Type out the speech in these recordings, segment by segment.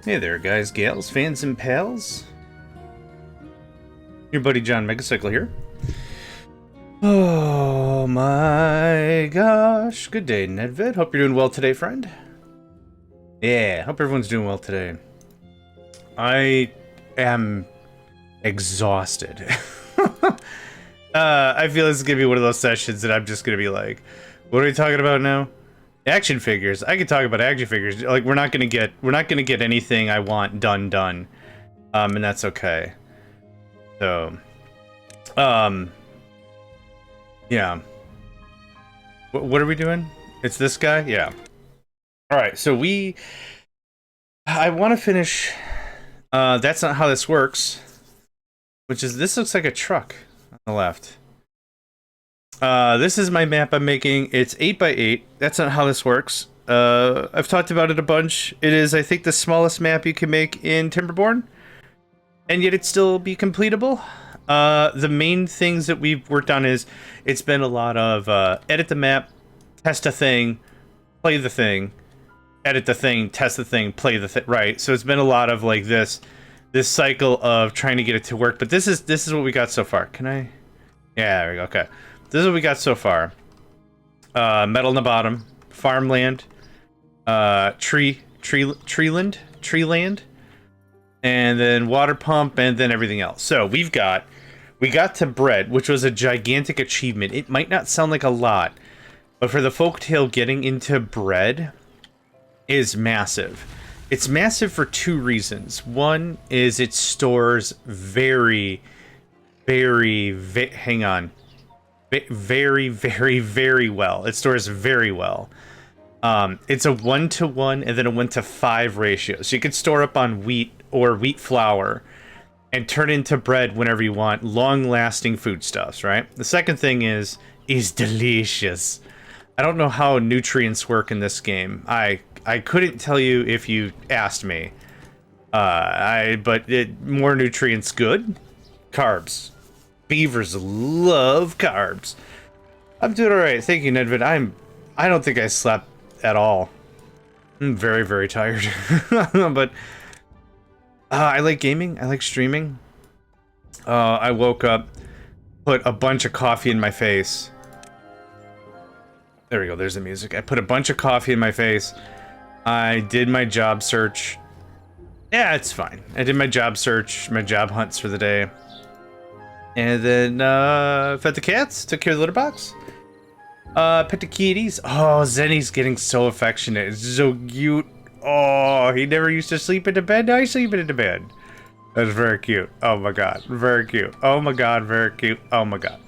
Hey there, guys, gals, fans, and pals. Your buddy JohnMegacycle here. Oh my gosh. Good day, Nedvid. Hope you're doing well today, friend. Yeah, hope everyone's doing well today. I am exhausted. I feel this is gonna be one of those sessions that I'm just gonna be like, what are we talking about now? Action figures. I could talk about action figures. Like we're not gonna get anything I want done. And that's okay. So, yeah. What are we doing? It's this guy? Yeah. All right. So I want to finish. That's not how this works. This looks like a truck on the left. This is my map I'm making. It's 8x8. That's not how this works. I've talked about it a bunch. It is, I think, the smallest map you can make in Timberborn, and yet it still be completable. The main things that we've worked on is it's been a lot of edit the map, test a thing, play the thing, edit the thing, test the thing, play the thing. Right. So it's been a lot of like this cycle of trying to get it to work. But this is what we got so far. Can I? Yeah, there we go. Okay. This is what we got so far. Metal in the bottom, farmland, treeland, and then water pump, and then everything else. So we got to bread, which was a gigantic achievement. It might not sound like a lot, but for the folktale, getting into bread is massive. It's massive for two reasons. One is it stores very well. It stores very well. It's a 1-to-1 and then a 1-to-5 ratio. So you could store up on wheat or wheat flour and turn into bread whenever you want. Long-lasting foodstuffs, right? The second thing is delicious. I don't know how nutrients work in this game. I couldn't tell you if you asked me. But more nutrients good. Carbs. Beavers love carbs. I'm doing alright. Thank you, Nedvid. I don't think I slept at all. I'm very, very tired. But I like gaming. I like streaming. I woke up, put a bunch of coffee in my face. There we go. There's the music. I put a bunch of coffee in my face. I did my job search. Yeah, it's fine. I did my job search, my job hunts for the day. And then, fed the cats, took care of the litter box. Pet the kitties. Oh, Zenny's getting so affectionate. It's so cute. Oh, he never used to sleep in the bed. Now he's sleeping in the bed. That's very cute. Oh my god. Very cute. Oh my god, very cute. Oh my god.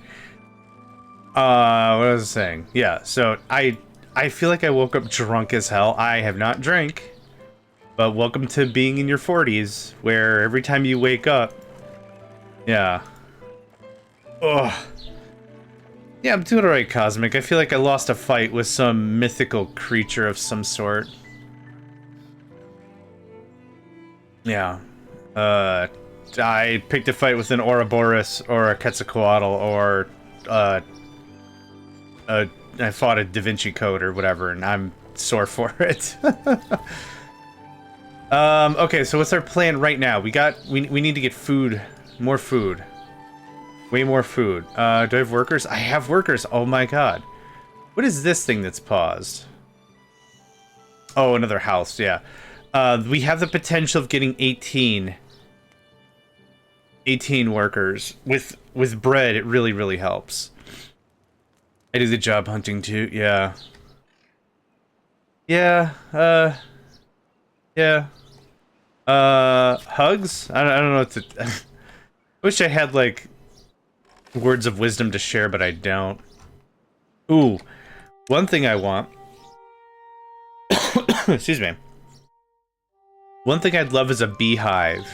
What was I saying? Yeah, so I feel like I woke up drunk as hell. I have not drank. But welcome to being in your 40s, where every time you wake up... Yeah. Ugh. Yeah, I'm doing alright, Cosmic. I feel like I lost a fight with some mythical creature of some sort. Yeah. I picked a fight with an Ouroboros or a Quetzalcoatl or I fought a Da Vinci Code or whatever, and I'm sore for it. Okay, so what's our plan right now? We need to get food, more food. Way more food. Do I have workers? I have workers. Oh my god. What is this thing that's paused? Oh, another house. Yeah. We have the potential of getting 18 workers. With bread, it really, really helps. I do the job hunting too. Yeah. Yeah. Yeah. Hugs? I don't know what to... I wish I had, like... words of wisdom to share, but I don't. Ooh, one thing I want. Excuse me. One thing I'd love is a beehive.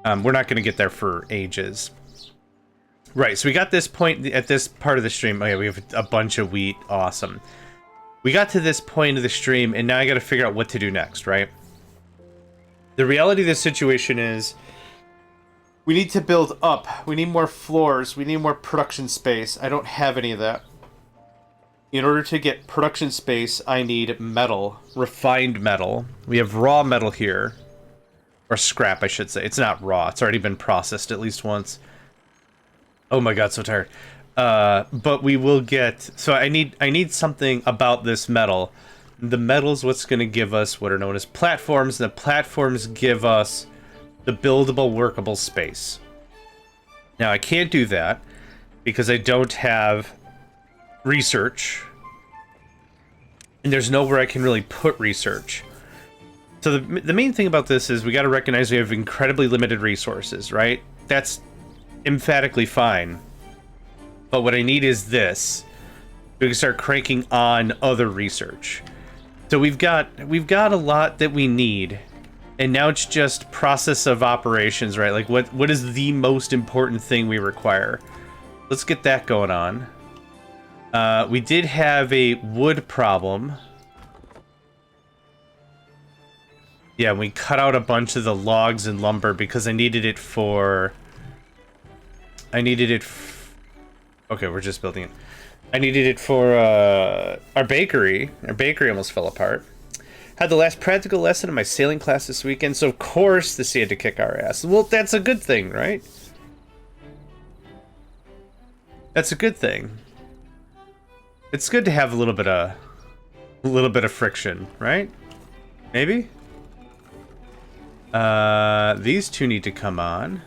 We're not going to get there for ages. Right, so we got this point at this part of the stream. Oh yeah, we have a bunch of wheat. Awesome. We got to this point of the stream, and now I got to figure out what to do next, right? The reality of this situation is we need to build up. We need more floors. We need more production space. I don't have any of that. In order to get production space, I need metal. Refined metal. We have raw metal here. Or scrap, I should say. It's not raw. It's already been processed at least once. Oh my god, so tired. But we will get... So I need something about this metal. The metal's what's going to give us what are known as platforms. The platforms give us the buildable, workable space. Now, I can't do that because I don't have research. And there's nowhere I can really put research. So the main thing about this is we got to recognize we have incredibly limited resources, right? That's emphatically fine. But what I need is this. We can start cranking on other research. So we've got a lot that we need. And now it's just process of operations, right? Like what is the most important thing we require? Let's get that going on. We did have a wood problem. Yeah, we cut out a bunch of the logs and lumber because I needed it for... Okay, we're just building it. I needed it for our bakery. Our bakery almost fell apart. Had the last practical lesson in my sailing class this weekend, so of course the sea had to kick our ass. Well, that's a good thing, right? That's a good thing. It's good to have a little bit of friction, right? Maybe? These two need to come on.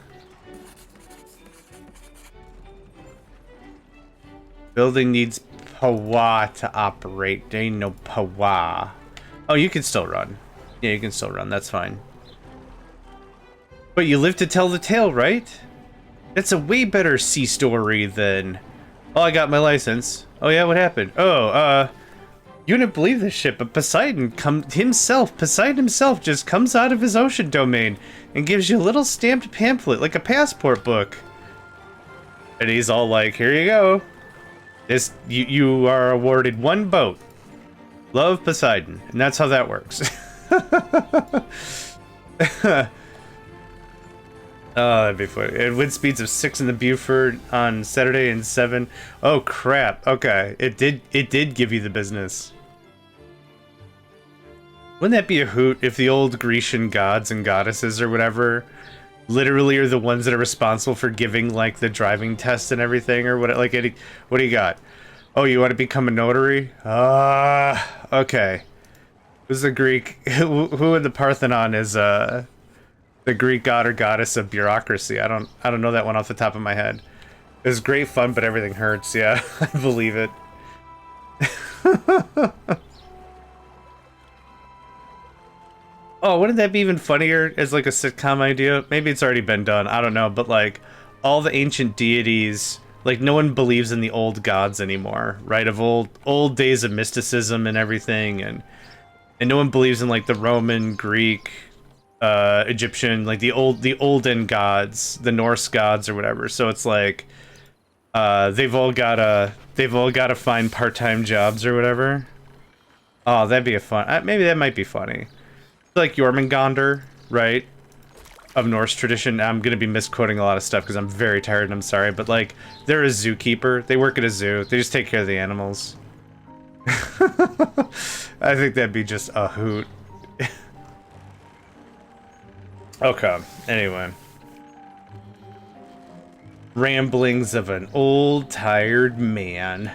Building needs power to operate. There ain't no power. Oh, you can still run. Yeah, you can still run. That's fine. But you live to tell the tale, right? That's a way better sea story than... Oh, I got my license. Oh, yeah, what happened? Oh, you wouldn't believe this shit, but Poseidon himself just comes out of his ocean domain and gives you a little stamped pamphlet, like a passport book. And he's all like, here you go. You are awarded one boat. Love, Poseidon. And that's how that works. Oh, that'd be funny. At wind speeds of 6 in the Beaufort on Saturday and 7. Oh crap. Okay. It did give you the business. Wouldn't that be a hoot if the old Grecian gods and goddesses or whatever literally are the ones that are responsible for giving like the driving test and everything, or what? Like, what do you got? Oh, you want to become a notary? Okay. Who's the Greek? Who in the Parthenon is the Greek god or goddess of bureaucracy? I don't know that one off the top of my head. It was great fun, but everything hurts. Yeah, I believe it. Oh, wouldn't that be even funnier as like a sitcom idea? Maybe it's already been done. I don't know, but like all the ancient deities, like no one believes in the old gods anymore, right? Of old days of mysticism and everything, and no one believes in like the Roman, Greek, Egyptian, like the olden gods, the Norse gods or whatever. So it's like they've all gotta find part-time jobs or whatever. Oh, that'd be a fun. Maybe that might be funny. Like Jormungandr, right? Of Norse tradition. I'm gonna be misquoting a lot of stuff because I'm very tired and I'm sorry, but like they're a zookeeper. They work at a zoo. They just take care of the animals. I think that'd be just a hoot. Okay, anyway. Ramblings of an old, tired man.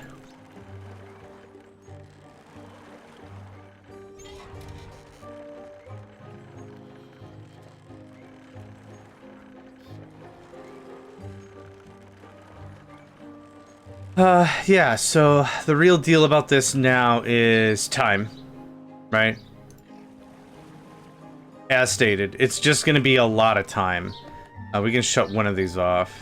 Yeah, so the real deal about this now is time, right? As stated, it's just going to be a lot of time. We can shut one of these off.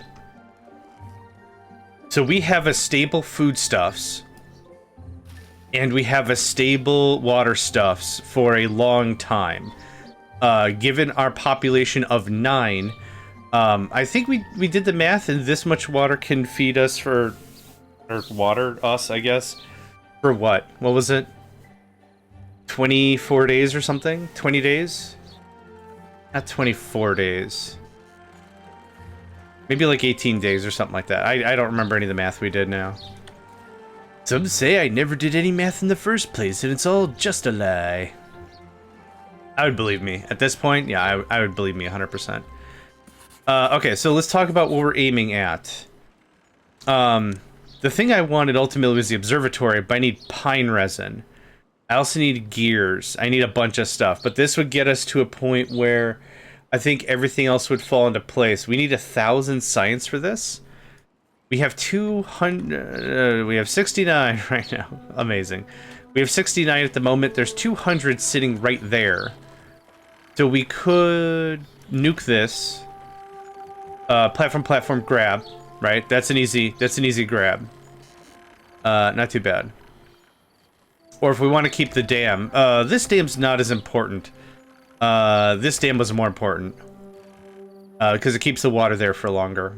So we have a stable foodstuffs, and we have a stable water stuffs for a long time. Given our population of 9, I think we did the math, and this much water can feed us for... Or water us, I guess. For what? What was it? 24 days or something? 20 days? Not 24 days. Maybe like 18 days or something like that. I don't remember any of the math we did now. Some say I never did any math in the first place, and it's all just a lie. I would believe me. At this point, yeah, I would believe me 100%. Okay, so let's talk about what we're aiming at. The thing I wanted ultimately was the observatory, but I need pine resin. I also need gears. I need a bunch of stuff, but this would get us to a point where I think everything else would fall into place. We need 1,000 science for this. We have 200. We have 69 right now. Amazing. We have 69 at the moment. There's 200 sitting right there. So we could nuke this. Platform grab. Right. That's an easy grab. Not too bad. Or if we want to keep the dam, this dam's not as important. This dam was more important. Because it keeps the water there for longer.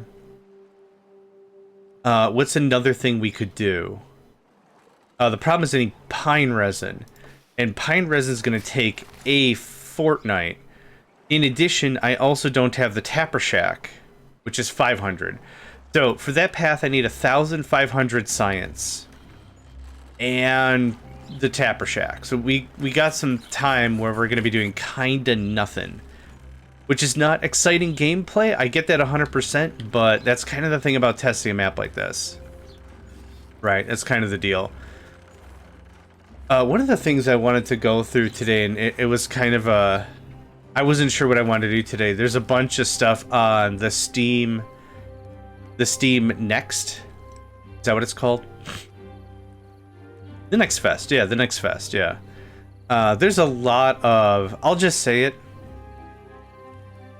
What's another thing we could do? The problem is I need pine resin. And pine resin is going to take a fortnight. In addition, I also don't have the tapper shack, which is 500. So for that path, I need 1,500 science. And the tapper shack. So we got some time where we're going to be doing kinda nothing, which is not exciting gameplay. I get that 100%, but that's kind of the thing about testing a map like this, right? That's kind of the deal. One of the things I wanted to go through today, and it was kind of a, I wasn't sure what I wanted to do today. There's a bunch of stuff on the Steam Next. Is that what it's called? The Next Fest, yeah, the Next Fest, yeah. There's a lot of, I'll just say it,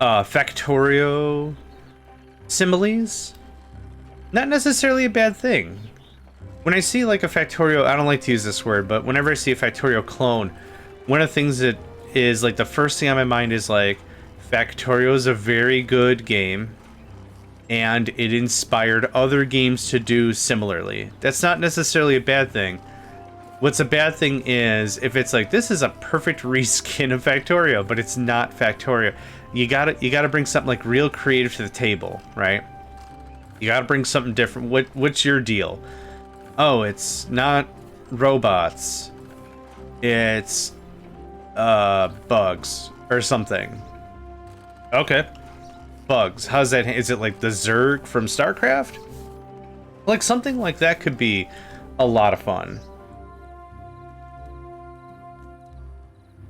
Factorio similes. Not necessarily a bad thing. When I see like a Factorio, I don't like to use this word, but whenever I see a Factorio clone, one of the things that is like the first thing on my mind is like, Factorio is a very good game, and it inspired other games to do similarly. That's not necessarily a bad thing. What's a bad thing is if it's like, this is a perfect reskin of Factorio, but it's not Factorio. You gotta bring something like real creative to the table, right? You gotta bring something different. What's your deal? Oh, it's not robots. It's bugs or something. Okay. Bugs. How's that? Is it like the Zerg from StarCraft? Like something like that could be a lot of fun.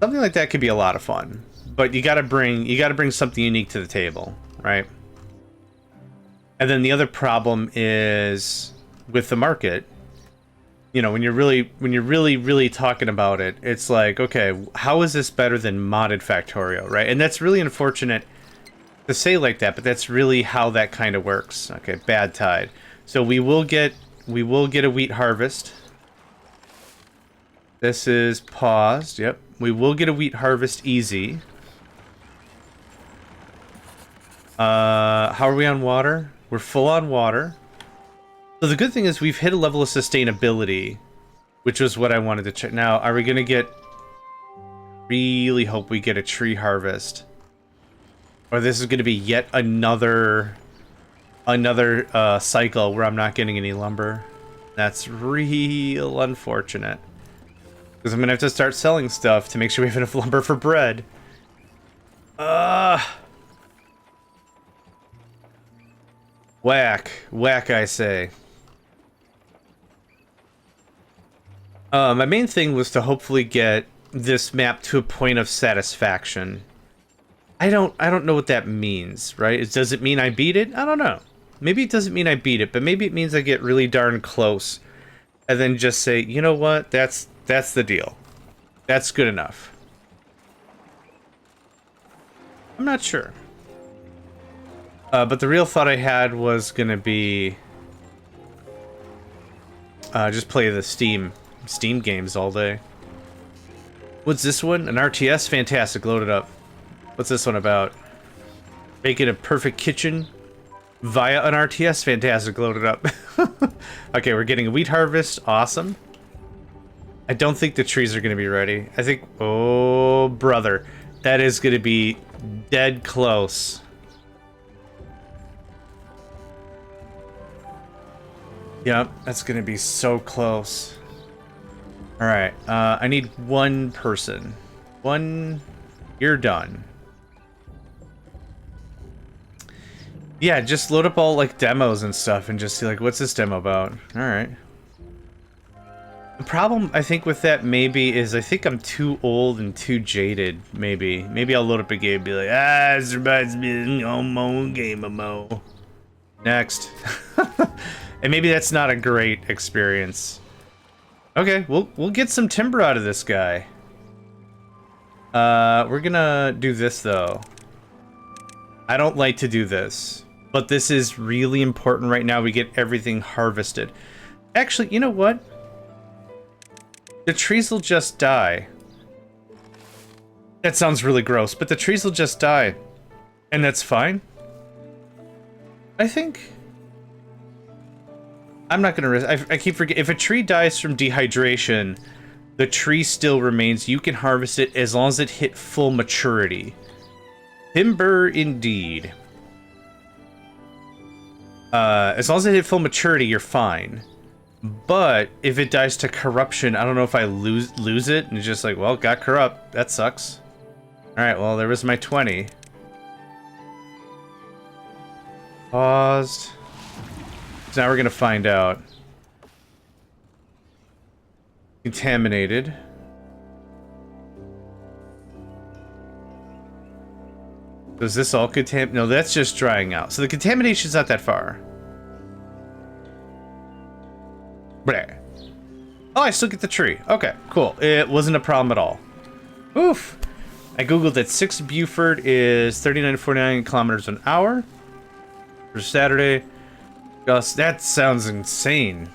Something like that could be a lot of fun, but you gotta bring something unique to the table, right? And then the other problem is with the market. You know, when you're really talking about it, it's like, okay, how is this better than modded Factorio, right? And that's really unfortunate to say like that, but that's really how that kind of works. Okay, bad tide. So we will get a wheat harvest. This is paused. Yep. We will get a wheat harvest easy. How are we on water? We're full on water. So the good thing is we've hit a level of sustainability, which was what I wanted to check. Now, are we going to get... Really hope we get a tree harvest. Or this is going to be yet another cycle where I'm not getting any lumber. That's real unfortunate. Because I'm going to have to start selling stuff to make sure we have enough lumber for bread. Whack. Whack, I say. My main thing was to hopefully get this map to a point of satisfaction. I don't know what that means, right? Does it mean I beat it? I don't know. Maybe it doesn't mean I beat it, but maybe it means I get really darn close. And then just say, you know what? That's the deal. That's good enough. I'm not sure. But the real thought I had was gonna be just play the Steam games all day. What's this one? An RTS? Fantastic, load it up. What's this one about? Making a perfect kitchen via an RTS? Fantastic, load it up. Okay, we're getting a wheat harvest. Awesome. I don't think the trees are going to be ready. I think... Oh, brother. That is going to be dead close. Yep, that's going to be so close. Alright, I need one person. One You're done. Yeah, just load up all, like, demos and stuff and just see, like, what's this demo about? Alright. The problem, I think, with that, maybe, is I think I'm too old and too jaded, maybe. Maybe I'll load up a game and be like, this reminds me of no game of Mo. Next. And maybe that's not a great experience. Okay, we'll get some timber out of this guy. We're gonna do this, though. I don't like to do this, but this is really important right now. We get everything harvested. Actually, you know what? The trees will just die. That sounds really gross, but the trees will just die. And that's fine. I think... I'm not gonna risk... I keep forgetting. If a tree dies from dehydration, the tree still remains. You can harvest it as long as it hit full maturity. Timber, indeed. As long as it hit full maturity, you're fine. But if it dies to corruption, I don't know if I lose it. And it's just like, well, it got corrupt. That sucks. Alright, well, there was my 20. Paused. So now we're gonna find out. Contaminated. Does this all contaminate? No, that's just drying out. So the contamination's not that far. Bleh. Oh, I still get the tree. Okay, cool. It wasn't a problem at all. Oof. I googled that 6 Buford is 39 to 49 kilometers an hour for Saturday. Gus, that sounds insane.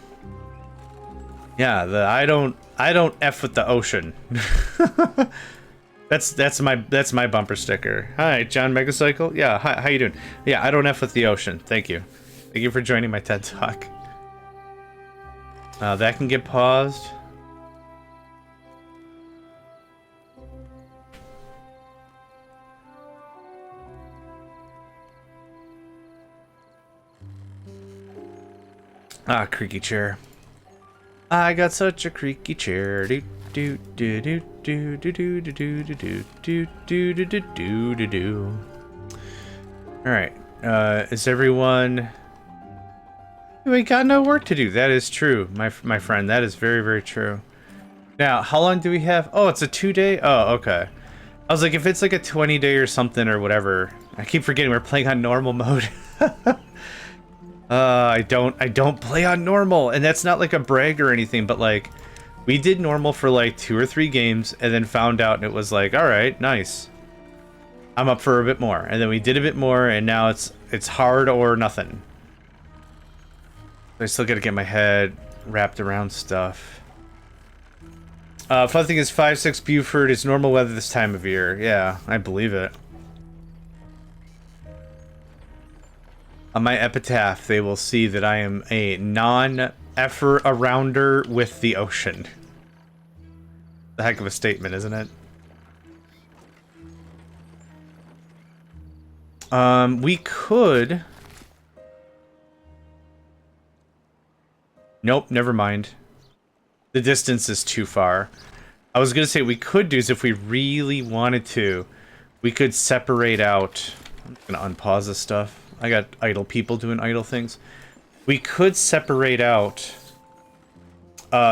Yeah, I don't F with the ocean. That's my bumper sticker. Hi, JohnMegacycle. Yeah, hi, how you doing? Yeah, I don't F with the ocean. Thank you. Thank you for joining my TED Talk. That can get paused. Ah, creaky chair. I got such a creaky chair. Do do do do do do do do do do do do do do do do. All right. Is everyone? We got no work to do. That is true, my friend. That is very, very true. Now, how long do we have? Oh, it's a 2-day. Oh, okay. I was like, if it's like a 20-day or something or whatever. I keep forgetting we're playing on normal mode. I don't play on normal, and that's not like a brag or anything, but like, we did normal for like 2 or 3 games, and then found out, and it was like, all right, nice. I'm up for a bit more, and then we did a bit more, and now it's hard or nothing. I still gotta get my head wrapped around stuff. Fun thing is 5-6 Buford is normal weather this time of year. Yeah, I believe it. On my epitaph, they will see that I am a non-effer-arounder with the ocean. A heck of a statement, isn't it? We could... Nope, never mind. The distance is too far. I was gonna say we could do is if we really wanted to, we could separate out... I'm gonna unpause this stuff. I got idle people doing idle things. We could separate out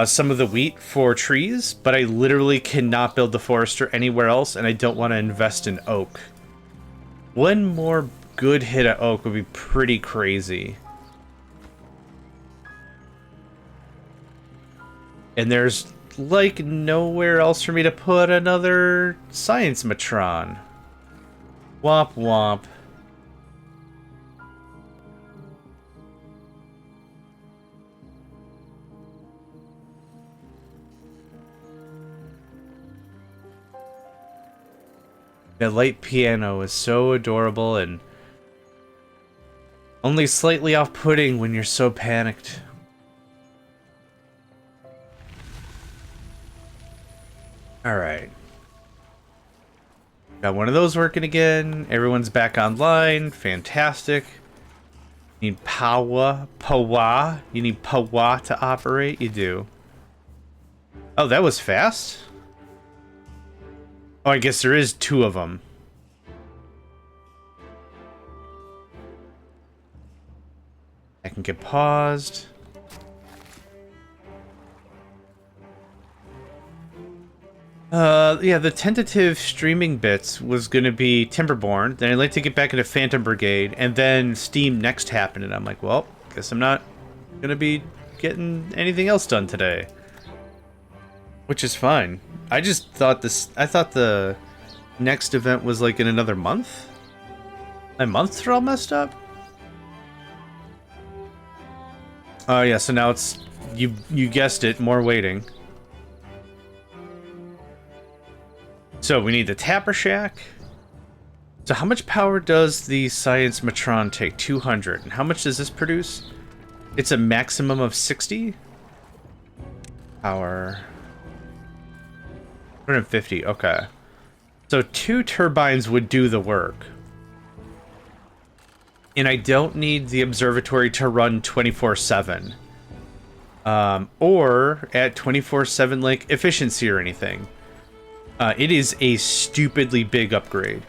some of the wheat for trees, but I literally cannot build the forester anywhere else, and I don't want to invest in oak. One more good hit of oak would be pretty crazy. And there's, like, nowhere else for me to put another science matron. Womp womp. The light piano is so adorable and only slightly off-putting when you're so panicked. Alright. Got one of those working again. Everyone's back online. Fantastic. Need power. You need power to operate? You do. Oh, that was fast? Oh, I guess there is 2 of them. I can get paused. Yeah, the tentative streaming bits was gonna be Timberborn, then I'd like to get back into Phantom Brigade, and then Steam Next happened, and I'm like, well, guess I'm not gonna be getting anything else done today. Which is fine. I just thought I thought the next event was like in another month? My months are all messed up? Oh yeah, so now it's, you guessed it, more waiting. So we need the Tapper Shack. So how much power does the Science Matron take? 200. And how much does this produce? It's a maximum of 60? Power. 150, okay. So 2 turbines would do the work. And I don't need the observatory to run 24/7. Or at 24/7 like efficiency or anything. It is a stupidly big upgrade.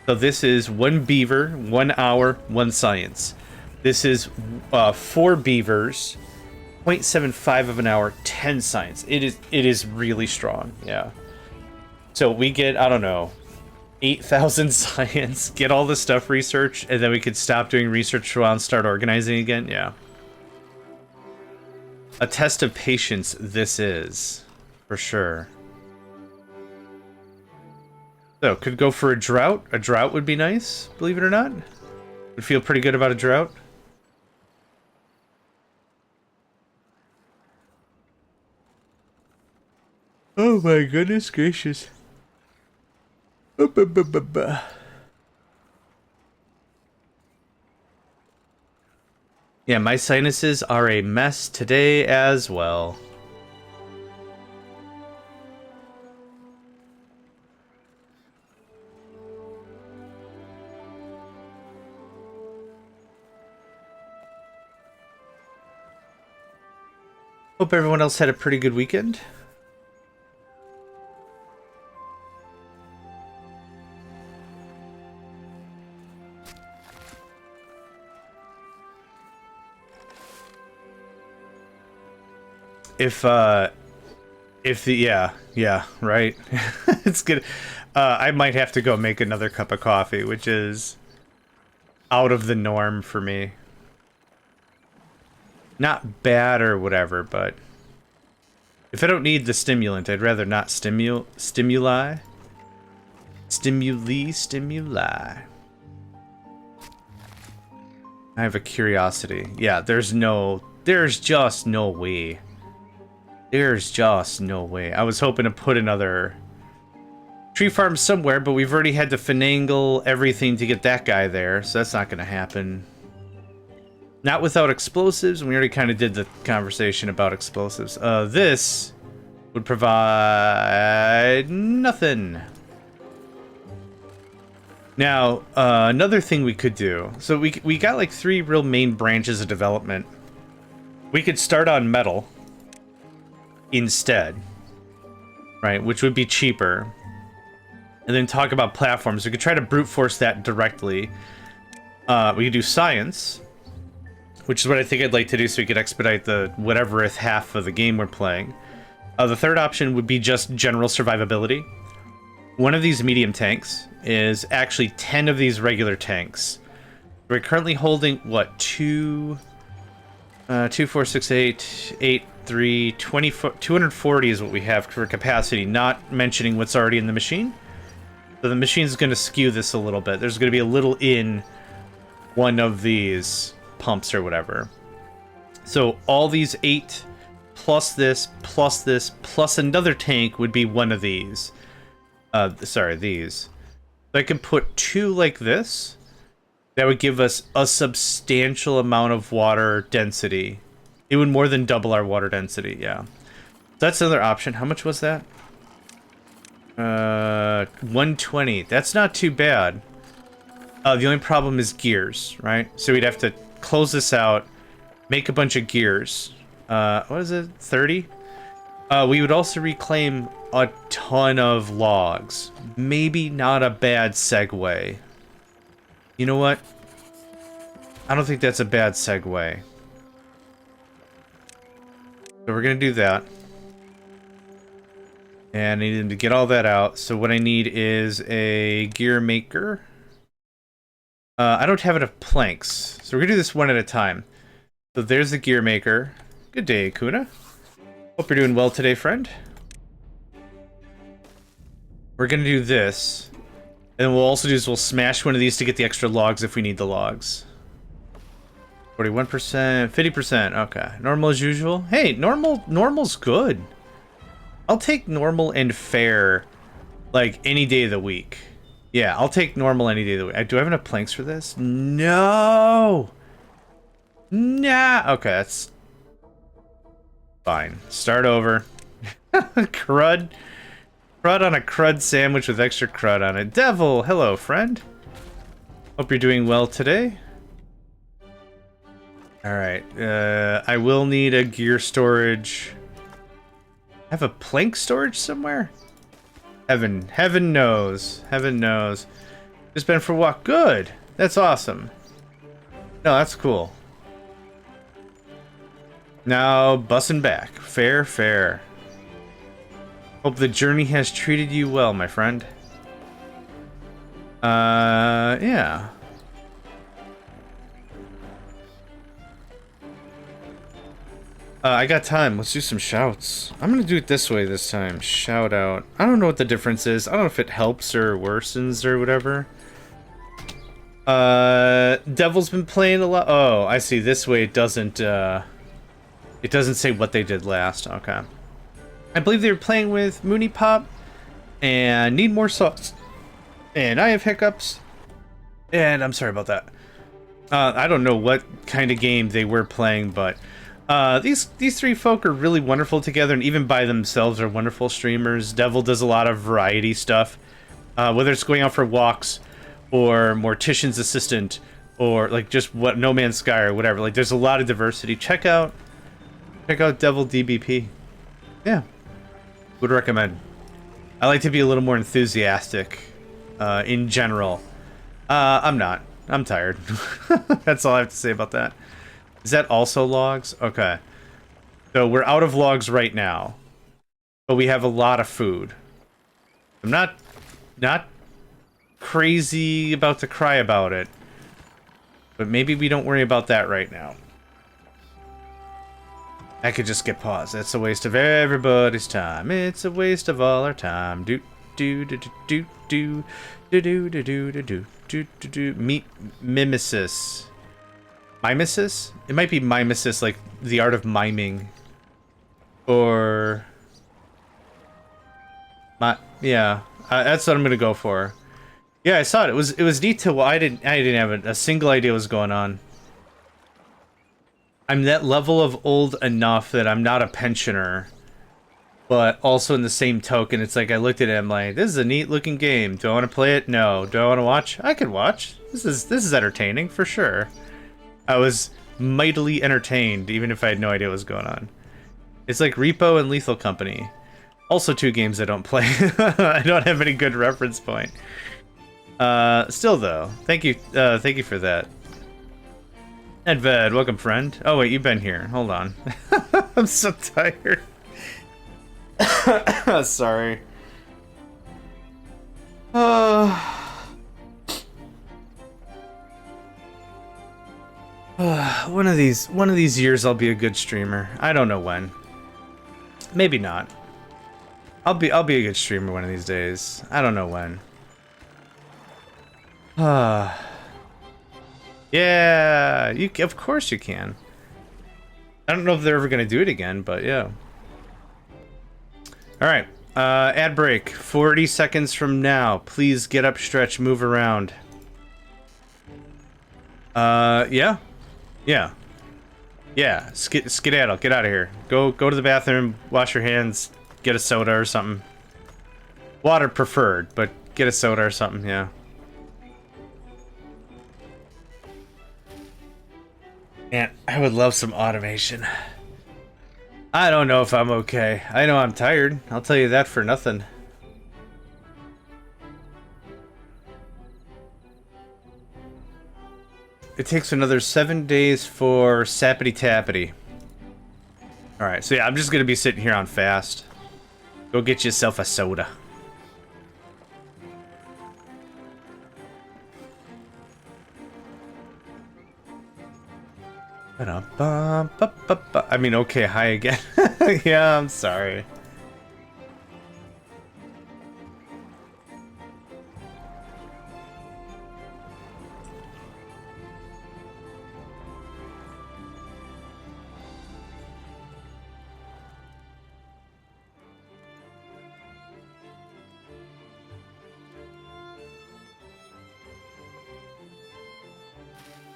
So this is 1 beaver, 1 hour, 1 science. This is 4 beavers, 0.75 of an hour, 10 science. It is really strong, yeah. So we get, I don't know, 8,000 science, get all the stuff researched, and then we could stop doing research for a while and start organizing again, yeah. A test of patience this is, for sure. So, could go for a drought. A drought would be nice, believe it or not. Would feel pretty good about a drought. Oh my goodness gracious. Yeah, my sinuses are a mess today as well. Hope everyone else had a pretty good weekend. If the, yeah, right. It's good. I might have to go make another cup of coffee, which is out of the norm for me. Not bad or whatever, but if I don't need the stimulant, I'd rather not stimuli. Stimuli. I have a curiosity. Yeah, there's just no way. There's just no way. I was hoping to put another tree farm somewhere, but we've already had to finagle everything to get that guy there, so that's not gonna happen. Not without explosives, and we already kind of did the conversation about explosives. This would provide nothing. Now, another thing we could do. So we got like 3 real main branches of development. We could start on metal instead, right? Which would be cheaper. And then talk about platforms. We could try to brute force that directly. We could do science, which is what I think I'd like to do so we could expedite the whatevereth half of the game we're playing. The third option would be just general survivability. One of these medium tanks is actually 10 of these regular tanks. We're currently holding, what, 2, 4, 6, 8, 8, 3, 240 is what we have for capacity, not mentioning what's already in the machine. So the machine's going to skew this a little bit. There's going to be a little in one of these pumps or whatever. So all these 8 plus this plus another tank would be one of these. Sorry, these. So I can put 2 like this. That would give us a substantial amount of water density. It would more than double our water density, yeah. That's another option. How much was that? 120. That's not too bad. The only problem is gears, right? So we'd have to close this out, make a bunch of gears. What is it? 30? We would also reclaim a ton of logs. Maybe not a bad segue. You know what? I don't think that's a bad segue. So we're gonna do that. And I need to get all that out. So what I need is a gear maker. I don't have enough planks. So we're gonna do this one at a time. So there's the gear maker. Good day, Kuna. Hope you're doing well today, friend. We're gonna do this. And we'll also do is we'll smash one of these to get the extra logs if we need the logs. 41%, 50%, okay. Normal as usual. Hey, normal's good. I'll take normal and fair, like, any day of the week. Yeah, I'll take normal any day of the week. Do I have enough planks for this? No! Nah! Okay, that's fine. Start over. Crud. Crud on a crud sandwich with extra crud on it. Devil, hello, friend. Hope you're doing well today. Alright, I will need a gear storage. I have a plank storage somewhere? Heaven knows. Heaven knows. Just been for a walk. Good! That's awesome. No, that's cool. Now, bussin' back. Fair, fair. Hope the journey has treated you well, my friend. Yeah. I got time. Let's do some shouts. I'm gonna do it this way this time. Shout out. I don't know what the difference is. I don't know if it helps or worsens or whatever. Devil's been playing a lot. Oh, I see. This way it doesn't say what they did last. Okay. I believe they were playing with Mooney Pop and Need More Sauce. And I have hiccups. And I'm sorry about that. I don't know what kind of game they were playing, but these three folk are really wonderful together, and even by themselves are wonderful streamers. Devil does a lot of variety stuff, whether it's going out for walks, or Mortician's Assistant, or like just what No Man's Sky or whatever. Like there's a lot of diversity. Check out Devil DBP. Yeah, would recommend. I like to be a little more enthusiastic, in general. I'm not. I'm tired. That's all I have to say about that. Is that also logs? Okay. So we're out of logs right now. But we have a lot of food. I'm not crazy about to cry about it. But maybe we don't worry about that right now. I could just get paused. That's a waste of everybody's time. It's a waste of all our time. Do do do do do do do do do do do do do do. Meet Mimesis. Mimesis? It might be mimesis, like the art of miming. Or... yeah, that's what I'm gonna go for. Yeah, I saw it. It was neat to... Well, I didn't have a single idea what was going on. I'm that level of old enough that I'm not a pensioner. But also in the same token, it's like I looked at it, I'm like, this is a neat looking game. Do I want to play it? No. Do I want to watch? I could watch. This is entertaining for sure. I was mightily entertained, even if I had no idea what was going on. It's like Repo and Lethal Company. Also two games I don't play. I don't have any good reference point. Still though, thank you for that. Edved, welcome friend. Oh wait, you've been here. Hold on. I'm so tired. Sorry. One of these years I'll be a good streamer. I don't know when. Maybe not. I'll be a good streamer one of these days. I don't know when. Yeah, of course you can. I don't know if they're ever gonna do it again, but yeah. All right, ad break. 40 seconds from now. Please get up, stretch, move around. Yeah. Skedaddle. Get out of here. Go to the bathroom. Wash your hands. Get a soda or something. Water preferred, but get a soda or something. Yeah. Man, I would love some automation. I don't know if I'm okay. I know I'm tired. I'll tell you that for nothing. It takes another 7 days for Sappity Tappity. Alright, so yeah, I'm just gonna be sitting here on fast. Go get yourself a soda. I mean, okay, hi again. Yeah, I'm sorry.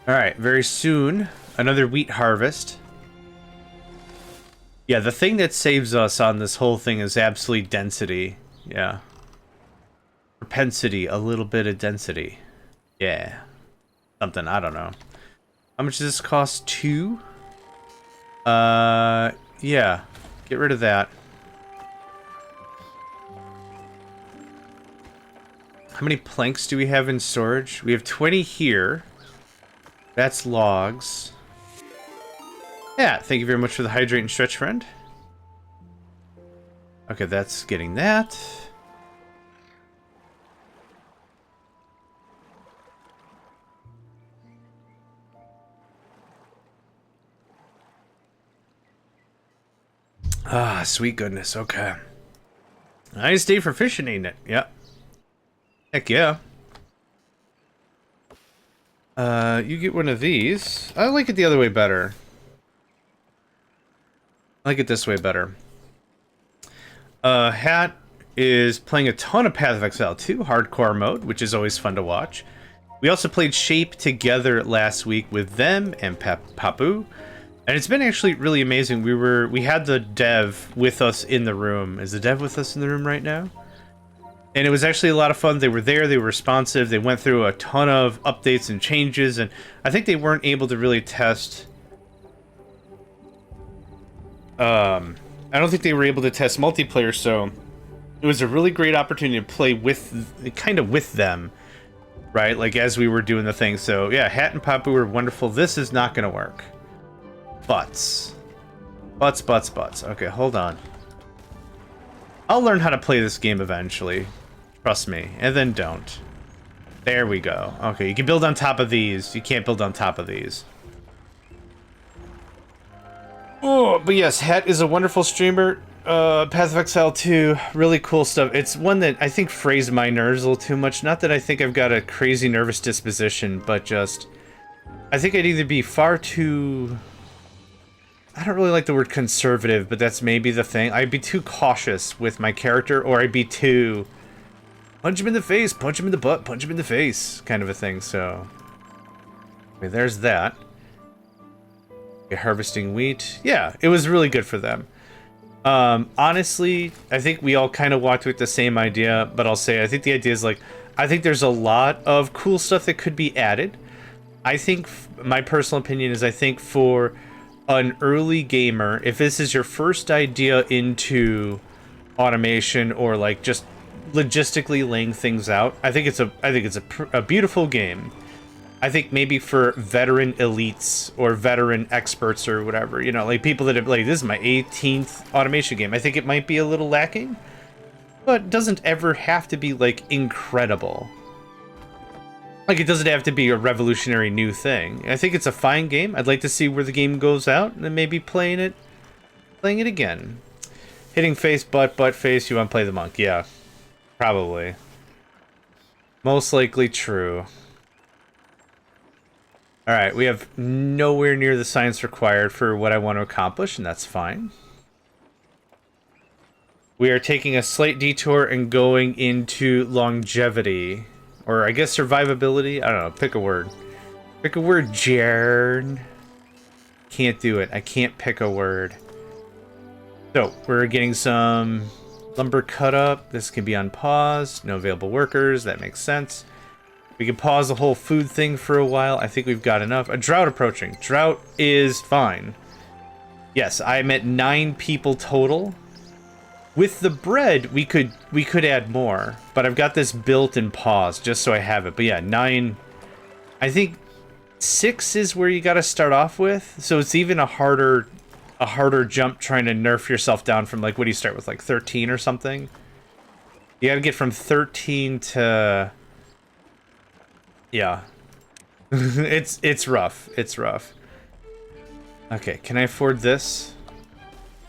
Alright, very soon, another wheat harvest. Yeah, the thing that saves us on this whole thing is absolutely density. Yeah. Propensity, a little bit of density. Yeah. Something, I don't know. How much does this cost? 2? Yeah. Get rid of that. How many planks do we have in storage? We have 20 here. That's logs. Yeah, thank you very much for the hydrate and stretch, friend. Okay, that's getting that. Ah, sweet goodness, okay. Nice day for fishing, ain't it? Yep. Heck yeah. You get one of these. I like it the other way better. I like it this way better. Hat is playing a ton of Path of Exile 2 hardcore mode, which is always fun to watch. We also played Shape together last week with them and Papu, and it's been actually really amazing. We had the dev with us in the room. Is the dev with us in the room right now? And it was actually a lot of fun. They were there, they were responsive, they went through a ton of updates and changes, and I think they weren't able to really test... I don't think they were able to test multiplayer, so it was a really great opportunity to play with, kind of with them, right? Like, as we were doing the thing. So, yeah, Hat and Papu were wonderful. This is not going to work. Butts. Butts. Okay, hold on. I'll learn how to play this game eventually. Trust me. And then don't. There we go. Okay, you can build on top of these. You can't build on top of these. Oh, but yes, Hat is a wonderful streamer. Path of Exile 2, really cool stuff. It's one that I think frays my nerves a little too much. Not that I think I've got a crazy nervous disposition, but just... I think I'd either be far too... I don't really like the word conservative, but that's maybe the thing. I'd be too cautious with my character, or I'd be too... punch him in the face, punch him in the butt, punch him in the face, kind of a thing, so... Okay, there's that. Harvesting wheat. Yeah, it was really good for them. Honestly, I think we all kind of walked with the same idea, but I'll say I think the idea is like, I think there's a lot of cool stuff that could be added. I think, my personal opinion is I think for an early gamer, if this is your first idea into automation or like just logistically laying things out, I think it's a beautiful game. I think maybe for veteran elites or veteran experts or whatever, you know, like people that have, like, this is my 18th automation game. I think it might be a little lacking, but doesn't ever have to be, like, incredible. Like, it doesn't have to be a revolutionary new thing. I think it's a fine game. I'd like to see where the game goes out and then maybe playing it again. Hitting face, butt, face, you want to play the monk. Yeah, probably. Most likely true. Alright, we have nowhere near the science required for what I want to accomplish, and that's fine. We are taking a slight detour and going into longevity. Or I guess survivability? I don't know, pick a word. Pick a word, Jern. Can't do it. I can't pick a word. So, we're getting some lumber cut up. This can be on pause. No available workers. That makes sense. We can pause the whole food thing for a while. I think we've got enough. A drought approaching. Drought is fine. Yes, I'm at 9 people total. With the bread, we could add more, but I've got this built and paused just so I have it. But yeah, 9. I think 6 is where you got to start off with, so it's even a harder jump trying to nerf yourself down from, like, what do you start with, like 13 or something? You got to get from 13 to, yeah. it's rough. It's rough. Okay, can I afford this?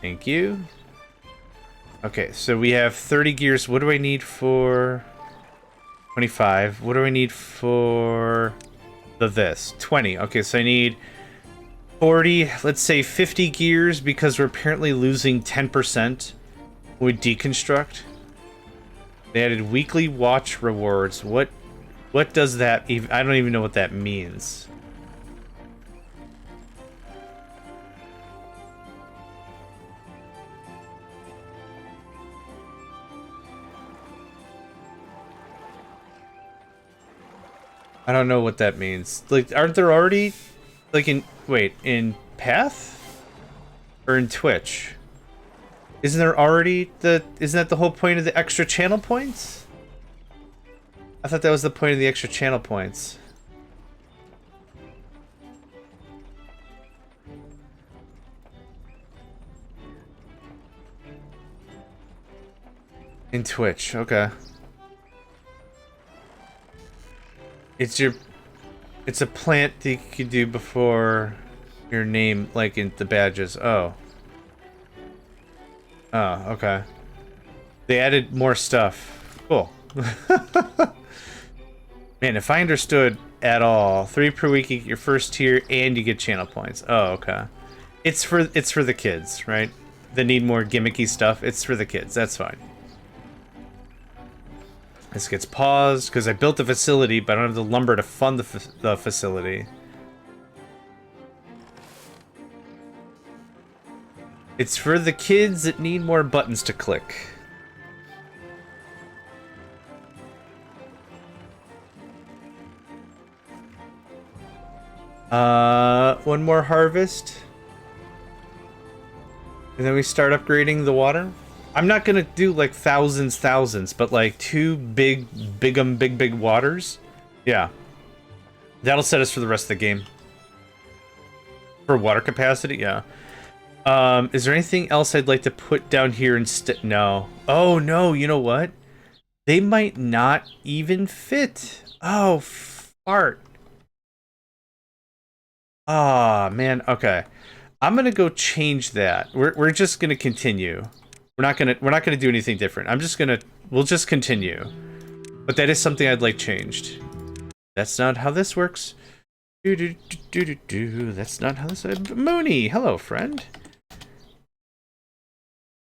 Thank you. Okay, so we have 30 gears. What do I need for 25? What do I need for this? 20. Okay, so I need 40, let's say 50 gears because we're apparently losing 10% with deconstruct. They added weekly watch rewards. What does that even... I don't even know what that means. I don't know what that means. Like, aren't there already, like, in... Wait, in Path? Or in Twitch? Isn't there already the... Isn't that the whole point of the extra channel points? I thought that was the point of the extra channel points. In Twitch, okay. It's a plant that you can do before your name, like in the badges. Oh. Oh, okay. They added more stuff. Cool. Man, if I understood at all, 3 per week, you get your first tier, and you get channel points. Oh, okay. It's for the kids, right? That need more gimmicky stuff. It's for the kids. That's fine. This gets paused because I built the facility, but I don't have the lumber to fund the facility. It's for the kids that need more buttons to click. One more harvest. And then we start upgrading the water. I'm not gonna do like thousands, but like 2 big waters. Yeah. That'll set us for the rest of the game. For water capacity, yeah. Is there anything else I'd like to put down here instead? No. Oh no, you know what? They might not even fit. Oh, fart. Ah, man, okay. I'm gonna go change that. We're just gonna continue. We're not gonna do anything different. We'll just continue. But that is something I'd like changed. That's not how this works. That's not how this... Mooney! Hello, friend.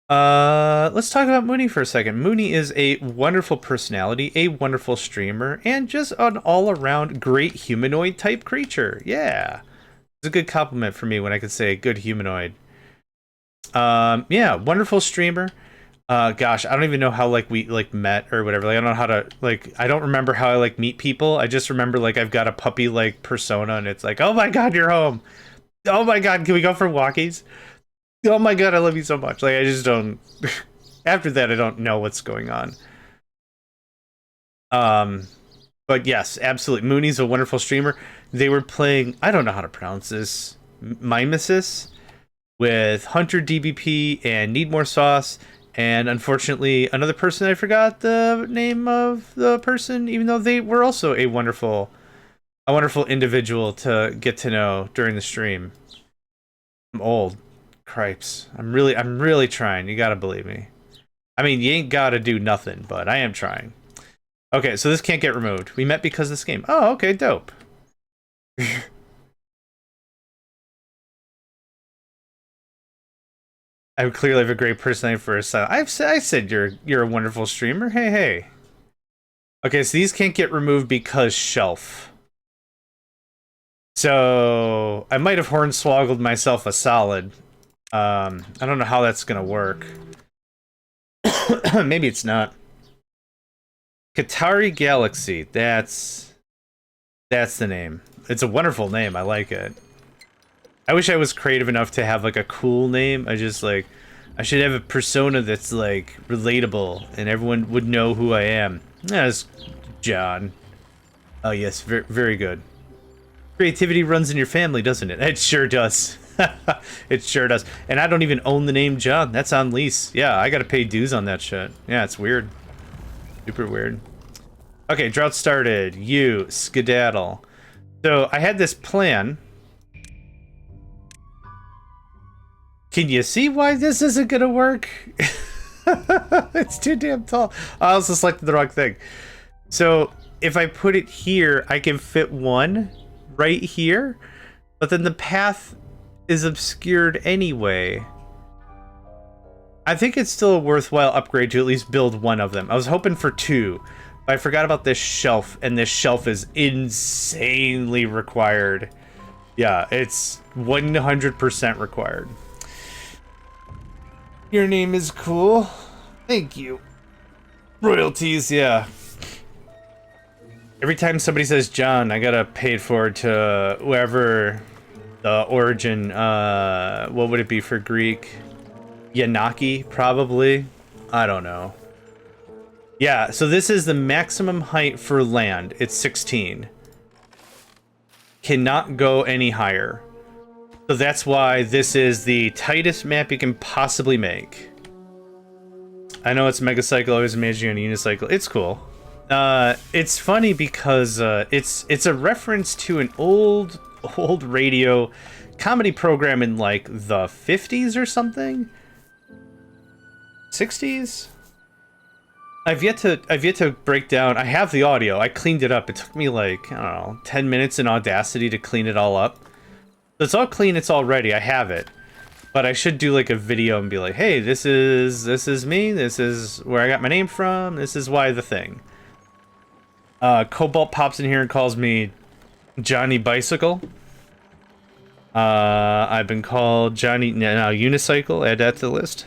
Let's talk about Mooney for a second. Mooney is a wonderful personality, a wonderful streamer, and just an all-around great humanoid-type creature. Yeah. It's a good compliment for me when I could say good humanoid. Yeah, wonderful streamer. Gosh, I don't even know how, like, we, like, met or whatever. Like, I don't know how to, like, I don't remember how I, like, meet people. I just remember, like, I've got a puppy, like, persona, and it's like, oh my god, you're home. Oh my god, can we go for walkies? Oh my god, I love you so much. Like, I just don't... After that, I don't know what's going on. But yes, absolutely. Mooney's a wonderful streamer. They were playing... I don't know how to pronounce this. Mimesis with Hunter DBP and Need More Sauce, and unfortunately another person, I forgot the name of the person, even though they were also a wonderful individual to get to know during the stream. I'm old. Cripes. I'm really trying. You gotta believe me. I mean, you ain't gotta do nothing, but I am trying. Okay, so this can't get removed. We met because of this game. Oh, okay, dope. I clearly have a great personality for a style. I said you're a wonderful streamer. Hey, hey. Okay, so these can't get removed because shelf. So I might have hornswoggled myself a solid. I don't know how that's gonna work. Maybe it's not. Qatari Galaxy. That's the name. It's a wonderful name. I like it. I wish I was creative enough to have like a cool name. I should have a persona that's like relatable and everyone would know who I am. That's John. Oh yes, very, very good. Creativity runs in your family, doesn't it? It sure does. It sure does. And I don't even own the name John. That's on lease. Yeah, I gotta pay dues on that shit. Yeah, it's weird. Super weird. Okay, drought started. You skedaddle. So I had this plan. Can you see why this isn't gonna work? It's too damn tall. I also selected the wrong thing. So if I put it here, I can fit one right here, but then the path is obscured anyway. I think it's still a worthwhile upgrade to at least build one of them. I was hoping for two, but I forgot about this shelf, and this shelf is insanely required. Yeah, it's 100% required. Your name is cool. Thank you. Royalties, yeah. Every time somebody says John, I gotta pay it forward to whoever the origin, what would it be for Greek? Yanaki, probably? I don't know. Yeah, so this is the maximum height for land. It's 16. Cannot go any higher. So that's why this is the tightest map you can possibly make. I know it's Megacycle, I was imagining a unicycle. It's cool. It's funny because it's a reference to an old radio comedy program in like the 50s or something. 60s? I've yet to break down. I have the audio. I cleaned it up. It took me like, I don't know, 10 minutes in Audacity to clean it all up. So it's all clean, it's all ready. I have it. But I should do like a video and be like, "Hey, this is me. This is where I got my name from. This is why the thing." Cobalt pops in here and calls me Johnny Bicycle. I've been called Johnny now Unicycle. Add that to the list.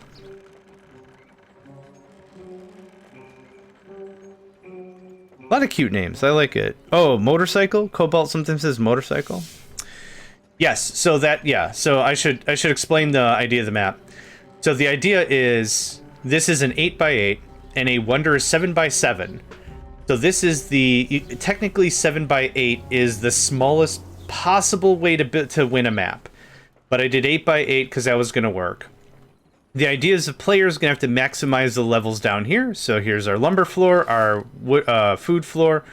A lot of cute names. I like it. Oh, motorcycle. Cobalt sometimes says motorcycle. Yes. So that So I should explain the idea of the map. So the idea is this is an 8x8 and a Wonder is 7x7. So this is technically 7x8 is the smallest possible way to win a map, but I did 8x8 because that was going to work. The idea is the player is going to have to maximize the levels down here. So here's our lumber floor, our food floor,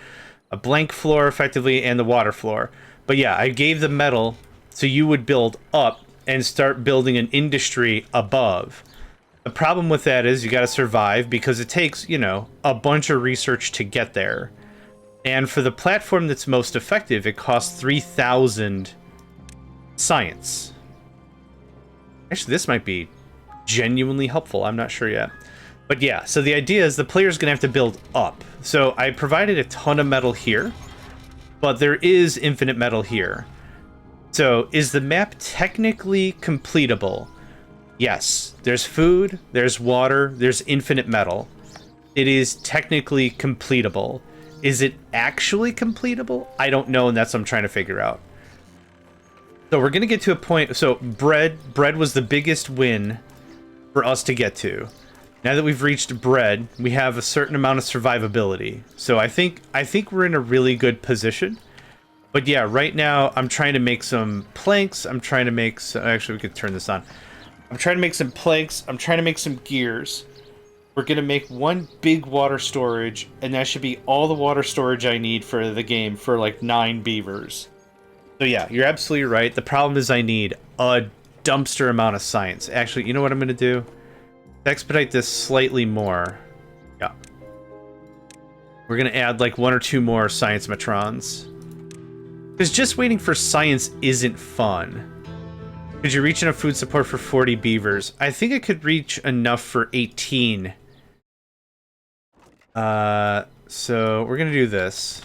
a blank floor effectively, and the water floor. But yeah, I gave the metal so you would build up and start building an industry above. The problem with that is you got to survive because it takes, you know, a bunch of research to get there. And for the platform that's most effective, it costs 3,000 science. Actually, this might be genuinely helpful. I'm not sure yet. But yeah, so the idea is the player's going to have to build up. So I provided a ton of metal here, but there is infinite metal here. So is the map technically completable? Yes, there's food, there's water, there's infinite metal. It is technically completable. Is it actually completable? I don't know, and that's what I'm trying to figure out. So we're gonna get to a point. So bread was the biggest win for us to get to. Now that we've reached bread, we have a certain amount of survivability. So I think we're in a really good position. But yeah, right now I'm trying to make some planks. I'm trying to make some, actually we could turn this on. I'm trying to make some planks. I'm trying to make some gears. We're going to make one big water storage, and that should be all the water storage I need for the game for like 9 beavers. So yeah, you're absolutely right. The problem is I need a dumpster amount of science. Actually, you know what I'm going to do? To expedite this slightly more. Yeah. We're going to add like 1 or 2 more science metrons. Because just waiting for science isn't fun. Could you reach enough food support for 40 beavers? I think I could reach enough for 18. So we're gonna do this.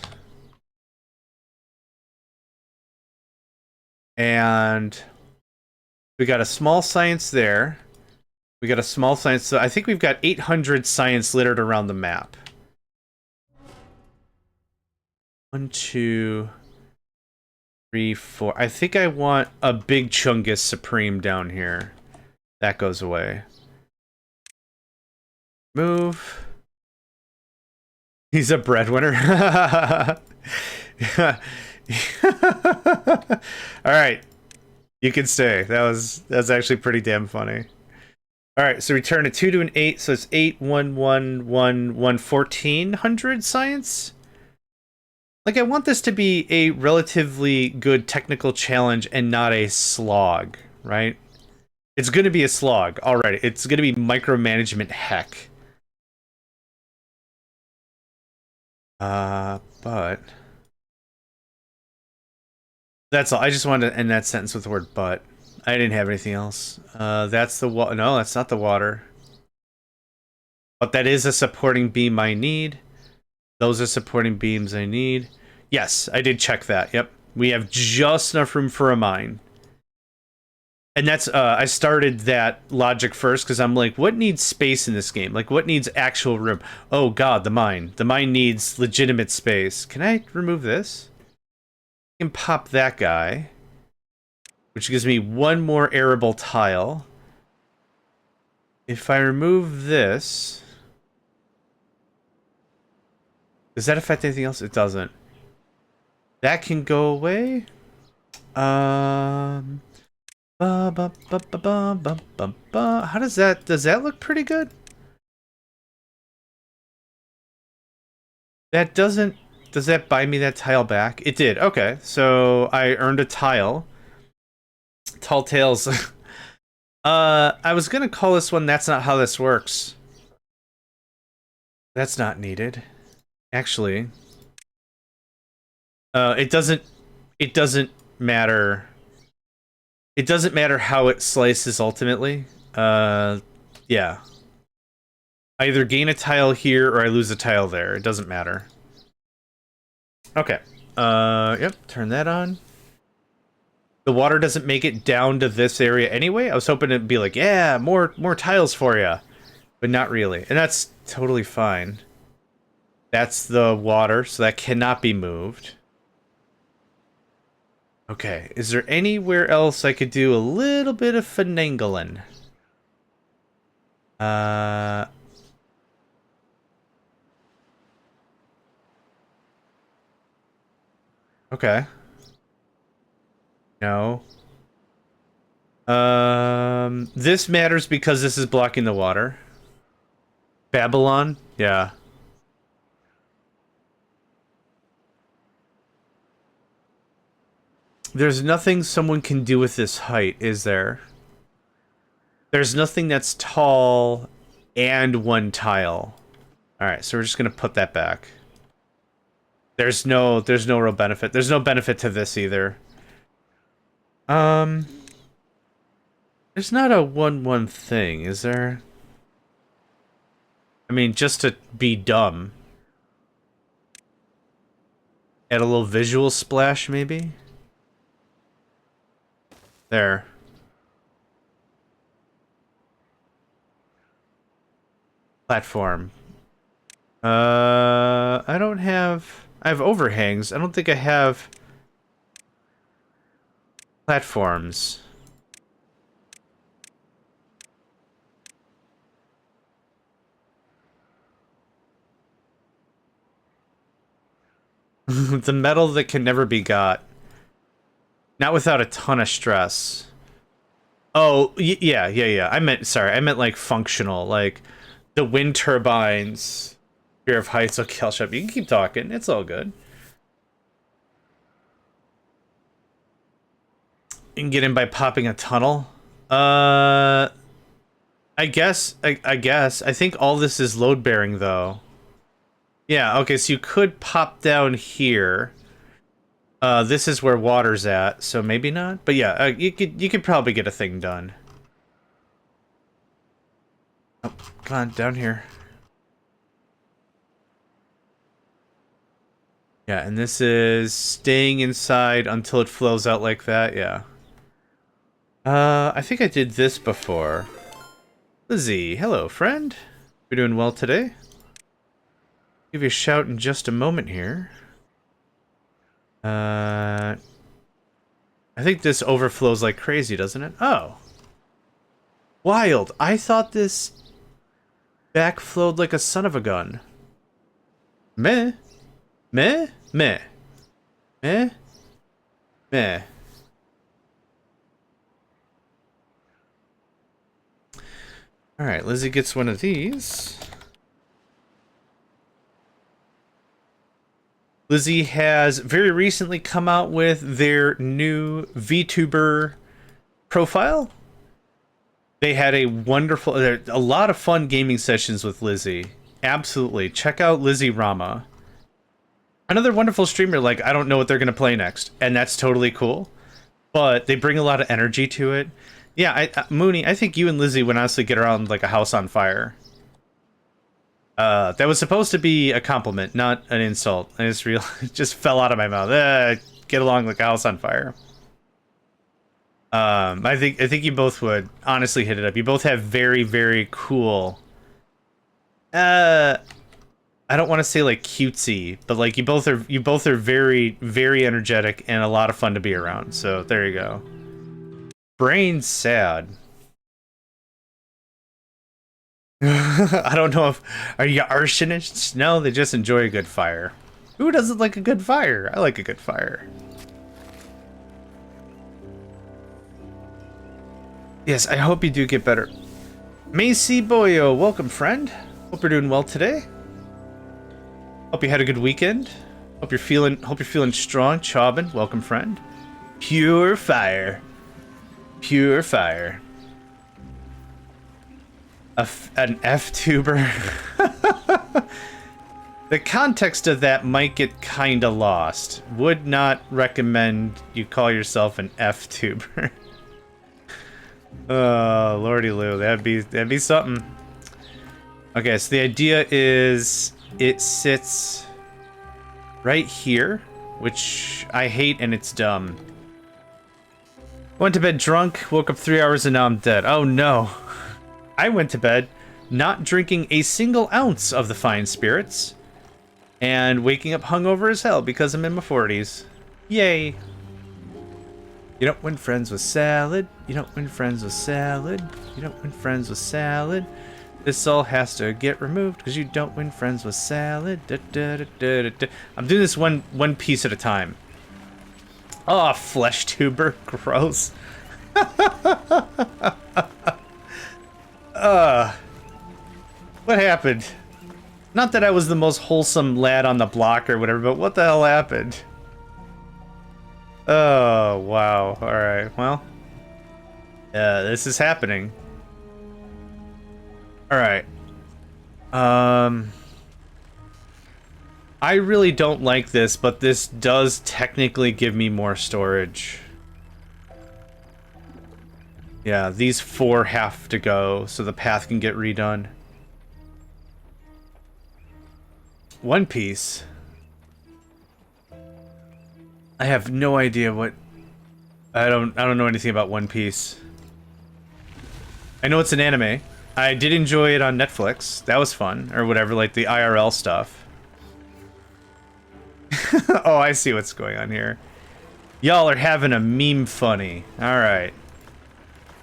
And we got a small science there. We got a small science, so I think we've got 800 science littered around the map. 1, 2... 3, 4. I think I want a big Chungus Supreme down here. That goes away. Move. He's a breadwinner. All right. You can stay. That's actually pretty damn funny. All right, so we turn a 2 to an 8, so it's 8, 1, 1, 1, 1, 1400 science. Like, I want this to be a relatively good technical challenge and not a slog, right? It's going to be a slog already. It's going to be micromanagement heck. But that's all. I just wanted to end that sentence with the word but. I didn't have anything else. That's the water. No, that's not the water. But that is a supporting beam I need. Those are supporting beams I need. Yes, I did check that. Yep. We have just enough room for a mine. And that's, I started that logic first because I'm like, what needs space in this game? Like, what needs actual room? Oh god, the mine. The mine needs legitimate space. Can I remove this? I can pop that guy. Which gives me one more arable tile. If I remove this... Does that affect anything else? It doesn't. That can go away. How does that look pretty good? That doesn't... Does that buy me that tile back? It did. Okay, so I earned a tile. Tall Tales. I was gonna call this one That's Not How This Works. That's not needed. Actually. It doesn't matter. It doesn't matter how it slices ultimately. Yeah. I either gain a tile here or I lose a tile there. It doesn't matter. Okay. Yep, turn that on. The water doesn't make it down to this area anyway. I was hoping it'd be like, yeah, more tiles for you. But not really. And that's totally fine. That's the water, so that cannot be moved. Okay, is there anywhere else I could do a little bit of finagling? Okay. No. This matters because this is blocking the water. Babylon? Yeah. There's nothing someone can do with this height, is there? There's nothing that's tall and one tile. Alright, so we're just gonna put that back. There's no real benefit. There's no benefit to this either. There's not a 1-1 thing, is there? I mean, just to be dumb. Add a little visual splash, maybe? There. Platform. I don't have... I have overhangs. I don't think I have... platforms. The metal that can never be got. Not without a ton of stress. Oh, yeah. I meant like functional, like the wind turbines. Fear of heights. Okay, I'll shut up. You can keep talking. It's all good. You can get in by popping a tunnel. I guess. I think all this is load bearing though. Yeah. Okay. So you could pop down here. This is where water's at, so maybe not. But yeah, you could probably get a thing done. Oh, come on, down here. Yeah, and this is staying inside until it flows out like that, yeah. I think I did this before. Lizzie, hello, friend. You're doing well today? Give you a shout in just a moment here. I think this overflows like crazy, doesn't it? Oh. Wild. I thought this backflowed like a son of a gun. Meh. Meh. Meh. Meh. Meh. Alright, Lizzie gets one of these. Lizzie has very recently come out with their new VTuber profile. They had a lot of fun gaming sessions with Lizzie. Absolutely. Check out Lizzie Rama. Another wonderful streamer, like, I don't know what they're going to play next, and that's totally cool. But they bring a lot of energy to it. Yeah, Mooney, I think you and Lizzie would honestly get around like a house on fire. That was supposed to be a compliment, not an insult. I just realized, it just fell out of my mouth. Get along like a house on fire. I think you both would honestly hit it up. You both have very, very cool. I don't want to say like cutesy, but like you both are very, very energetic and a lot of fun to be around. So there you go. Brain sad. I don't know if... Are you arsonists? No, they just enjoy a good fire. Who doesn't like a good fire? I like a good fire. Yes, I hope you do get better. Macy Boyo, welcome, friend. Hope you're doing well today. Hope you had a good weekend. Hope you're feeling strong. Chaubin, welcome, friend. Pure fire. Pure fire. An F-tuber. The context of that might get kinda lost. Would not recommend you call yourself an F-tuber. Oh, lordy Lou, that'd be something. Okay, so the idea is it sits right here, which I hate and it's dumb. Went to bed drunk, woke up 3 hours and now I'm dead. Oh no. I went to bed not drinking a single ounce of the fine spirits and waking up hungover as hell because I'm in my 40s. Yay. You don't win friends with salad. You don't win friends with salad. You don't win friends with salad. This all has to get removed because you don't win friends with salad. Da, da, da, da, da, da. I'm doing this one piece at a time. Oh, flesh tuber. Gross. What happened? Not that I was the most wholesome lad on the block or whatever, but what the hell happened? Oh, wow. Alright, well. This is happening. Alright. I really don't like this, but this does technically give me more storage. Yeah, these 4 have to go, so the path can get redone. One Piece. I have no idea what... I don't know anything about One Piece. I know it's an anime. I did enjoy it on Netflix. That was fun, or whatever, like the IRL stuff. Oh, I see what's going on here. Y'all are having a meme funny. Alright.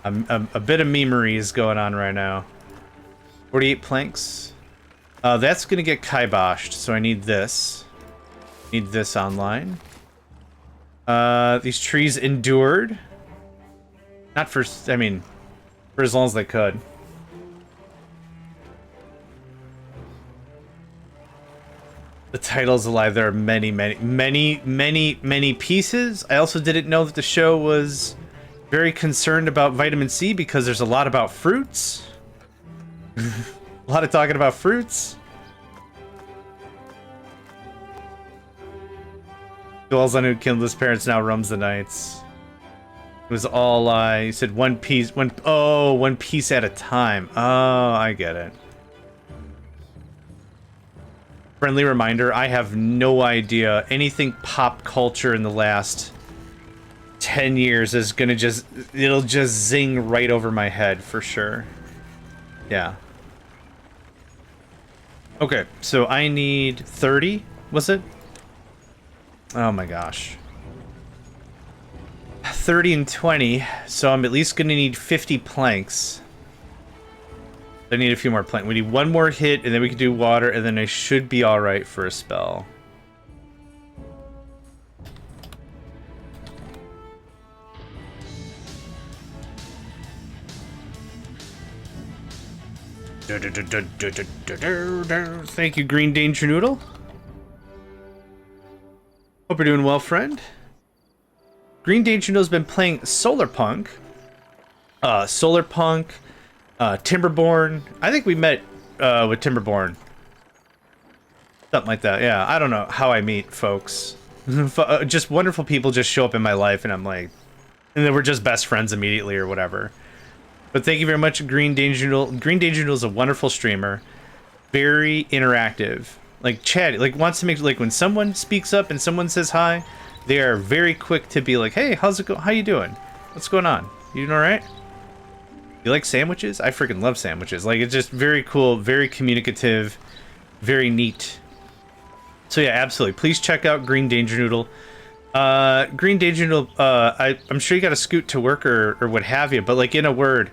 A bit of memery is going on right now. 48 planks. That's gonna get kiboshed, so I need this. Need this online. These trees endured. Not for, I mean, for as long as they could. The title's alive. There are many pieces. I also didn't know that the show was very concerned about vitamin C because there's a lot about fruits. A lot of talking about fruits. Dwells on who killed his parents, now roams the nights. It was all he said one piece, one piece at a time. Oh, I get it. Friendly reminder, I have no idea. Anything pop culture in the last 10 years is gonna it'll just zing right over my head for sure. Yeah. Okay, so I need 30, was it? Oh my gosh. 30 and 20, so I'm at least going to need 50 planks. I need a few more planks. We need one more hit, and then we can do water, and then I should be alright for a spell. Thank you, Green Danger Noodle. Hope you're doing well, friend. Green Danger Noodle's been playing Solarpunk. Timberborn. I think we met with Timberborn. Something like that. Yeah, I don't know how I meet folks. Just wonderful people just show up in my life, and I'm like, and then we're just best friends immediately or whatever. But thank you very much, Green Danger Noodle. Green Danger Noodle is a wonderful streamer, very interactive. Like chat, like wants to make, like when someone speaks up and someone says hi, they are very quick to be like, hey, how's it go? How you doing? What's going on? You doing all right? You like sandwiches? I freaking love sandwiches. Like, it's just very cool, very communicative, very neat. So yeah, absolutely. Please check out Green Danger Noodle. Green Danger Noodle, I'm sure you got to scoot to work or what have you, but like in a word,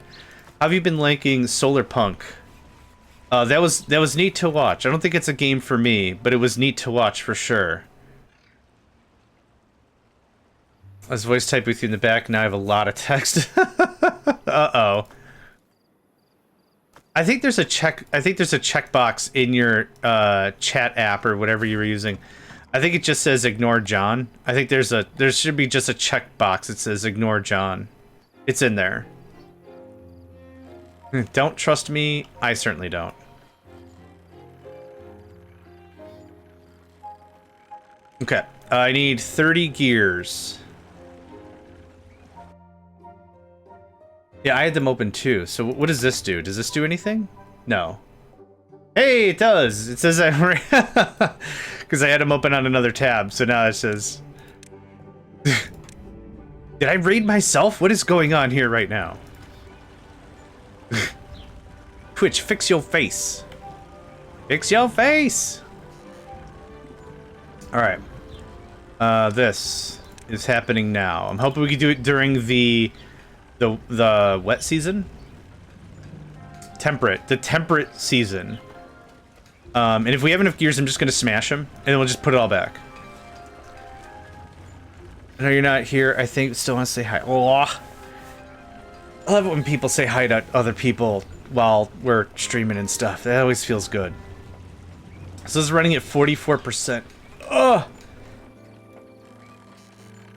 how have you been liking Solarpunk? That was neat to watch. I don't think it's a game for me, but it was neat to watch for sure. I was voice typing with you in the back, now I have a lot of text. Uh-oh. I think there's a checkbox in your chat app or whatever you were using. I think it just says ignore John. I think there should be just a checkbox that says ignore John. It's in there. Don't trust me? I certainly don't. Okay, I need 30 gears. Yeah, I had them open too. So what does this do? Does this do anything? No. Hey, it does. It says I because I had them open on another tab. So now it says. Did I raid myself? What is going on here right now? Twitch, fix your face. Fix your face. All right. This is happening now. I'm hoping we can do it during the wet season. The temperate season. And if we have enough gears, I'm just gonna smash them, and then we'll just put it all back. I know you're not here. I think still want to say hi. Oh, I love it when people say hi to other people while we're streaming and stuff. That always feels good. So this is running at 44%. Ugh.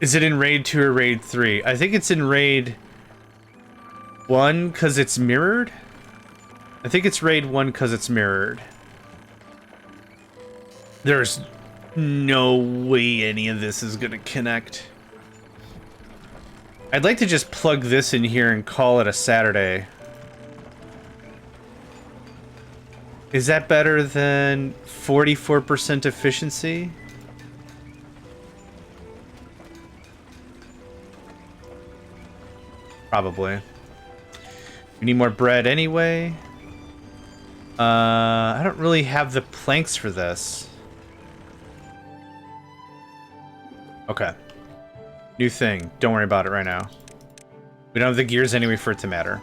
Is it in Raid 2 or Raid 3? I think it's in Raid 1 because it's mirrored. I think it's Raid 1 because it's mirrored. There's no way any of this is gonna connect. I'd like to just plug this in here and call it a Saturday. Is that better than 44% efficiency? Probably. We need more bread anyway. I don't really have the planks for this. Okay. New thing. Don't worry about it right now. We don't have the gears anyway for it to matter.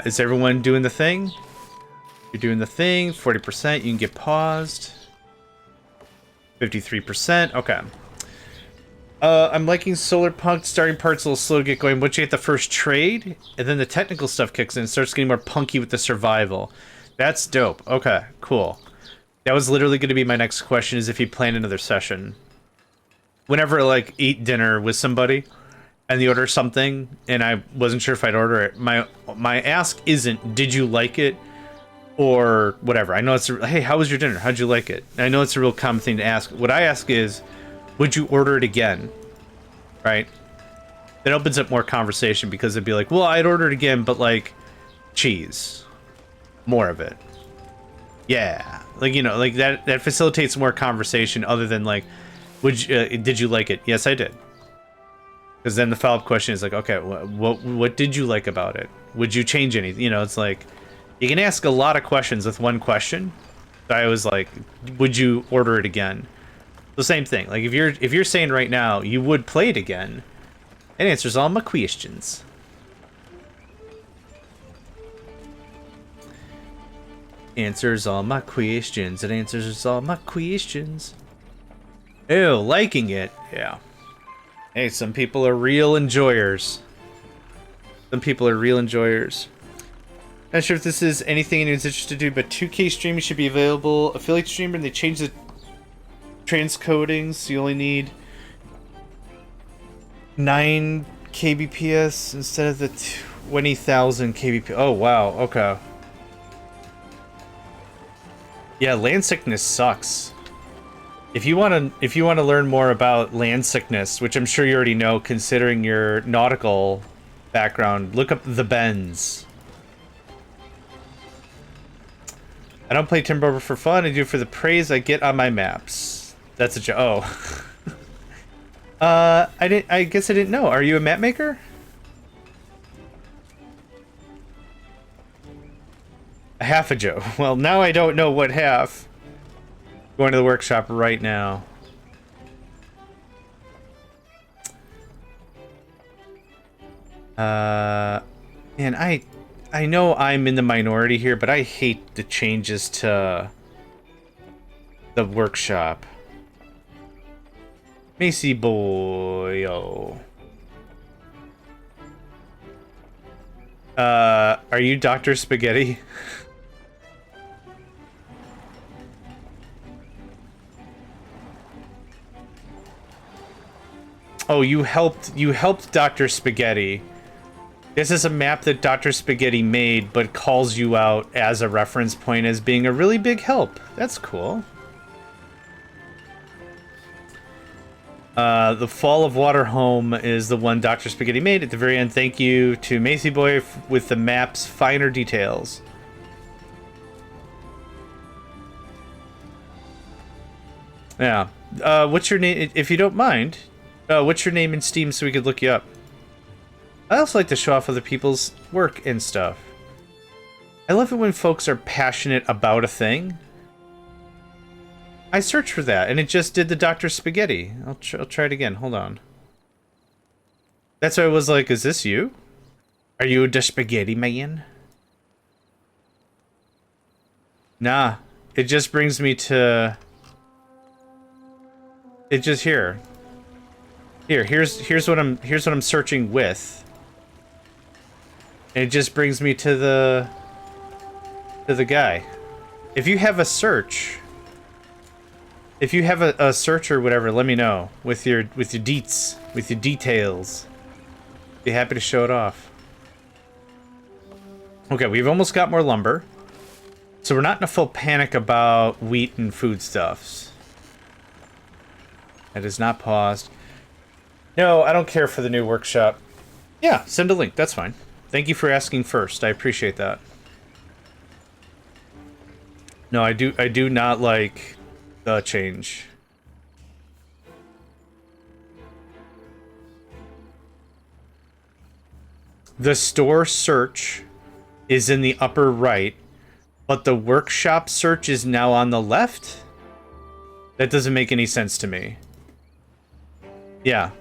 Is everyone doing the thing? You're doing the thing. 40%. You can get paused. 53%. Okay. I'm liking Solarpunk. Starting part's a little slow to get going. Once you hit the first trade, and then the technical stuff kicks in, it starts getting more punky with the survival. That's dope. Okay, cool. That was literally going to be my next question, is if you plan another session. Whenever I, like, eat dinner with somebody, and they order something, and I wasn't sure if I'd order it, my ask isn't, did you like it? Or whatever. I know it's, hey, how was your dinner? How'd you like it? And I know it's a real common thing to ask. What I ask is, would you order it again? Right? That opens up more conversation, because it'd be like, well, I'd order it again, but like, cheese. More of it. Yeah. Like, you know, like that facilitates more conversation other than like, did you like it? Yes, I did. Because then the follow-up question is like, okay, what did you like about it? Would you change anything? You know, it's like, you can ask a lot of questions with one question. So I was like, would you order it again? The same thing. Like if you're saying right now you would play it again, It answers all my questions. Answers all my questions. It answers all my questions. Ew, liking it. Yeah. Hey, some people are real enjoyers. Some people are real enjoyers. Not sure if this is anything anyone's interested to do, but 2K streaming should be available. Affiliate streamer, and they changed the transcoding, so you only need 9 kbps instead of the 20,000 kbps. Oh wow, okay. Yeah, land sickness sucks. If you want to learn more about land sickness, which I'm sure you already know considering your nautical background, look up the bends. I don't play Timberborn for fun. I do it for the praise I get on my maps. That's a joke. Oh. I guess I didn't know. Are you a map maker? A half a Joe. Well, now I don't know what half. Going to the workshop right now. Man, I know I'm in the minority here, but I hate the changes to the workshop. Macy boy, oh. Are you Dr. Spaghetti? Oh, you helped Dr. Spaghetti. This is a map that Dr. Spaghetti made, but calls you out as a reference point as being a really big help. That's cool. The Fall of Waterhome is the one Dr. Spaghetti made. At the very end, thank you to Macy Boy with the map's finer details. Yeah. What's your name, if you don't mind? What's your name in Steam so we could look you up? I also like to show off other people's work and stuff. I love it when folks are passionate about a thing. I searched for that, and it just did the Dr. Spaghetti. I'll try it again. Hold on. That's why I was like, is this you? Are you the Spaghetti Man? Nah. It just brings me to... It just here. Here's what I'm searching with. And it just brings me to the guy. If you have a search, if you have a search or whatever, let me know with your deets, with your details. Be happy to show it off. Okay, we've almost got more lumber, so we're not in a full panic about wheat and foodstuffs. That is not paused. No, I don't care for the new workshop. Yeah, send a link. That's fine. Thank you for asking first. I appreciate that. No, I do not like the change. The store search is in the upper right, but the workshop search is now on the left? That doesn't make any sense to me. Yeah.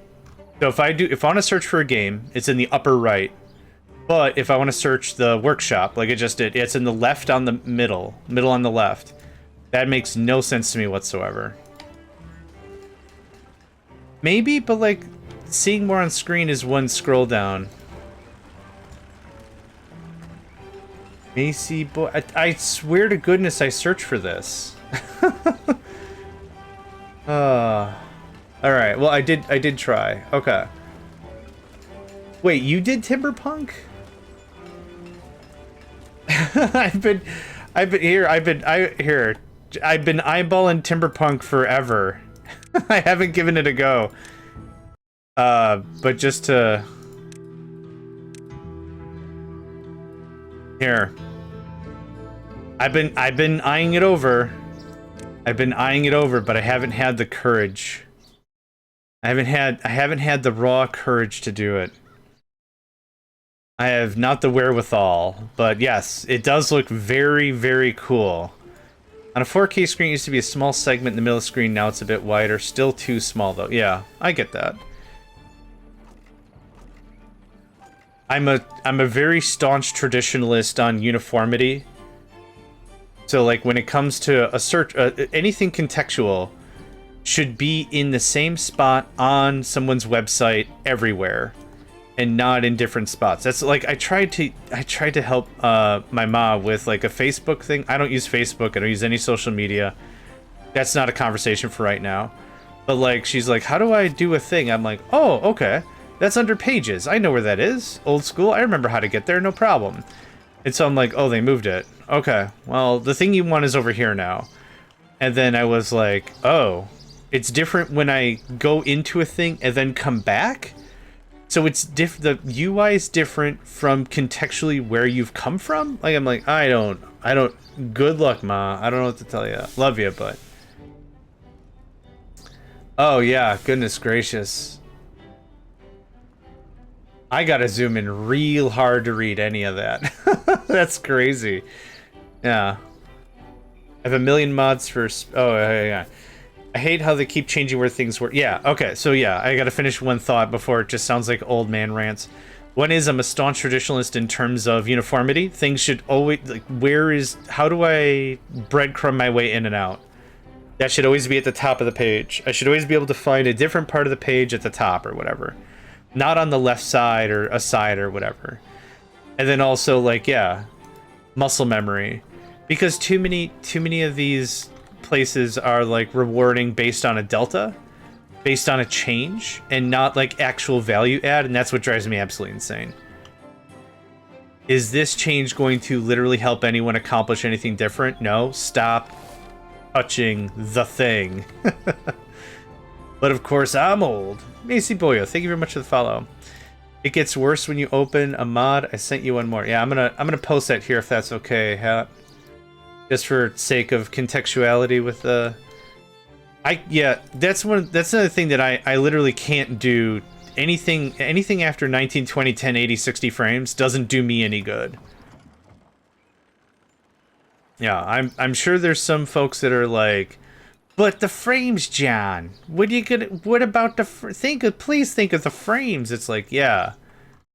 So if I want to search for a game, it's in the upper right. But if I want to search the workshop, like it just did, it's in the left on the middle on the left. That makes no sense to me whatsoever. Maybe, but like, seeing more on screen is one scroll down. Macy boy, I swear to goodness I searched for this. Alright, well I did try. Okay. Wait, you did Timberpunk? I've been eyeballing Timberpunk forever. I haven't given it a go. But just to here. I've been eyeing it over. But I haven't had the courage. I haven't had the raw courage to do it. I have not the wherewithal, but yes, it does look very, very cool. On a 4K screen, it used to be a small segment in the middle of the screen, now it's a bit wider. Still too small, though. Yeah, I get that. I'm a very staunch traditionalist on uniformity. So like when it comes to a search, anything contextual should be in the same spot on someone's website everywhere, and not in different spots. That's like I tried to help my mom with like a Facebook thing. I don't use Facebook. I don't use any social media. That's not a conversation for right now. But like she's like, how do I do a thing? I'm like, oh, okay. That's under pages. I know where that is. Old school. I remember how to get there. No problem. And so I'm like, oh, they moved it. Okay. Well, the thing you want is over here now. And then I was like, oh, it's different when I go into a thing and then come back. So it's the UI is different from contextually where you've come from. Like I'm like, I don't. Good luck, Ma. I don't know what to tell you. Love you, but. Oh yeah, goodness gracious. I gotta zoom in real hard to read any of that. That's crazy. Yeah. I have a million mods for. Oh yeah. I hate how they keep changing where things work. Yeah, okay, so yeah, I gotta finish one thought before it just sounds like old man rants. One is I'm a staunch traditionalist in terms of uniformity. Things should always, like, how do I breadcrumb my way in and out? That should always be at the top of the page. I should always be able to find a different part of the page at the top or whatever. Not on the left side or a side or whatever. And then also, like, yeah, muscle memory. Because too many of these places are like rewarding based on a delta, based on a change, and not like actual value add, and that's what drives me absolutely insane. Is this change going to literally help anyone accomplish anything different? No. Stop touching the thing. But of course I'm old. Macy Boyo, thank you very much for the follow. It gets worse when you open a mod. I sent you one more. Yeah, I'm gonna post that here if that's okay, Hat. Just for sake of contextuality with the... that's another thing that I literally can't do. Anything after 1920, 1080, 60 frames doesn't do me any good. Yeah, I'm sure there's some folks that are like, but the frames, John. What about please think of the frames. It's like, yeah.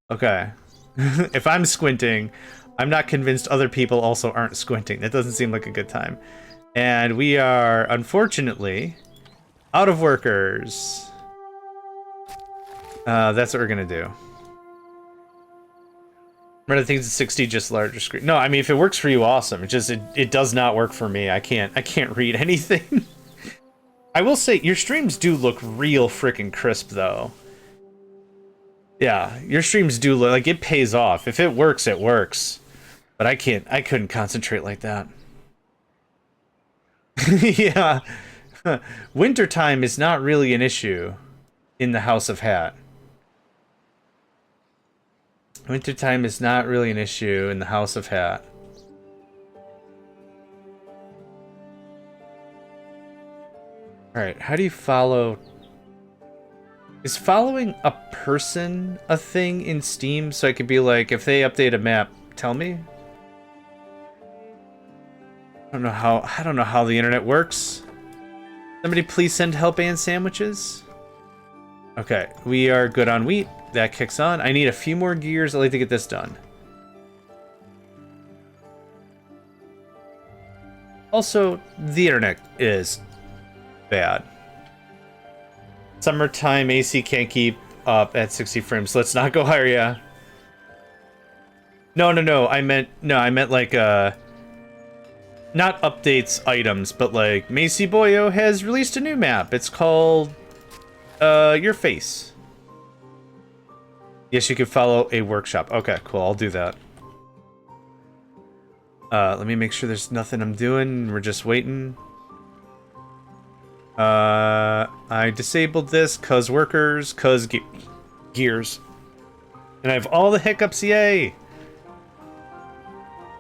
Okay. If I'm squinting, I'm not convinced other people also aren't squinting. That doesn't seem like a good time. And we are, unfortunately, out of workers. That's what we're gonna do. Remember, things at 60, just larger screen. No, I mean, if it works for you, awesome. It does not work for me. I can't read anything. I will say, your streams do look real freaking crisp, though. Yeah, your streams do look like it pays off. If it works, it works. But I couldn't concentrate like that. Yeah. Wintertime is not really an issue in the House of Hat. Wintertime is not really an issue in the House of Hat. Alright, how do you follow... Is following a person a thing in Steam? So I could be like, if they update a map, tell me? I don't know how the internet works. Somebody please send help and sandwiches. Okay, we are good on wheat. That kicks on. I need a few more gears. I'd like to get this done. Also, the internet is bad. Summertime AC can't keep up at 60 frames. Let's not go higher, yeah. No. I meant like not updates items, but like Macy Boyo has released a new map. It's called Your Face. Yes, you can follow a workshop. Okay, cool. I'll do that. Let me make sure there's nothing I'm doing. We're just waiting. I disabled this cause workers, cause gears. And I have all the hiccups, yay!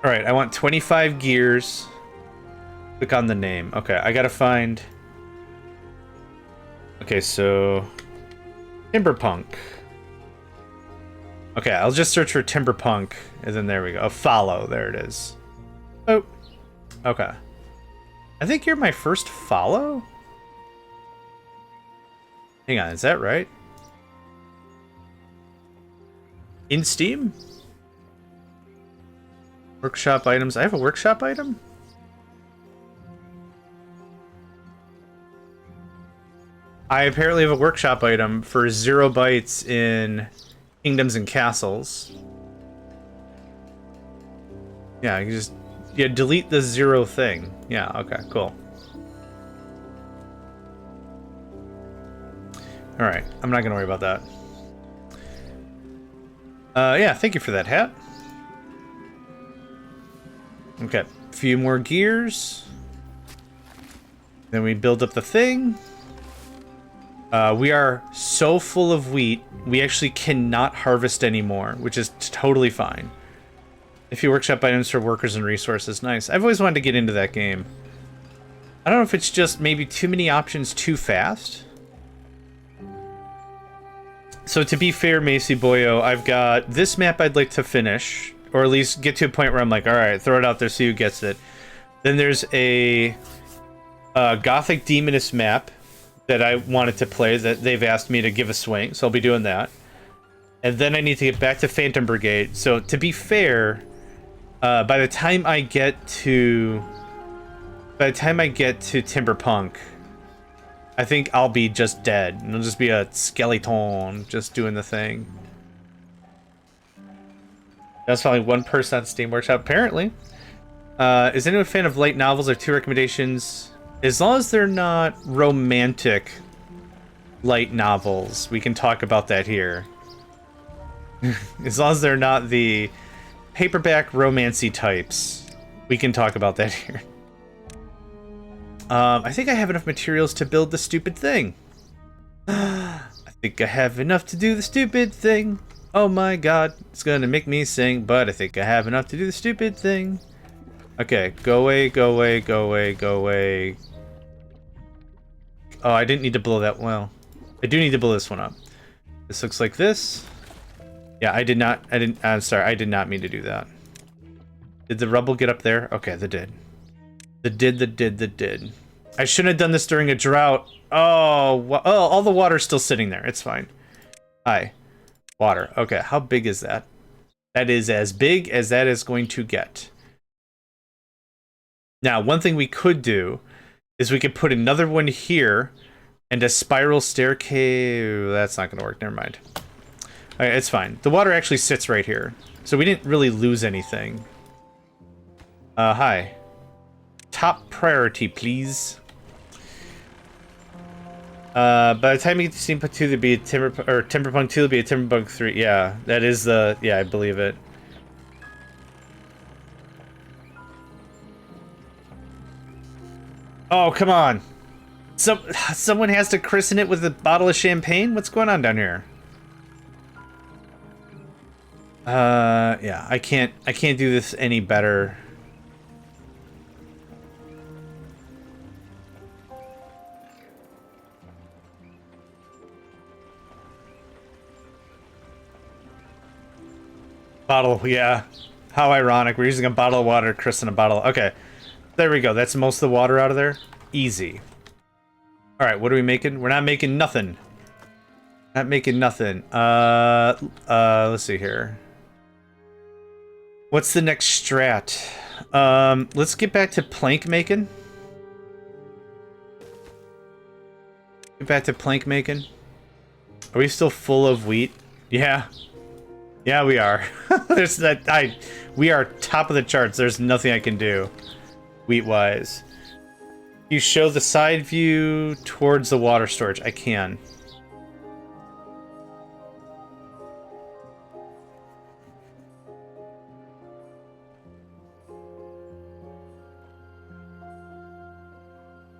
Alright, I want 25 gears. Click on the name. Okay, I gotta find... Okay, so... Timberpunk. Okay, I'll just search for Timberpunk, and then there we go. Oh, follow, there it is. Oh, okay. I think you're my first follow? Hang on, is that right? In Steam? Workshop items. I have a workshop item? I apparently have a workshop item for 0 bytes in Kingdoms and Castles. Yeah, you just... Yeah, delete the 0 thing. Yeah, okay, cool. Alright, I'm not gonna worry about that. Yeah, thank you for that hat. Okay, a few more gears. Then we build up the thing. We are so full of wheat, we actually cannot harvest anymore, which is totally fine. A few workshop items for workers and resources. Nice. I've always wanted to get into that game. I don't know if it's just maybe too many options too fast. So to be fair, Macy Boyo, I've got this map I'd like to finish, or at least get to a point where I'm like, all right, throw it out there, see who gets it. Then there's a Gothic Demonist map that I wanted to play that they've asked me to give a swing, so I'll be doing that. And then I need to get back to Phantom Brigade. So to be fair, by the time I get to Timberpunk, I think I'll be just dead. And it'll just be a skeleton just doing the thing. That's probably 1 person on Steam Workshop, apparently. Is anyone a fan of light novels? Or 2 recommendations? As long as they're not romantic light novels, we can talk about that here. As long as they're not the paperback romancy types, we can talk about that here. I think I have enough materials to build the stupid thing. I think I have enough to do the stupid thing. Oh my god, it's gonna make me sing, but I think I have enough to do the stupid thing. Okay, go away, go away, go away, go away. Oh, I didn't need to blow that well. I do need to blow this one up. This looks like this. Yeah, I'm sorry, I did not mean to do that. Did the rubble get up there? Okay, the did. The did. I shouldn't have done this during a drought. Oh, all the water's still sitting there. It's fine. Hi. Water. Okay, how big is that? That is as big as that is going to get. Now, one thing we could do is we could put another one here and a spiral staircase. That's not going to work. Never mind. All right, it's fine. The water actually sits right here, so we didn't really lose anything. Hi. Top priority, please. By the time you get to Steampunk 2, there'd be a Timberpunk 2, there'd be a Timberpunk 3. Yeah, that is the... Yeah, I believe it. Oh, come on. Someone has to christen it with a bottle of champagne? What's going on down here? Yeah, I can't do this any better. Bottle, yeah. How ironic. We're using a bottle of water to christen a bottle. Okay. There we go. That's most of the water out of there. Easy. Alright, what are we making? We're not making nothing. Not making nothing. Let's see here. What's the next strat? Let's get back to plank making. Get back to plank making. Are we still full of wheat? Yeah. Yeah, we are. There's that. We are top of the charts. There's nothing I can do, wheat-wise. You show the side view towards the water storage. I can.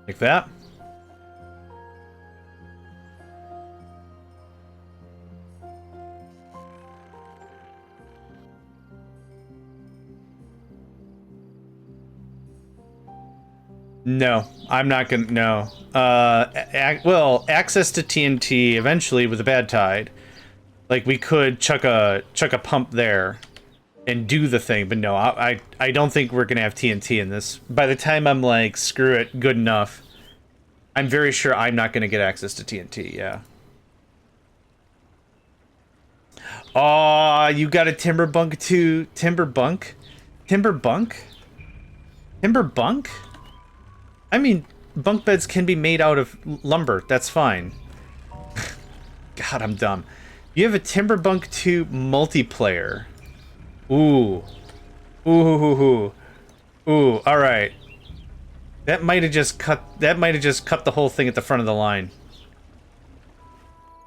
Like that. No, I'm not gonna. No. Well, access to TNT eventually with a bad tide. Like we could chuck a pump there, and do the thing. But no, I don't think we're gonna have TNT in this. By the time I'm like, screw it, good enough. I'm very sure I'm not gonna get access to TNT. Yeah. Oh, you got a timber bunk too. Timber bunk? Timber bunk? Timber bunk? I mean, bunk beds can be made out of lumber. That's fine. God, I'm dumb. You have a timber bunk 2 multiplayer. Ooh. Ooh. Ooh, alright. That might have just cut the whole thing at the front of the line.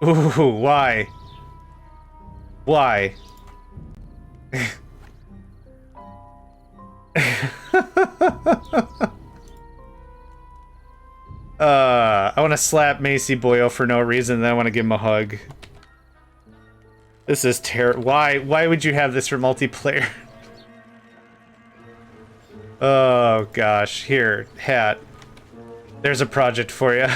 Ooh, why? Why? I want to slap Macy Boyo for no reason, then I want to give him a hug. This is terrible. Why would you have this for multiplayer? Oh gosh, here, hat. There's a project for you.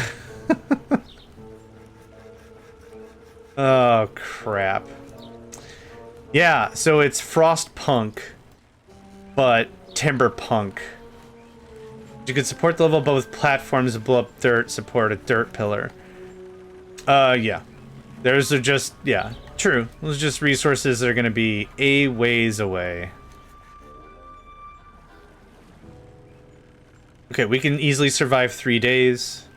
Oh crap. Yeah, so it's Frost Punk, but Timber Punk. You can support the level above with platforms and blow up dirt, support a dirt pillar. Yeah. Those are just, yeah, true. Those are just resources that are going to be a ways away. Okay, we can easily survive 3 days.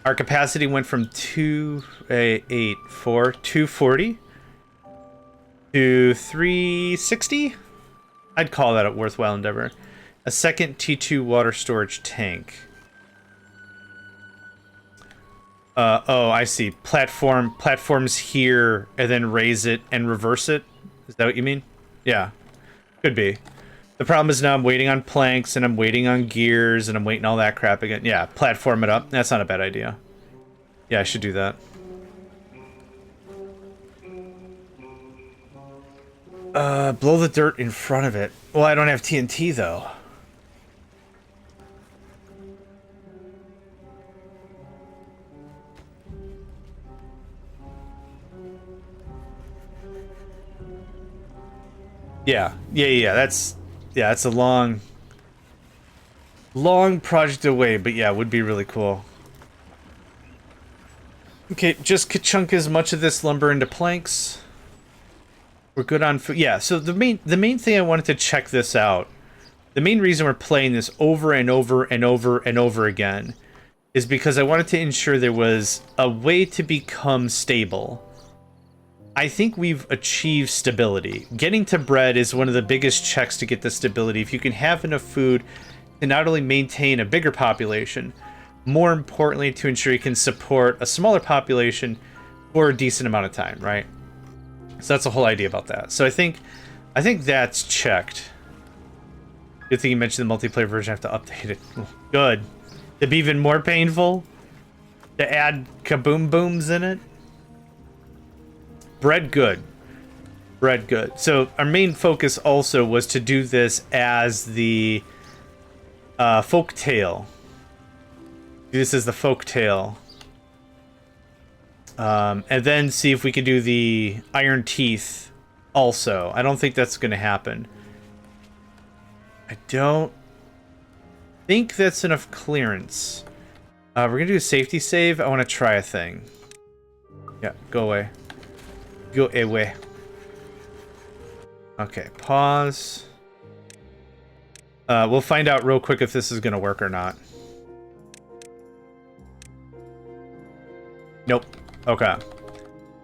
Our capacity went from 240 to 360. I'd call that a worthwhile endeavor. A second T2 water storage tank. Oh, I see. Platforms here, and then raise it and reverse it. Is that what you mean? Yeah, could be. The problem is now I'm waiting on planks, and I'm waiting on gears, and I'm waiting all that crap again. Yeah, platform it up. That's not a bad idea. Yeah, I should do that. Blow the dirt in front of it. Well, I don't have TNT, though. Yeah. That's a long project away, but yeah, it would be really cool. Okay, just chunk as much of this lumber into planks. We're good on food. Yeah, so the main thing I wanted to check this out. The main reason we're playing this over and over and over and over again is because I wanted to ensure there was a way to become stable. I think we've achieved stability. Getting to bread is one of the biggest checks to get the stability. If you can have enough food to not only maintain a bigger population, more importantly, to ensure you can support a smaller population for a decent amount of time, right? So that's the whole idea about that. So I think that's checked. Good thing you mentioned the multiplayer version. I have to update it. Good. To be even more painful? To add kaboom booms in it? Bread good. Bread good. So our main focus also was to do this as the folk tale. This is the folk tale. And then see if we can do the Iron Teeth also. I don't think that's going to happen. I don't think that's enough clearance. We're going to do a safety save. I want to try a thing. Yeah, go away. Go away. Okay, pause. We'll find out real quick if this is going to work or not. Nope. Okay.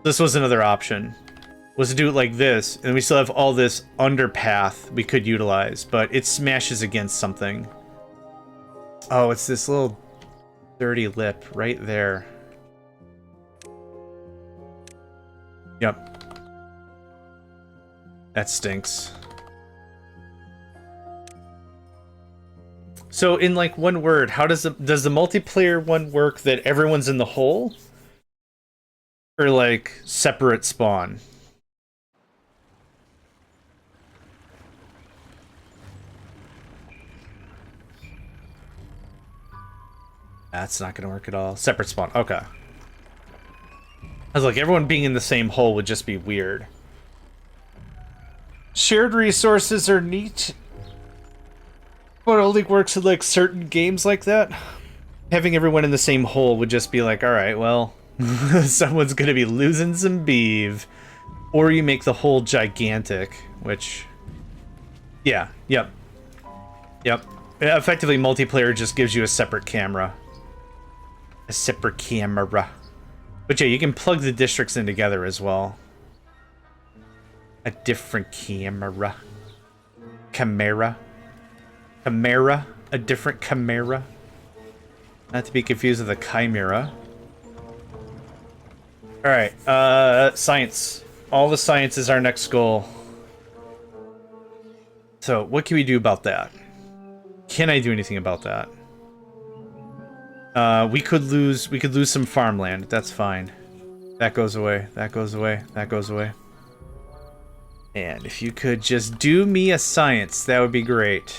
This was another option. Was to do it like this, and we still have all this underpath we could utilize, but it smashes against something. Oh, it's this little dirty lip right there. Yep. That stinks. So in like one word, how does the multiplayer one work that everyone's in the hole? Or like separate spawn? That's not gonna work at all. Separate spawn, okay. I was like, everyone being in the same hole would just be weird. Shared resources are neat, but it only works in like certain games like that. Having everyone in the same hole would just be like, alright, well, someone's gonna be losing some beef. Or you make the hole gigantic, which... Yeah, yep. Yep. Effectively, multiplayer just gives you a separate camera. A separate camera. But yeah, you can plug the districts in together as well. A different camera. Chimera. Chimera. A different chimera. Not to be confused with a chimera. Alright, science. All the science is our next goal. So, what can we do about that? Can I do anything about that? We could lose some farmland. That's fine. That goes away. That goes away. That goes away. And if you could just do me a science, that would be great.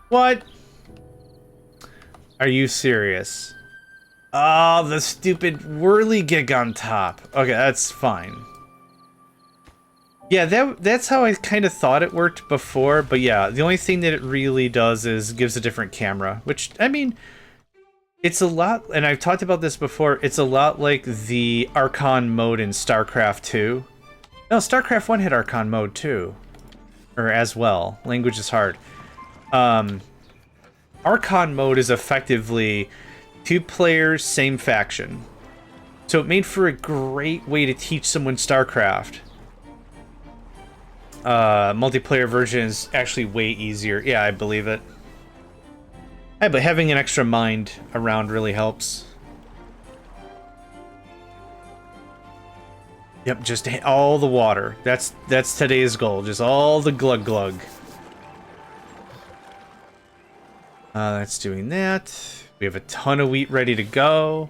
What? Are you serious? Oh, the stupid whirligig on top. Okay, that's fine. Yeah, that's how I kind of thought it worked before, but yeah, the only thing that it really does is gives a different camera, which, I mean, it's a lot, and I've talked about this before, it's a lot like the Archon mode in StarCraft 2. No, StarCraft 1 had Archon mode too. Or as well. Language is hard. Archon mode is effectively 2 players, same faction. So it made for a great way to teach someone StarCraft. Multiplayer version is actually way easier. Yeah, I believe it. Yeah, but having an extra mind around really helps. Yep, just all the water. That's today's goal. Just all the glug glug. That's doing that. We have a ton of wheat ready to go.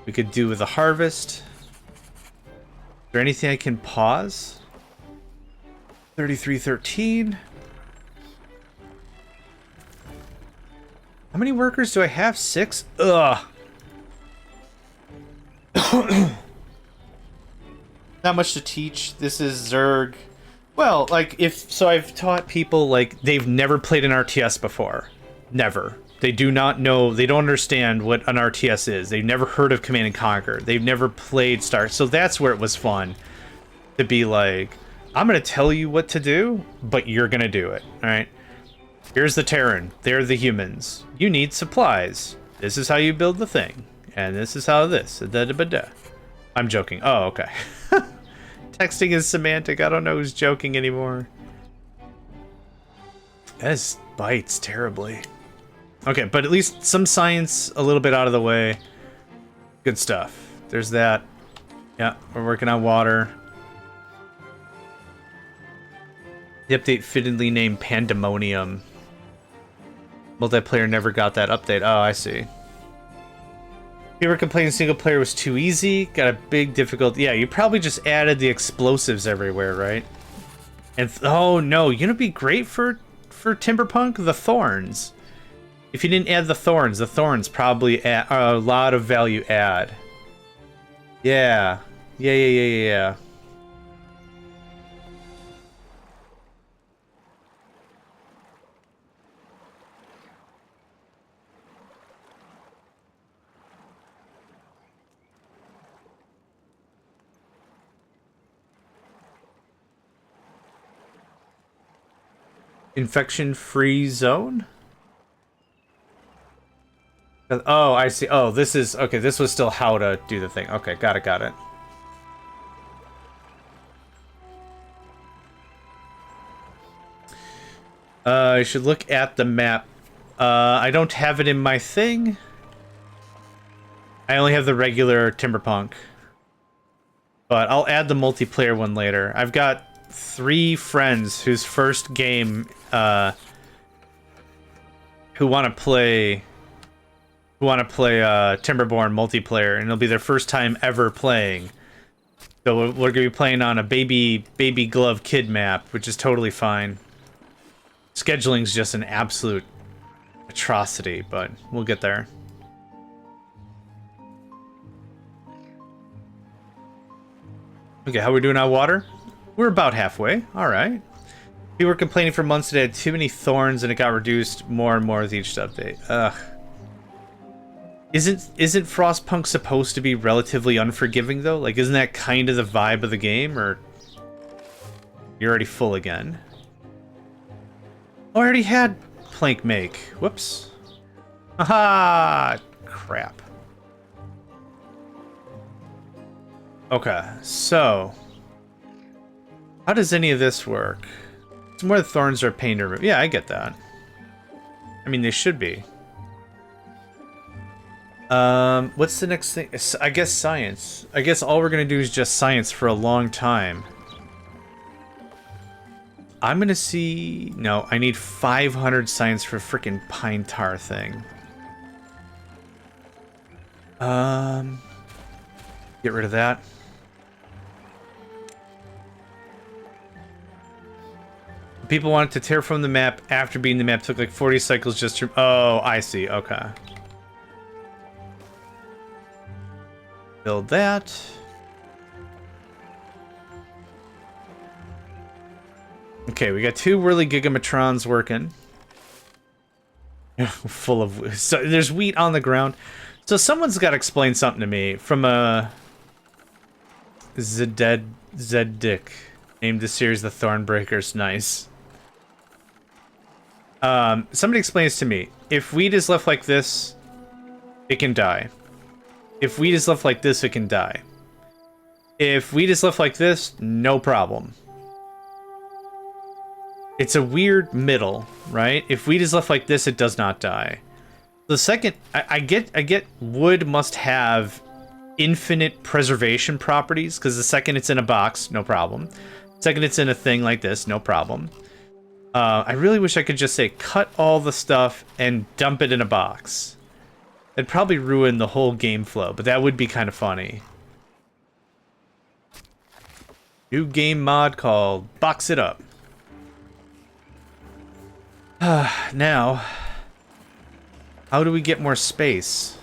We could do with a harvest. Is there anything I can pause? 3313. How many workers do I have? 6? Ugh. Not much to teach. This is Zerg. Well, like, so I've taught people, like, they've never played an RTS before. Never. They do not know, they don't understand what an RTS is. They've never heard of Command & Conquer. They've never played Star. So that's where it was fun. To be like, I'm going to tell you what to do, but you're going to do it. Alright? Here's the Terran. They're the humans. You need supplies. This is how you build the thing. And this is how this. Da-da-ba-da. I'm joking. Oh, okay. Texting is semantic. I don't know who's joking anymore. This bites terribly. Okay, but at least some science a little bit out of the way. Good stuff. There's that. Yeah, we're working on water. The update fittingly named Pandemonium. Multiplayer never got that update. Oh, I see. People were complaining single player was too easy. Got a big difficulty. Yeah, you probably just added the explosives everywhere, right? And oh no, you know, it'd be great for Timberpunk, the thorns. If you didn't add the thorns probably add a lot of value add. Yeah. Yeah. Infection-free zone? Oh, I see. Oh, this is... Okay, this was still how to do the thing. Okay, got it. I should look at the map. I don't have it in my thing. I only have the regular Timberpunk. But I'll add the multiplayer one later. I've got 3 friends whose first game, who want to play Timberborn multiplayer, and it'll be their first time ever playing. So we're gonna be playing on a baby glove kid map, which is totally fine. Scheduling's just an absolute atrocity, but we'll get there. Okay, how are we doing on water? We're about halfway. All right. People were complaining for months that it had too many thorns and it got reduced more and more with each update. Ugh. Isn't Frostpunk supposed to be relatively unforgiving though? Like, isn't that kind of the vibe of the game? Or you're already full again? Oh, I already had plank make. Whoops. Haha! Crap. Okay, so how does any of this work? Some more thorns are a pain to remove. Yeah, I get that. I mean, they should be. What's the next thing? I guess science. I guess all we're gonna do is just science for a long time. I'm gonna see... No, I need 500 science for frickin' pine tar thing. Get rid of that. People wanted to terraform the map after beating the map. Took like 40 cycles just to... Oh, I see. Okay. Build that. Okay, we got 2 whirly gigametrons working. Full of... So there's wheat on the ground. So someone's got to explain something to me from a... Zeddick. Named the series the Thornbreakers. Nice. Somebody explains to me. If wheat is left like this, it can die. If wheat is left like this, it can die. If wheat is left like this, no problem. It's a weird middle, right? If wheat is left like this, it does not die. The second, I get wood must have infinite preservation properties, because the second it's in a box, no problem. Second it's in a thing like this, no problem. I really wish I could just say cut all the stuff and dump it in a box. It'd probably ruin the whole game flow, but that would be kind of funny. New game mod called Box It Up. Now, how do we get more space?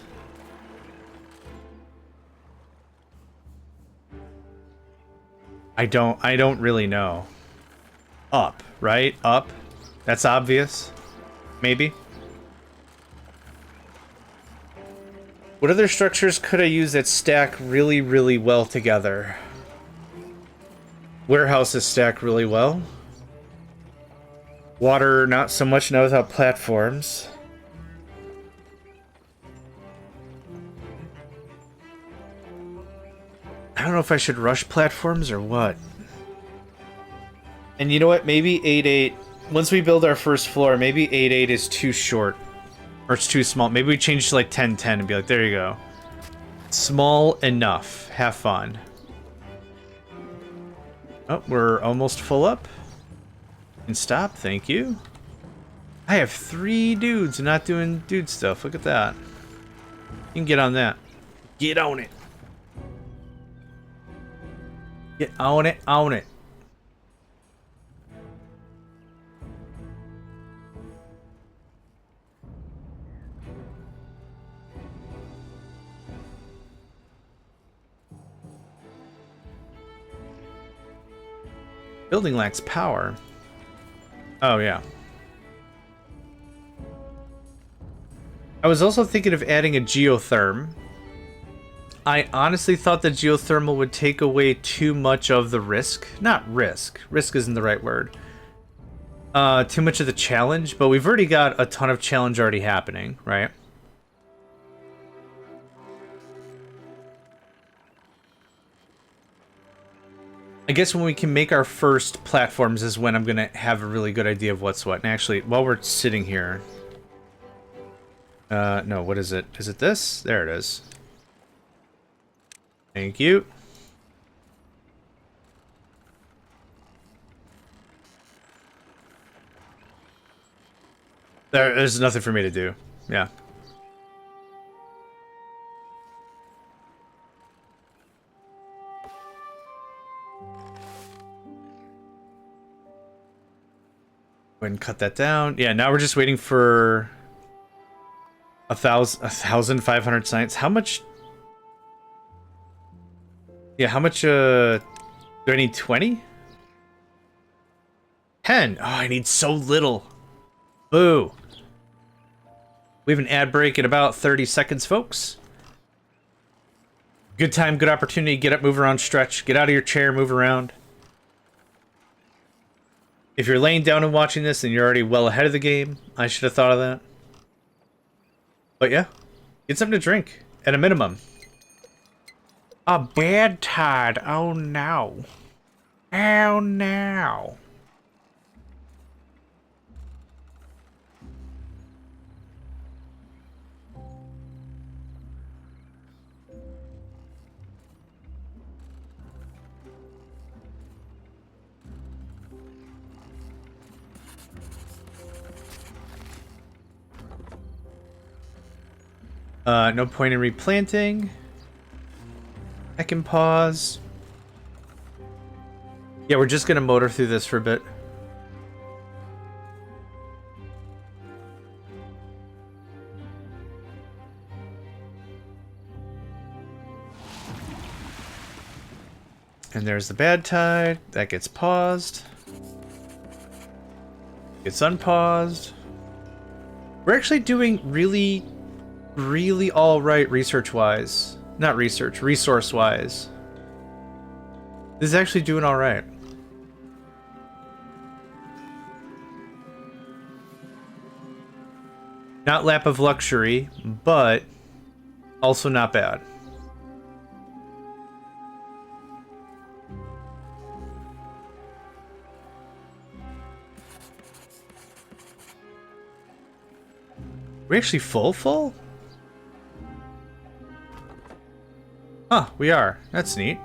I don't really know. Up, right? Up. That's obvious. Maybe. What other structures could I use that stack really, really well together? Warehouses stack really well. Water, not so much, not without platforms. I don't know if I should rush platforms or what. And you know what? Maybe 8-8. Once we build our first floor, maybe 8-8 is too short. Or it's too small. Maybe we change to like 10-10 and be like, there you go. Small enough. Have fun. Oh, we're almost full up. And stop, thank you. I have 3 dudes not doing dude stuff. Look at that. You can get on that. Get on it. Get on it, on it. Building lacks power. Oh, yeah. I was also thinking of adding a geotherm. I honestly thought that geothermal would take away too much of the risk. Not risk. Risk isn't the right word. Too much of the challenge, but we've already got a ton of challenge already happening, right? I guess when we can make our first platforms is when I'm gonna have a really good idea of what's what. And actually, while we're sitting here... no, what is it? Is it this? There it is. Thank you. There's nothing for me to do. Yeah. Go ahead and cut that down. Yeah, now we're just waiting for 1,500 science. How much? Yeah, how much? Do I need 20? 10. Oh, I need so little. Boo. We have an ad break in about 30 seconds, folks. Good time, good opportunity. Get up, move around, stretch. Get out of your chair, move around. If you're laying down and watching this, then you're already well ahead of the game. I should have thought of that. But yeah, get something to drink, at a minimum. A bad tide, oh no. Oh no. No point in replanting. I can pause. Yeah, we're just gonna motor through this for a bit. And there's the bad tide. That gets paused. Gets unpaused. We're actually doing really all right research-wise. Not research, resource-wise. This is actually doing all right. Not lap of luxury, but also not bad. We're actually full? Huh, we are. That's neat.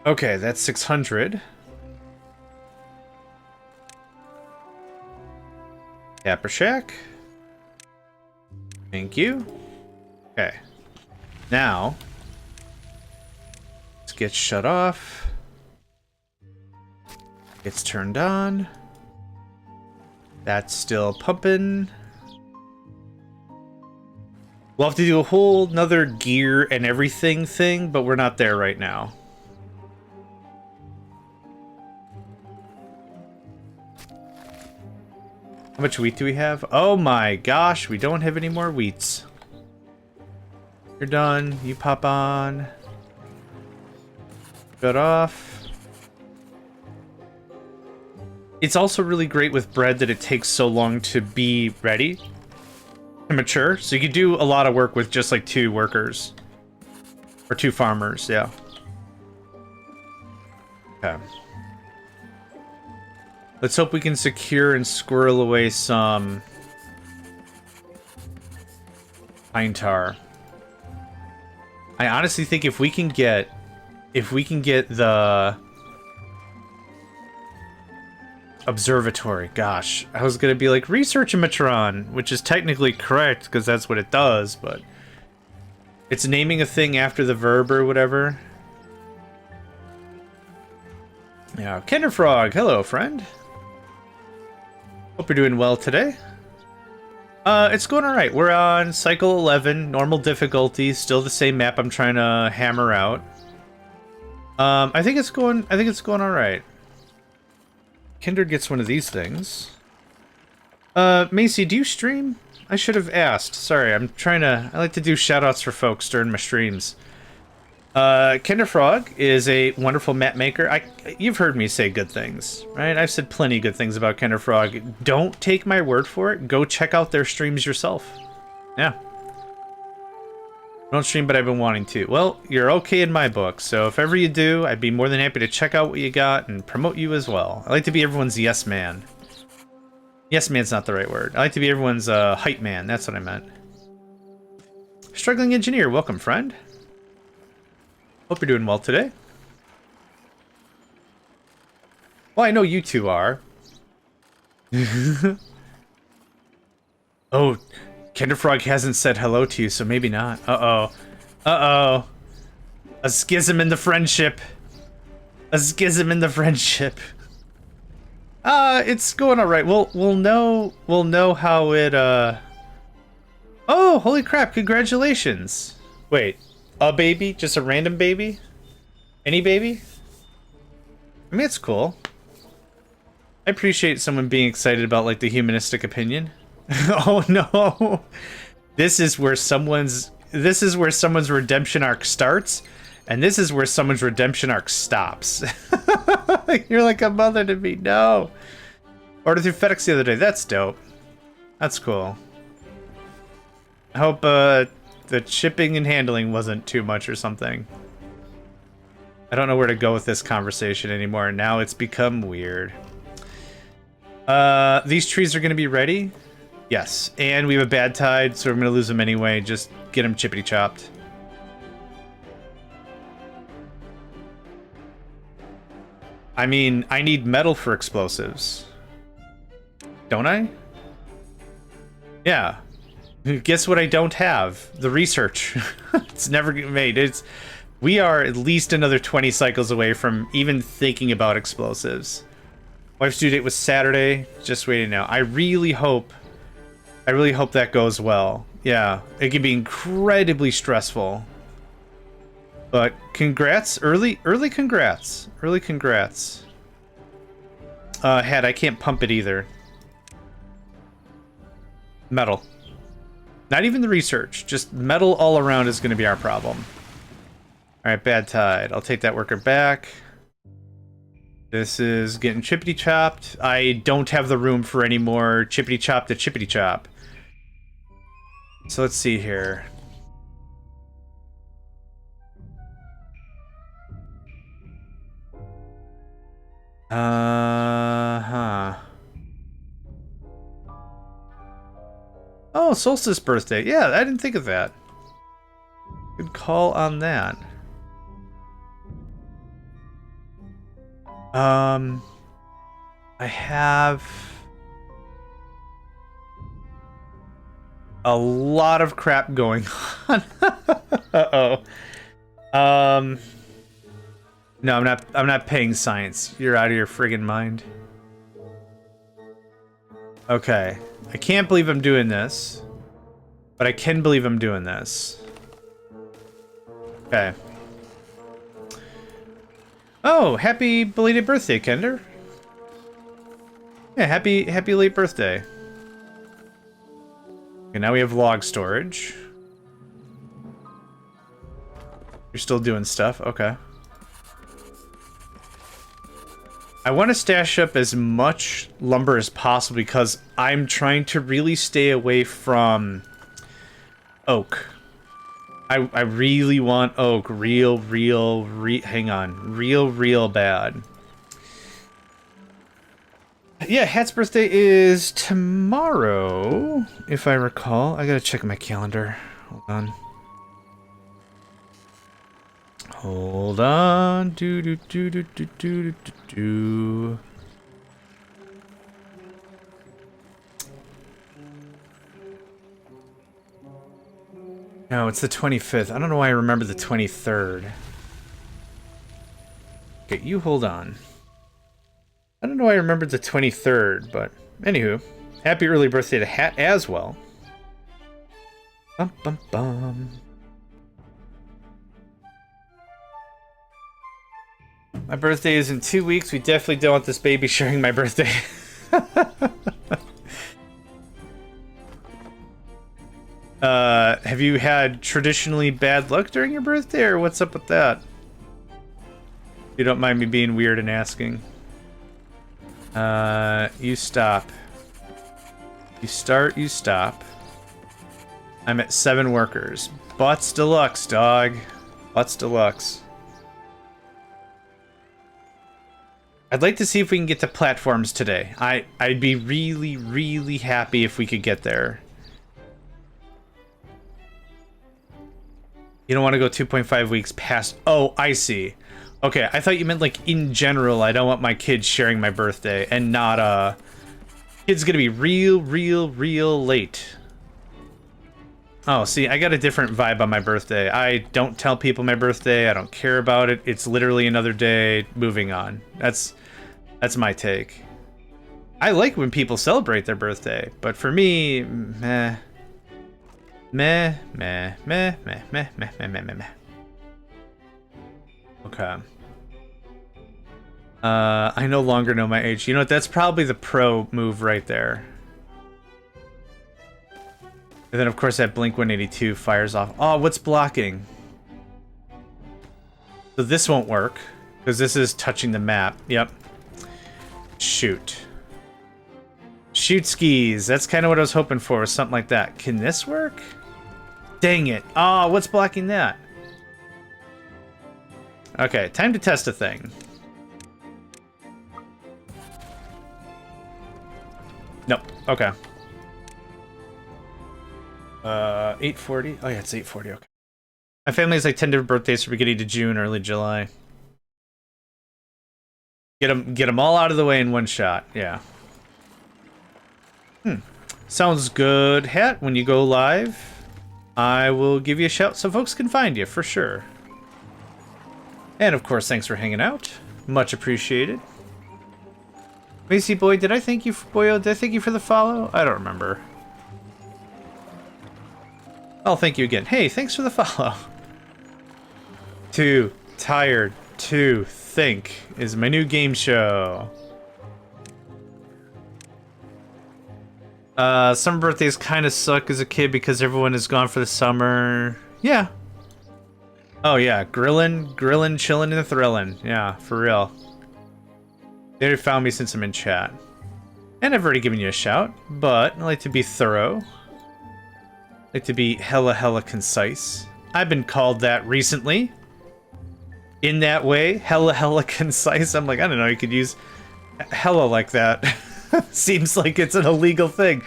Okay, that's 600. Dapper Shack. Thank you. Okay. Now, let's get shut off. It's turned on. That's still pumping. We'll have to do a whole nother gear and everything thing, but we're not there right now. How much wheat do we have? Oh my gosh, we don't have any more wheats. You're done. You pop on. Shut off. It's also really great with bread that it takes so long to be ready. Mature, so you could do a lot of work with just like 2 workers or 2 farmers. Yeah. Okay. Let's hope we can secure and squirrel away some pine tar. I honestly think if we can get the observatory. Gosh, I was gonna be like research-o-matron, which is technically correct because that's what it does, but it's naming a thing after the verb or whatever. Yeah, Kenderfrog, hello, friend. Hope you're doing well today. It's going all right. We're on cycle 11, normal difficulty, still the same map I'm trying to hammer out. I think it's going all right. Kindred gets one of these things. Macy, do you stream? I should have asked. Sorry, I like to do shoutouts for folks during my streams. Kinderfrog is a wonderful map maker. You've heard me say good things, right? I've said plenty of good things about Kinderfrog. Don't take my word for it. Go check out their streams yourself. Yeah. Don't stream, but I've been wanting to. Well, you're okay in my book, so if ever you do, I'd be more than happy to check out what you got and promote you as well. I like to be everyone's yes man. Yes man's not the right word. I like to be everyone's hype man. That's what I meant. Struggling engineer, welcome, friend. Hope you're doing well today. Well, I know you two are. Oh, Kinderfrog hasn't said hello to you, so maybe not. Uh-oh. Uh-oh. A schism in the friendship. A schism in the friendship. It's going alright. We'll know how it, Oh, holy crap, congratulations. Wait, a baby? Just a random baby? Any baby? I mean, it's cool. I appreciate someone being excited about like the humanistic opinion. Oh no. This is where someone's redemption arc starts, and this is where someone's redemption arc stops. You're like a mother to me. No. Ordered through FedEx the other day. That's dope. That's cool. I hope the shipping and handling wasn't too much or something. I don't know where to go with this conversation anymore. Now it's become weird. These trees are going to be ready. Yes, and we have a bad tide, so I'm going to lose them anyway. Just get them chippity chopped. I mean, I need metal for explosives. Don't I? Yeah. Guess what I don't have? The research. It's never made. We are at least another 20 cycles away from even thinking about explosives. Wife's due date was Saturday. Just waiting now. I really hope that goes well. Yeah, it can be incredibly stressful. But congrats, early congrats. Early congrats. Head, I can't pump it either. Metal. Not even the research, just metal all around is going to be our problem. Alright, bad tide. I'll take that worker back. This is getting chippity chopped. I don't have the room for any more chippity chop to chippity chop. So let's see here. Oh, Solstice birthday. Yeah, I didn't think of that. Good call on that. I have a lot of crap going on. Uh-oh. No, I'm not paying science. You're out of your friggin' mind. Okay. I can't believe I'm doing this. But I can believe I'm doing this. Okay. Oh, happy belated birthday, Kender. Yeah, happy late birthday. Okay, now we have log storage. You're still doing stuff? Okay. I want to stash up as much lumber as possible because I'm trying to really stay away from oak. I really want oak real bad. Yeah, Hat's birthday is tomorrow, if I recall. I gotta check my calendar. Hold on. Hold on. Do. No, it's the 25th. I don't know why I remember the 23rd. Okay, you hold on. I don't know why I remembered the 23rd, but anywho, happy early birthday to Hat as well. Bum bum bum. My birthday is in 2 weeks. We definitely don't want this baby sharing my birthday. Have you had traditionally bad luck during your birthday, or what's up with that? If you don't mind me being weird and asking. You stop. You start, you stop. I'm at 7 workers. Butts deluxe, dog. Butts deluxe. I'd like to see if we can get to platforms today. I'd be really happy if we could get there. You don't want to go 2.5 weeks past... Oh, I see. Okay, I thought you meant, like, in general, I don't want my kids sharing my birthday, and not, Kid's gonna be real late. Oh, see, I got a different vibe on my birthday. I don't tell people my birthday, I don't care about it. It's literally another day, moving on. That's my take. I like when people celebrate their birthday, but for me, meh. Meh. Okay. I no longer know my age. You know what? That's probably the pro move right there. And then, of course, that Blink 182 fires off. Oh, what's blocking? So this won't work, because this is touching the map. Yep. Shoot. Shoot skis. That's kind of what I was hoping for, something like that. Can this work? Dang it. Oh, what's blocking that? Okay, time to test a thing. Nope. Okay. 8:40. Oh yeah, it's 8:40. Okay. My family has like 10 different birthdays from beginning to June, early July. Get them all out of the way in one shot. Yeah. Sounds good, Hat. When you go live, I will give you a shout so folks can find you for sure. And of course, thanks for hanging out. Much appreciated. Macy Boy, did I thank you for Boyo? Did I thank you for the follow? I don't remember. Oh, thank you again. Hey, thanks for the follow. Too tired to think is my new game show. Summer birthdays kind of suck as a kid because everyone is gone for the summer. Yeah. Oh yeah, grilling, chilling, and thrilling. Yeah, for real. They already found me since I'm in chat. And I've already given you a shout, but I like to be thorough. I like to be hella concise. I've been called that recently. In that way, hella concise. I'm like, I don't know, you could use hella like that. Seems like it's an illegal thing.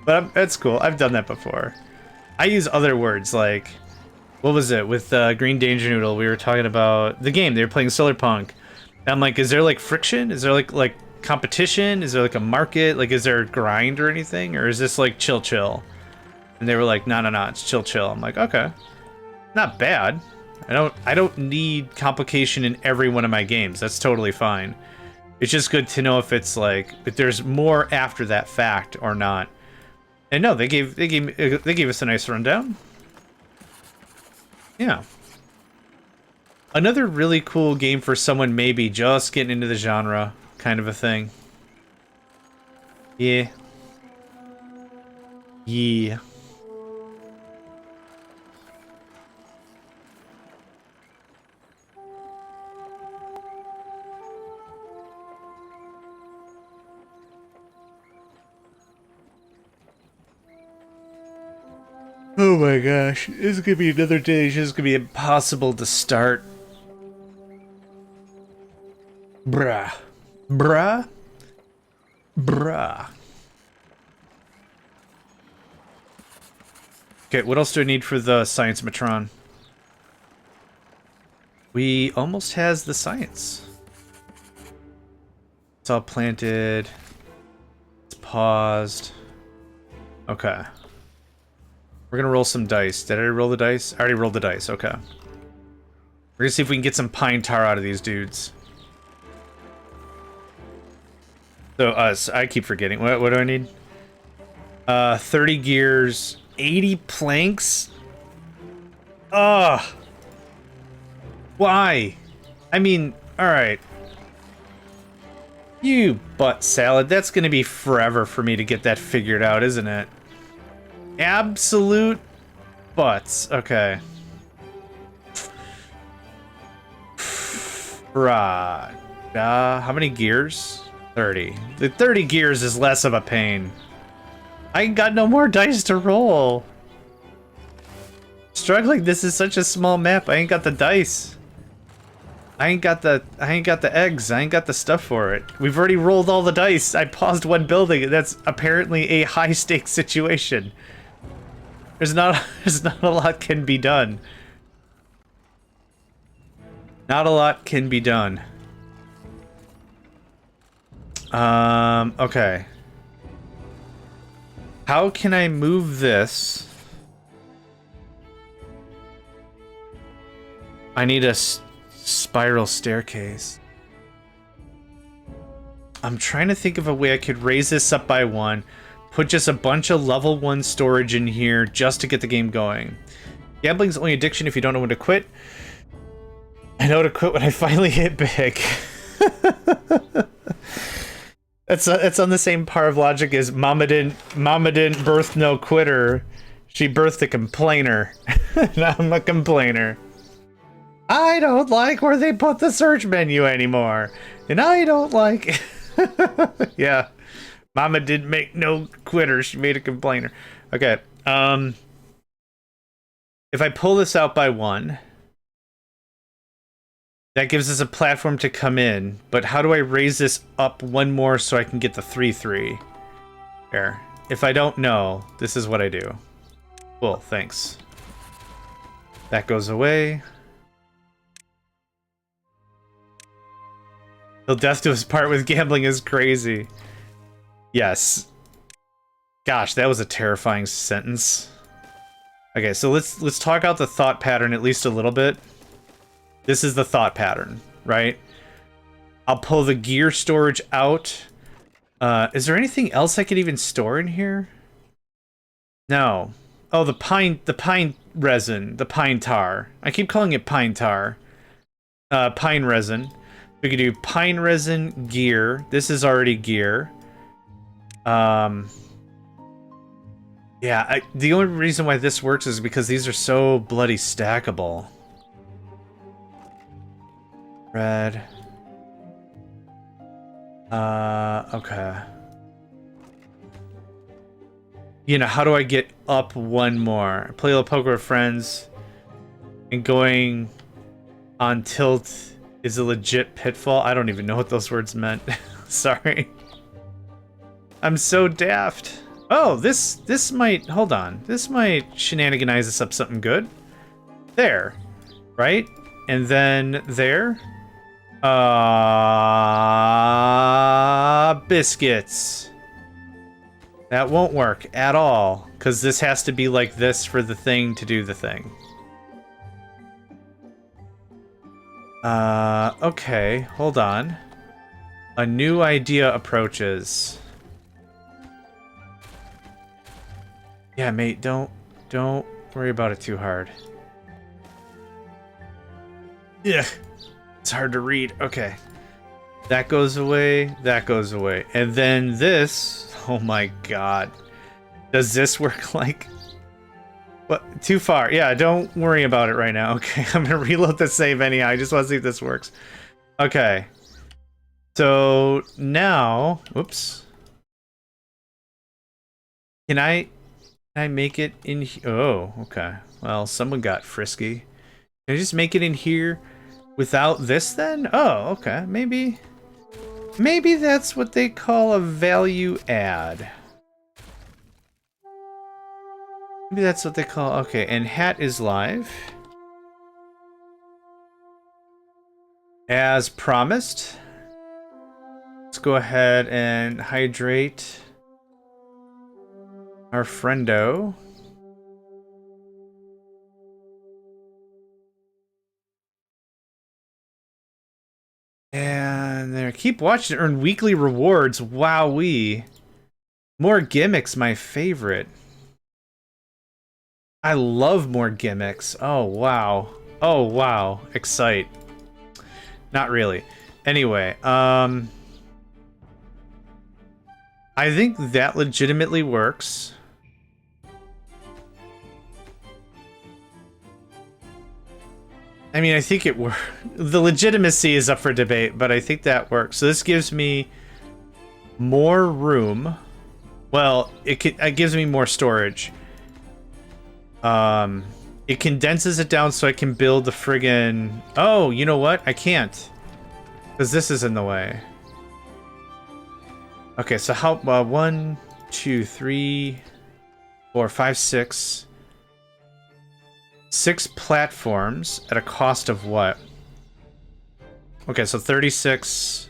But that's cool, I've done that before. I use other words like, what was it, with Green Danger Noodle, we were talking about the game, they were playing Solar Punk. I'm like, is there like friction? Is there like competition? Is there like a market? Like, is there a grind or anything? Or is this like chill? And they were like, no, it's chill. I'm like, okay. Not bad. I don't need complication in every one of my games. That's totally fine. It's just good to know if it's like, if there's more after that fact or not. And no, they gave us a nice rundown. Yeah. Another really cool game for someone maybe just getting into the genre, kind of a thing. Yeah. Yeah. Oh my gosh, this is gonna be another day. It's just gonna be impossible to start. Bruh. Okay, what else do I need for the science matron? We almost has the science. It's all planted. It's paused. Okay. We're gonna roll some dice. Did I roll the dice? I already rolled the dice, okay. We're gonna see if we can get some pine tar out of these dudes. So, I keep forgetting. What do I need? 30 gears, 80 planks? Ugh. Why? I mean, alright. You butt salad. That's gonna be forever for me to get that figured out, isn't it? Absolute butts. Okay. Right. How many gears? 30. The 30 gears is less of a pain. I ain't got no more dice to roll. Struggling, this is such a small map. I ain't got the dice. I ain't got the eggs. I ain't got the stuff for it. We've already rolled all the dice. I paused one building, and that's apparently a high stakes situation. There's not a lot can be done. Not a lot can be done. Okay. How can I move this? I need a spiral staircase. I'm trying to think of a way I could raise this up by one, put just a bunch of level 1 storage in here just to get the game going. Gambling's only addiction if you don't know when to quit. I know to quit when I finally hit big. It's on the same par of logic as Mama didn't birth no quitter. She birthed a complainer. And I'm a complainer. I don't like where they put the search menu anymore. And I don't like... Yeah. Mama didn't make no quitter. She made a complainer. Okay. If I pull this out by 1, that gives us a platform to come in. But how do I raise this up 1 more so I can get the 3-3? There. If I don't know, this is what I do. Cool, thanks. That goes away. Till death do us part with gambling is crazy. Yes. Gosh, that was a terrifying sentence. Okay, so let's talk out the thought pattern at least a little bit. This is the thought pattern, right? I'll pull the gear storage out. Is there anything else I could even store in here? No. Oh, the pine resin, the pine tar. I keep calling it pine tar. Pine resin. We could do pine resin, gear. This is already gear. Yeah, the only reason why this works is because these are so bloody stackable. Red. Okay. You know, how do I get up 1 more? Play a little poker with friends. And going on tilt is a legit pitfall. I don't even know what those words meant. Sorry. I'm so daft. Oh, this might... Hold on. This might shenaniganize us up something good. There. Right? And then there. Biscuits. That won't work at all. Because this has to be like this for the thing to do the thing. Okay. Hold on. A new idea approaches. Yeah, mate, don't worry about it too hard. Yeah, it's hard to read. Okay. That goes away, that goes away. And then this, oh my god. Does this work like... What? Too far. Yeah, don't worry about it right now. Okay, I'm gonna reload the save anyhow. I just want to see if this works. Okay. So now, whoops. Can I make it in here? Oh, okay. Well, someone got frisky. Can I just make it in here without this then? Oh, okay. Maybe that's what they call a value add. Maybe that's what they call... Okay, and hat is live. As promised. Let's go ahead and hydrate our friendo. And there, keep watching, earn weekly rewards. Wowee. More gimmicks, my favorite. I love more gimmicks. Oh, wow. Oh, wow. Excite. Not really. Anyway, I think that legitimately works. I mean, I think it works. The legitimacy is up for debate, but I think that works. So this gives me more room. Well, it gives me more storage. It condenses it down so I can build the friggin... Oh, you know what? I can't. Because this is in the way. Okay, so how... 1, 2, 3, 4, 5, 6... 6 platforms at a cost of what? Okay, so 36,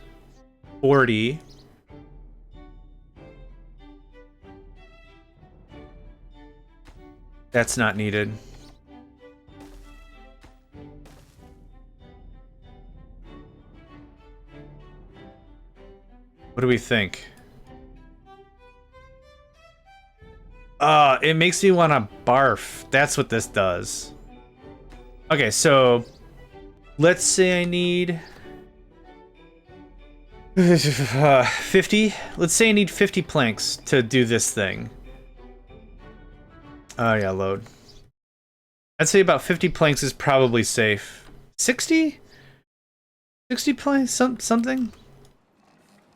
40. That's not needed. What do we think? It makes me want to barf. That's what this does. Okay, so let's say I need 50? Let's say I need 50 planks to do this thing. Oh yeah, load. I'd say about 50 planks is probably safe. 60? 60 planks? Something?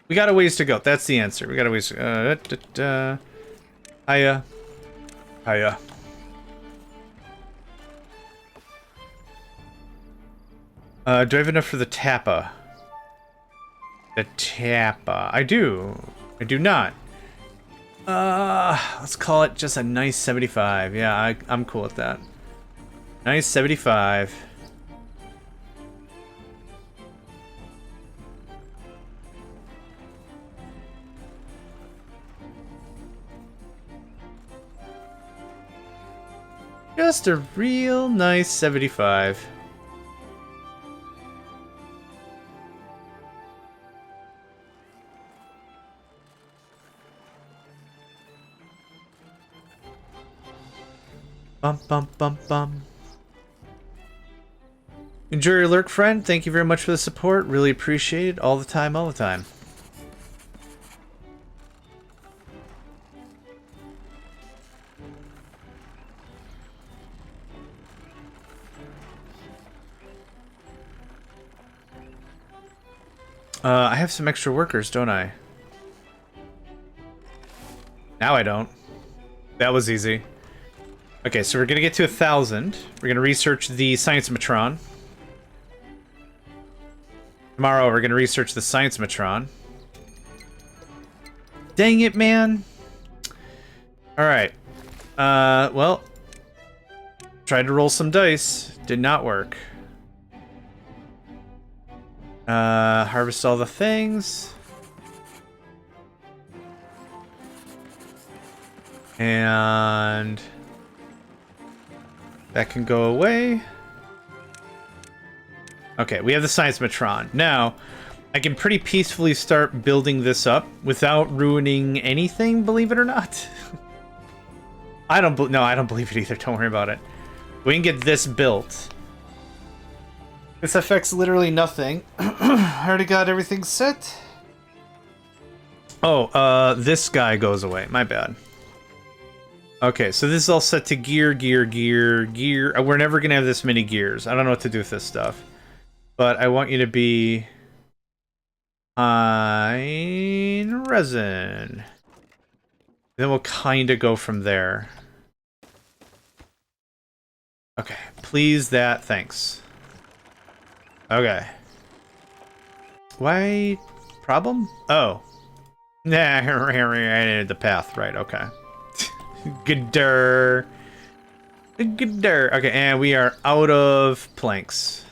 We got a ways to go. That's the answer. We got a ways to go. Hiya. Hiya. Do I have enough for the Tappa? The Tappa. I do. I do not. Let's call it just a nice 75. Yeah, I'm cool with that. Nice 75. Just a real nice 75. Bum bum bum bum. Enjoy your lurk, friend. Thank you very much for the support. Really appreciate it all the time, all the time. I have some extra workers, don't I? Now I don't. That was easy. Okay, so we're gonna get to 1,000. We're gonna research the Science-Matron. Tomorrow we're gonna research the Science-Matron. Dang it, man! Alright. Well. Tried to roll some dice. Did not work. Harvest all the things. And that can go away. Okay, we have the Science-Matron. Now, I can pretty peacefully start building this up without ruining anything, believe it or not. I don't believe it either. Don't worry about it. We can get this built. This affects literally nothing. I already got everything set. Oh, this guy goes away. My bad. Okay, so this is all set to gear. We're never gonna have this many gears. I don't know what to do with this stuff. But I want you to be... Pine resin. Then we'll kind of go from there. Okay, please that, thanks. Okay. Why? Problem? Oh. Nah, I ended the path, right, okay. Gooder. Okay, and we are out of planks.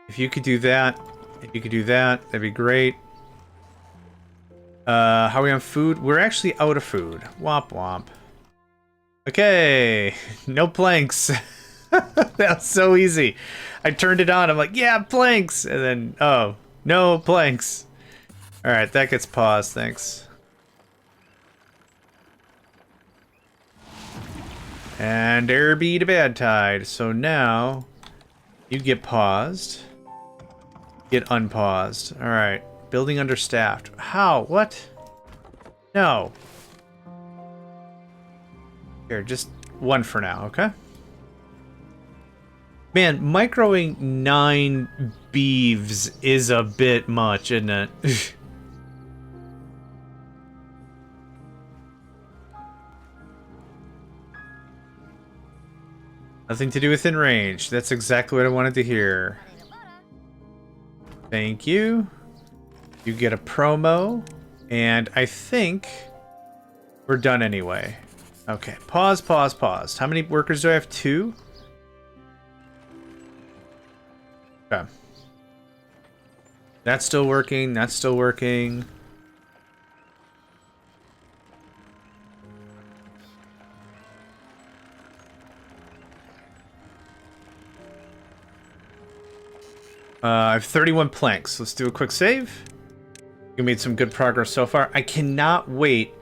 If you could do that, that'd be great. How are we on food? We're actually out of food. Womp womp. Okay, no planks. That was so easy. I turned it on. I'm like, yeah, planks. And then, oh, no planks. All right, that gets paused. Thanks. And there be the bad tide. So now you get paused. Get unpaused. All right. Building understaffed. How? What? No. Here, just one for now, okay? Man, microing 9 beeves is a bit much, isn't it? Nothing to do within range. That's exactly what I wanted to hear. Thank you. You get a promo. And I think we're done anyway. Okay, pause. How many workers do I have? 2? Okay. That's still working. That's still working. I have 31 planks. Let's do a quick save. We made some good progress so far. I cannot wait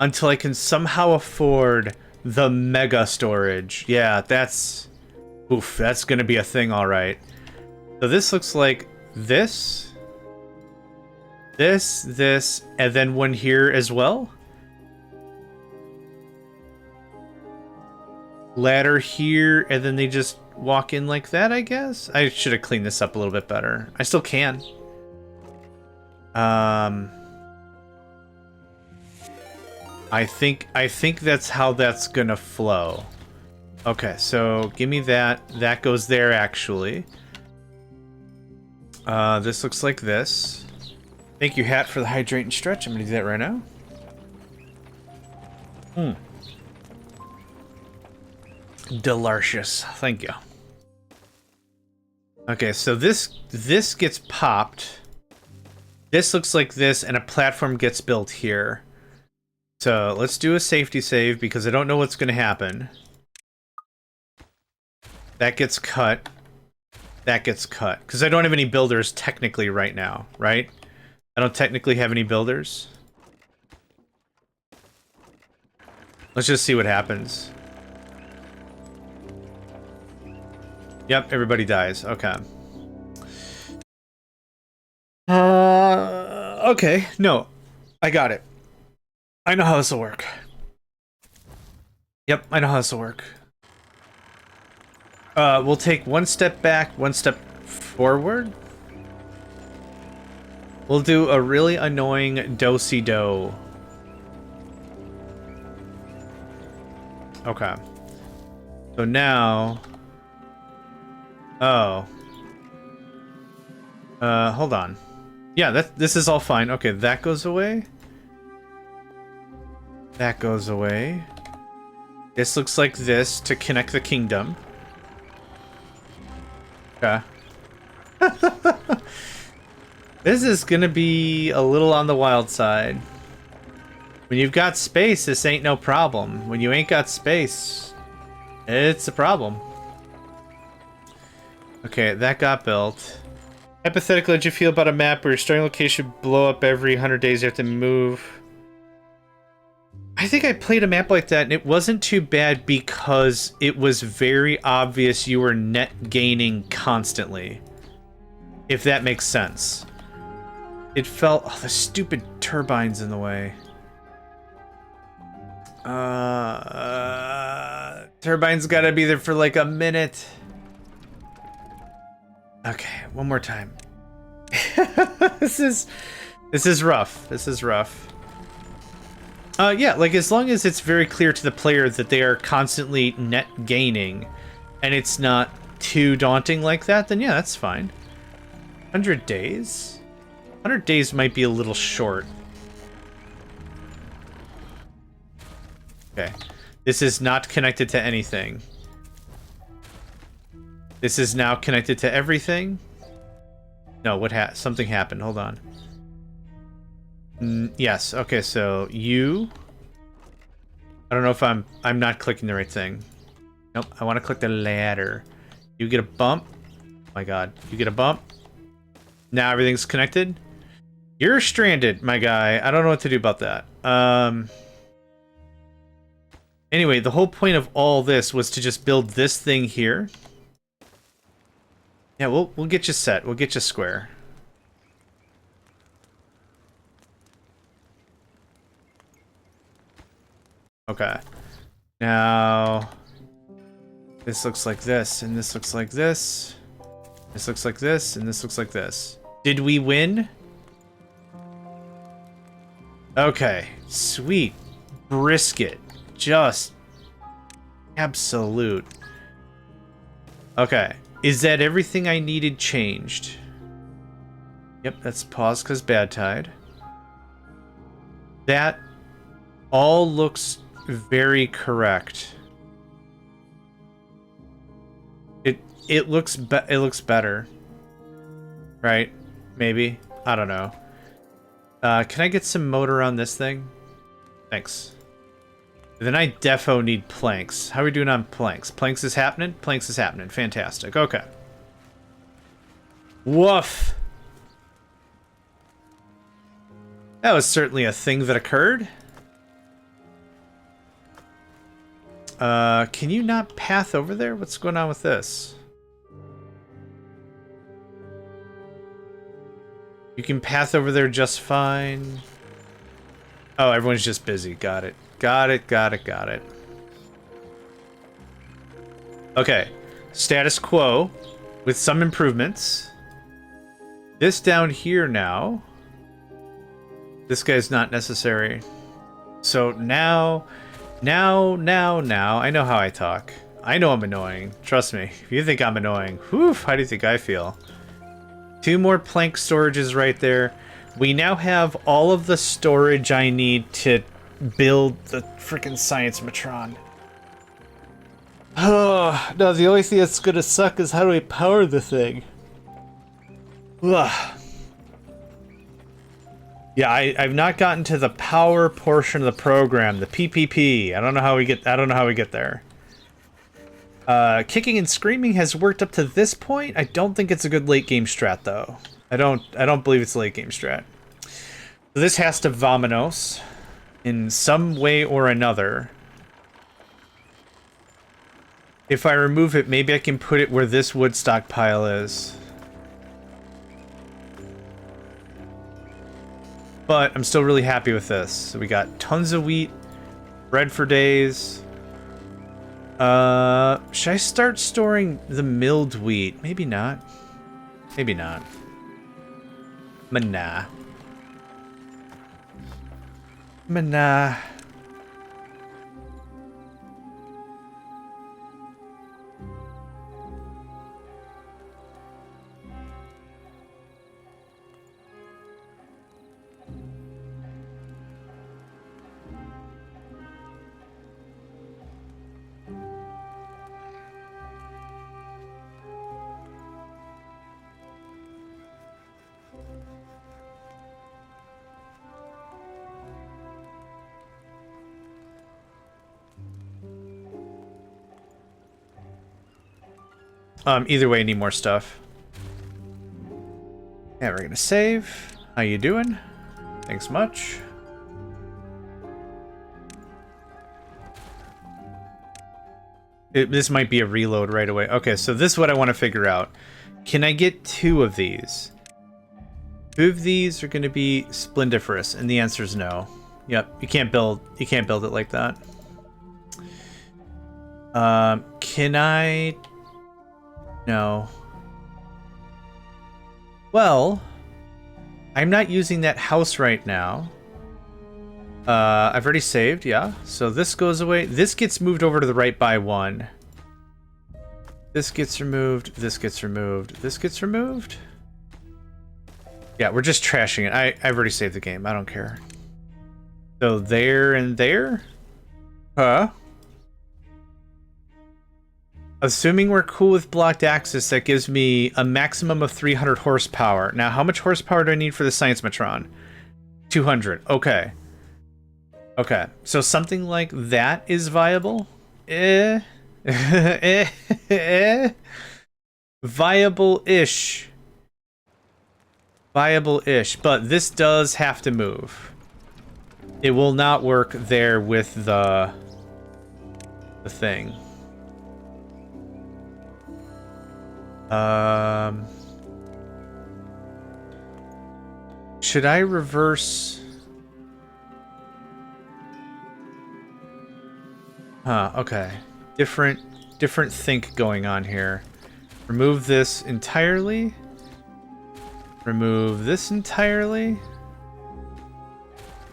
until I can somehow afford the mega storage. Yeah, that's... Oof, that's gonna be a thing, alright. So this looks like this, this, and then one here as well. Ladder here, and then they just walk in like that, I guess? I should have cleaned this up a little bit better. I still can. I think that's how that's gonna flow. Okay, so give me that. That goes there, actually. This looks like this. Thank you, Hat, for the hydrate and stretch. I'm gonna do that right now. Delicious. Thank you. Okay, so this gets popped. This looks like this, and a platform gets built here. So let's do a safety save because I don't know what's going to happen. That gets cut. That gets cut. Because I don't have any builders technically right now, right? I don't technically have any builders. Let's just see what happens. Yep, everybody dies. Okay. Okay. No, I got it. I know how this will work. Yep, I know how this will work. We'll take one step back, one step forward. We'll do a really annoying do-si-do. Okay. So now... Oh. Hold on. Yeah, this is all fine. Okay, that goes away. That goes away. This looks like this to connect the kingdom. Okay. This is gonna be a little on the wild side. When you've got space, this ain't no problem. When you ain't got space, it's a problem. Okay, that got built. Hypothetically, how'd you feel about a map where your starting location blow up every 100 days you have to move? I think I played a map like that, and it wasn't too bad because it was very obvious you were net gaining constantly. If that makes sense. It felt... Oh, the stupid turbines in the way. Turbines gotta be there for like a minute. Okay, one more time. This is rough. This is rough. Yeah, like as long as it's very clear to the player that they are constantly net gaining and it's not too daunting like that, then yeah, that's fine. 100 days? 100 days might be a little short. Okay. This is not connected to anything. This is now connected to everything. No, something happened. Hold on. Yes. Okay, so you... I don't know if I'm not clicking the right thing. Nope, I want to click the ladder. You get a bump. Oh my god. You get a bump. Now everything's connected. You're stranded, my guy. I don't know what to do about that. Anyway, the whole point of all this was to just build this thing here. Yeah, we'll get you set. We'll get you square. Okay. Now, this looks like this, and this looks like this. This looks like this, and this looks like this. Did we win? Okay. Sweet. Brisket. Just absolute. Okay. Is that everything I needed changed? Yep, that's paused because bad tide. That all looks very correct. It looks better. Right? Maybe. I don't know. Can I get some motor on this thing? Thanks. Then I defo need planks. How are we doing on planks? Planks is happening? Planks is happening. Fantastic. Okay. Woof. That was certainly a thing that occurred. Can you not path over there? What's going on with this? can path over there just fine. Oh, everyone's just busy. Got it. Got it, got it, got it. Okay. Status quo with some improvements. This down here now. This guy's not necessary. So now, I know how I talk. I know I'm annoying. Trust me. If you think I'm annoying, whew, how do you think I feel? 2 more plank storages right there. We now have all of the storage I need to build the freaking Science Matron. Oh, no, the only thing that's gonna suck is how do we power the thing? Ugh. Yeah, I've not gotten to the power portion of the program, the PPP. I don't know how we get there. Kicking and screaming has worked up to this point. I don't think it's a good late game strat though. I don't believe it's a late game strat. So this has to Vominos in some way or another. If I remove it, maybe I can put it where this wood stockpile is. But I'm still really happy with this. So we got tons of wheat, bread for days. Should I start storing the milled wheat? Maybe not. Maybe not. Nah. Nah. Either way, I need more stuff. Yeah, we're gonna save. How you doing? Thanks much. This might be a reload right away. Okay, so this is what I want to figure out. Can I get 2 of these? 2 of these are gonna be splendiferous, and the answer is no. Yep, you can't build it like that. Can I? No. Well, I'm not using that house right now. I've already saved, yeah. So this goes away. This gets moved over to the right by 1. This gets removed. This gets removed. This gets removed. Yeah, we're just trashing it. I've already saved the game. I don't care. So there and there? Huh? Assuming we're cool with blocked access, that gives me a maximum of 300 horsepower. Now, how much horsepower do I need for the Science Matron? 200. Okay. Okay. So something like that is viable? Viable-ish. Viable-ish. But this does have to move. It will not work there with the thing. Should I reverse? Huh, okay. Different think going on here. Remove this entirely. Remove this entirely.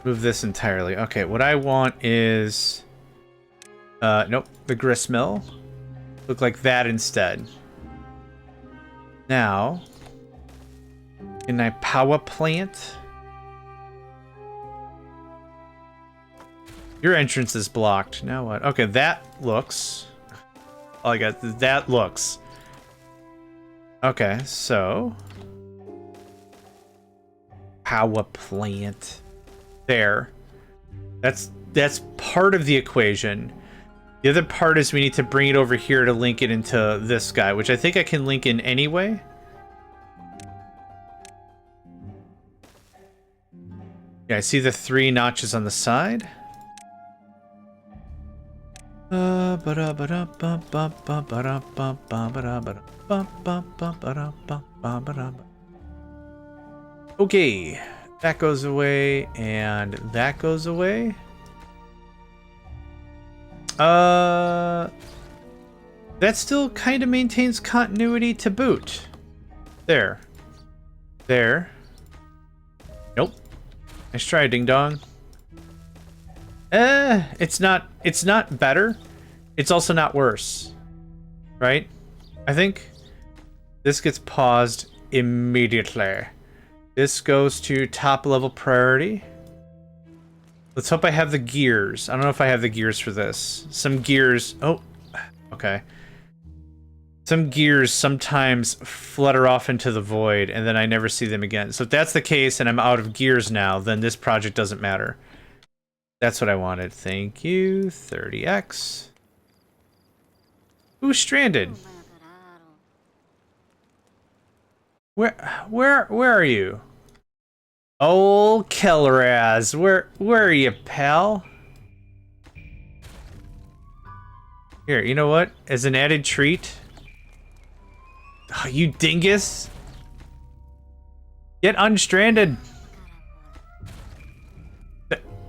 Move this entirely. Okay, what I want is nope, the grist mill. Look like that instead. Now, can I power plant? Your entrance is blocked. Now what? Okay, that looks. All I got, that looks. Okay, so. Power plant. There. That's part of the equation. The other part is we need to bring it over here to link it into this guy, which I think I can link in anyway. Yeah, I see the 3 notches on the side. Okay, that goes away, and that goes away. That still kind of maintains continuity to boot. There. There. Nope. Nice try, ding dong. It's not better. It's also not worse. Right? I think this gets paused immediately. This goes to top level priority. Let's hope I have the gears. I don't know if I have the gears for this. Some gears... Oh, okay. Some gears sometimes flutter off into the void, and then I never see them again. So if that's the case, and I'm out of gears now, then this project doesn't matter. That's what I wanted. Thank you. 30x. Who's stranded? Where are you? Oh, Kelraz, where are you, pal? Here, you know what? As an added treat... Oh, you dingus! Get unstranded!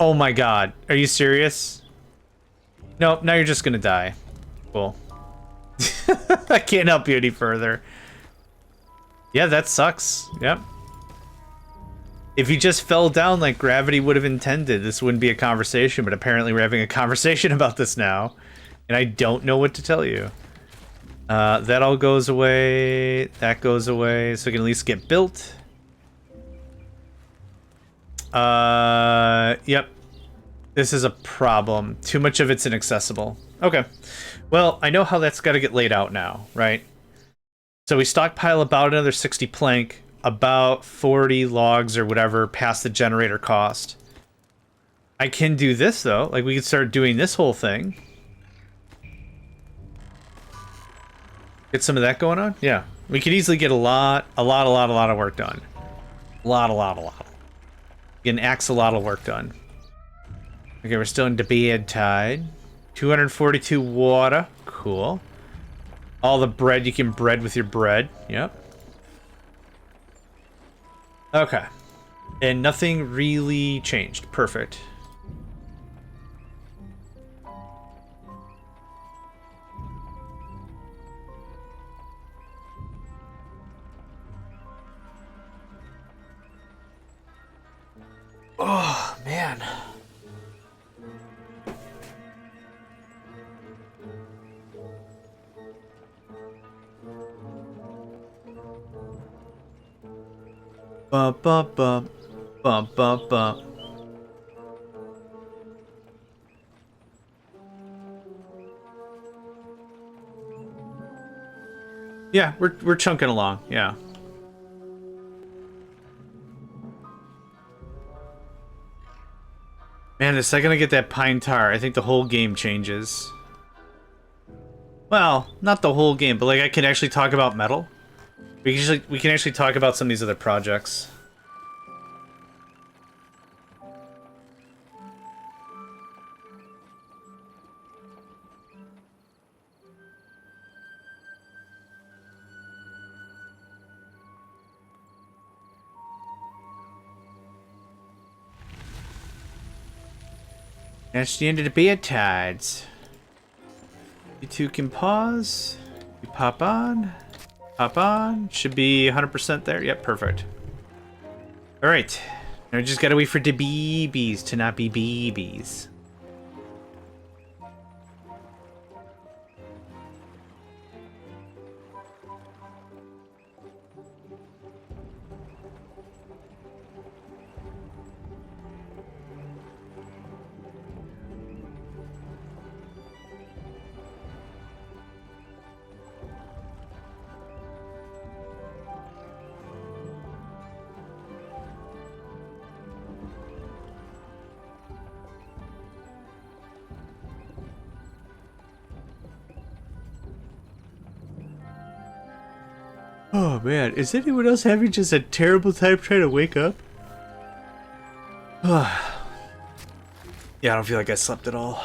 Oh my god, are you serious? Nope, now you're just gonna die. Cool. I can't help you any further. Yeah, that sucks. Yep. If you just fell down like gravity would have intended, this wouldn't be a conversation, but apparently we're having a conversation about this now. And I don't know what to tell you. That all goes away. That goes away. So we can at least get built. Yep. This is a problem. Too much of it's inaccessible. Okay. Well, I know how that's got to get laid out now, right? So we stockpile about another 60 plank, about 40 logs or whatever past the generator cost. I can do this, though. Like, we could start doing this whole thing. Get some of that going on? Yeah. We could easily get a lot of work done. A lot. Get an axolotl of work done. Okay, we're still into bed tide. 242 water. Cool. All the bread you can bread with your bread. Yep. Okay. And nothing really changed. Perfect. Oh, man. Bump, bump, bump. Bump, bump, bump. Yeah, we're chunking along, yeah. Man, the second I get that pine tar, I think the whole game changes. Well, not the whole game, but like I can actually talk about metal. We can actually talk about some of these other projects. That's the end of the bed tides. You two can pause. You pop on. Pop on. Should be 100% there. Yep, perfect. Alright. Now we just gotta wait for the BBs to not be BBs. Oh man, is anyone else having just a terrible time trying to wake up? Yeah, I don't feel like I slept at all.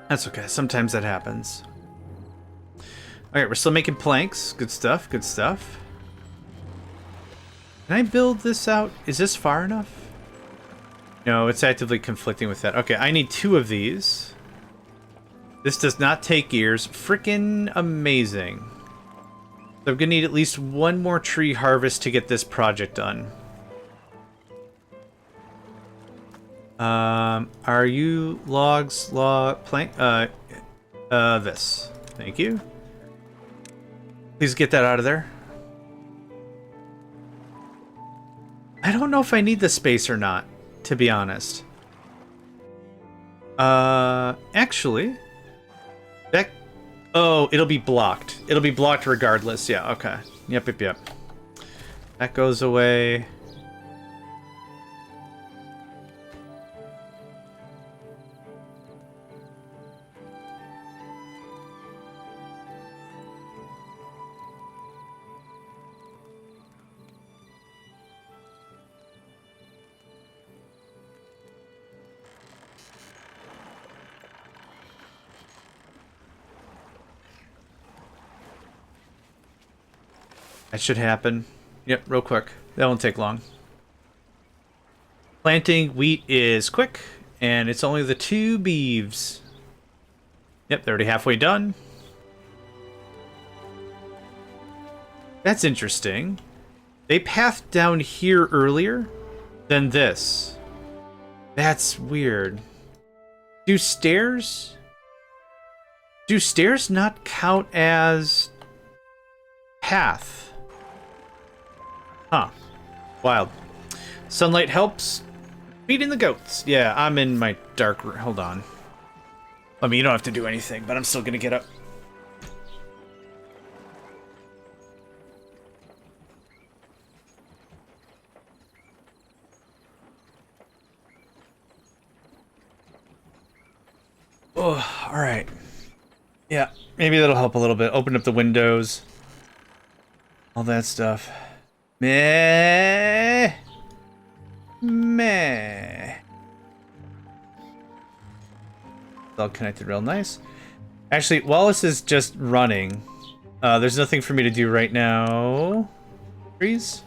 That's okay, sometimes that happens. Alright, we're still making planks. Good stuff, good stuff. Can I build this out? Is this far enough? No, it's actively conflicting with that. Okay, I need 2 of these. This does not take gears. Frickin' amazing. So I'm gonna need at least 1 more tree harvest to get this project done. Are you logs, plank? This. Thank you. Please get that out of there. I don't know if I need the space or not, to be honest. Actually, that... Oh, it'll be blocked. It'll be blocked regardless. Yeah, okay. Yep. That goes away. That should happen. Yep, real quick. That won't take long. Planting wheat is quick, and it's only the 2 beeves. Yep, they're already halfway done. That's interesting. They pathed down here earlier than this. That's weird. Do stairs not count as path? Huh. Wild. Sunlight helps. Feeding the goats. Yeah, I'm in my dark room. Hold on. I mean, you don't have to do anything, but I'm still gonna get up. Oh, alright. Yeah, maybe that'll help a little bit. Open up the windows. All that stuff. Meh. It's all connected real nice. Actually, while this is just running, there's nothing for me to do right now. Trees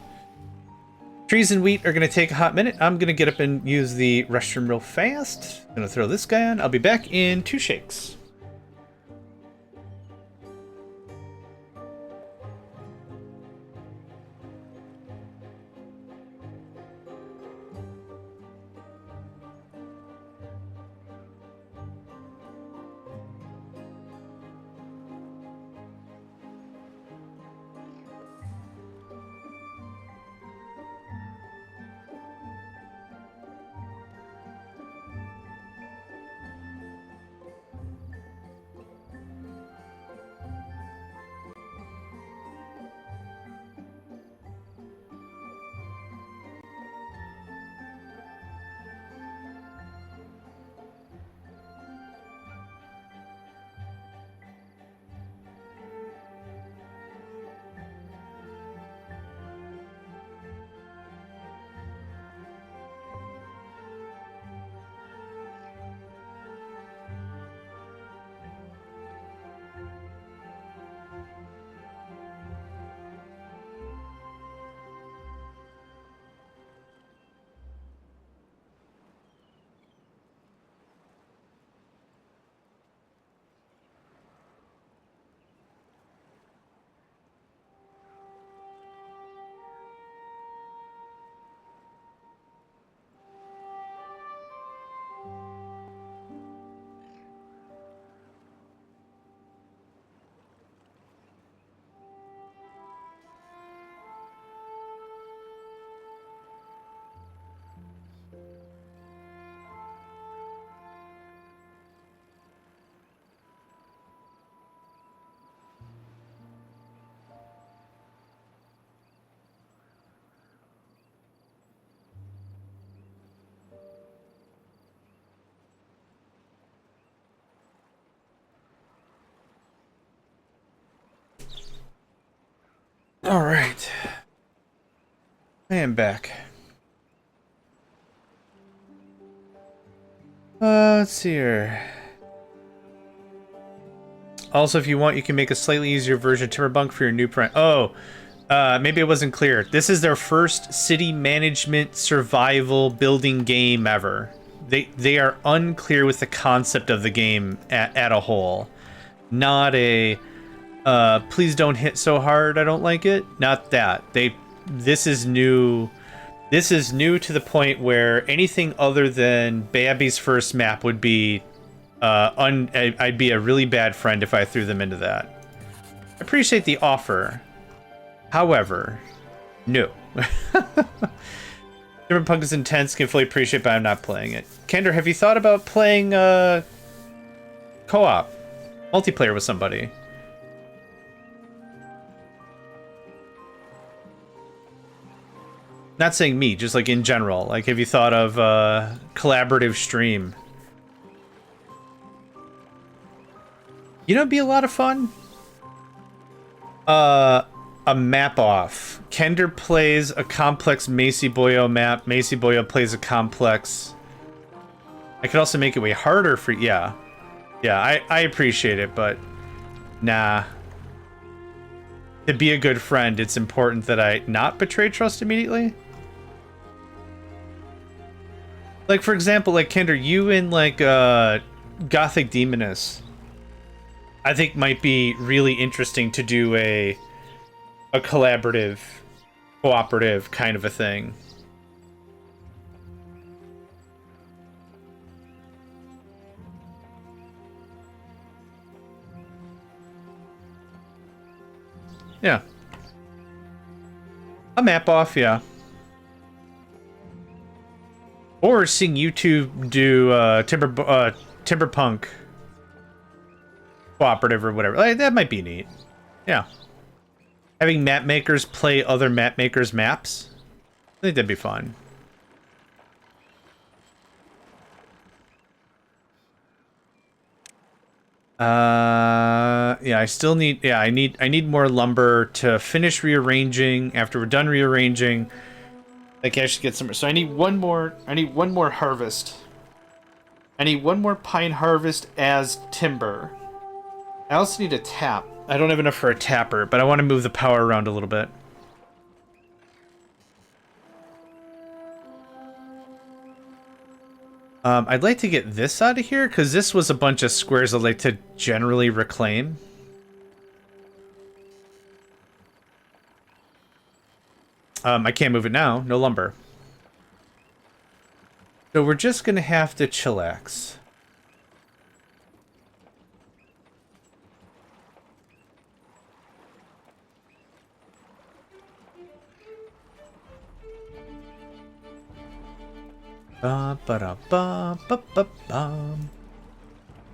and wheat are going to take a hot minute. I'm going to get up and use the restroom real fast. I'm going to throw this guy on. I'll be back in 2 shakes. All right. I am back. Let's see here. Also, if you want, you can make a slightly easier version of Timberbunk for your new print. Oh, Maybe it wasn't clear. This is their first city management survival building game ever. They are unclear with the concept of the game at a whole. Not a please don't hit so hard, I don't like it. Not that. This is new. This is new to the point where anything other than Babby's first map would be I'd be a really bad friend if I threw them into that. I appreciate the offer. However, no. Cyberpunk is intense, can fully appreciate, but I'm not playing it. Kender, have you thought about playing co-op, multiplayer with somebody? Not saying me, just like in general. Like, have you thought of collaborative stream? You know, it'd be a lot of fun. A map off. Kender plays a complex Macy Boyo map. Macy Boyo plays a complex. I could also make it way harder for yeah. I appreciate it, but nah. To be a good friend, it's important that I not betray trust immediately. Like, for example, like Kender, you and like Gothic Demoness, I think might be really interesting to do a collaborative, cooperative kind of a thing. Yeah. A map off, yeah. Or seeing YouTube do Timberpunk cooperative or whatever. Like, that might be neat. Yeah. Having map makers play other map makers' maps. I think that'd be fun. Yeah, I still need, yeah, I need more lumber to finish rearranging. After we're done rearranging, I can actually get some, so I need one more harvest. I need one more pine harvest as timber. I also need a tap. I don't have enough for a tapper, but I want to move the power around a little bit. I'd like to get this out of here, because this was a bunch of squares I'd like to generally reclaim. I can't move it now. No lumber. So we're just going to have to chillax.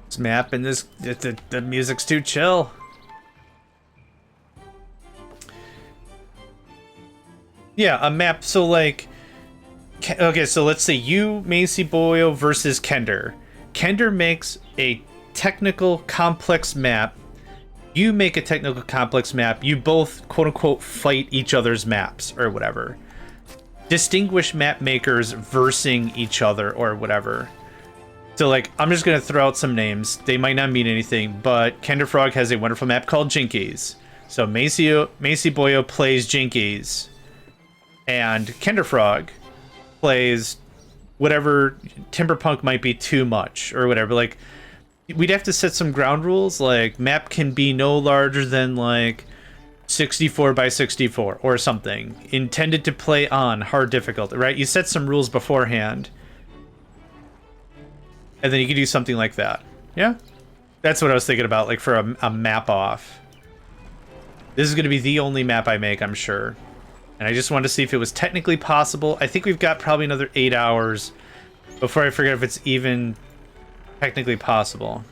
This map and this the music's too chill. Yeah, a map. So like, okay, so let's say you, Macy Boyo versus Kender. Kender makes a technical complex map. You make a technical complex map. You both quote unquote fight each other's maps or whatever. Distinguished map makers versing each other or whatever. So like, I'm just gonna throw out some names. They might not mean anything, but Kender Frog has a wonderful map called Jinkies. So Macy Boyo plays Jinkies, and Kender Frog plays whatever Timberpunk might be too much or whatever. Like, we'd have to set some ground rules. Like, map can be no larger than like 64 by 64 or something, intended to play on hard difficulty, right? You set some rules beforehand, and then you can do something like that. Yeah, that's what I was thinking about, like for a map off. This is going to be the only map I make, I'm sure, and I just wanted to see if it was technically possible. I think we've got probably another 8 hours before I forget if it's even technically possible.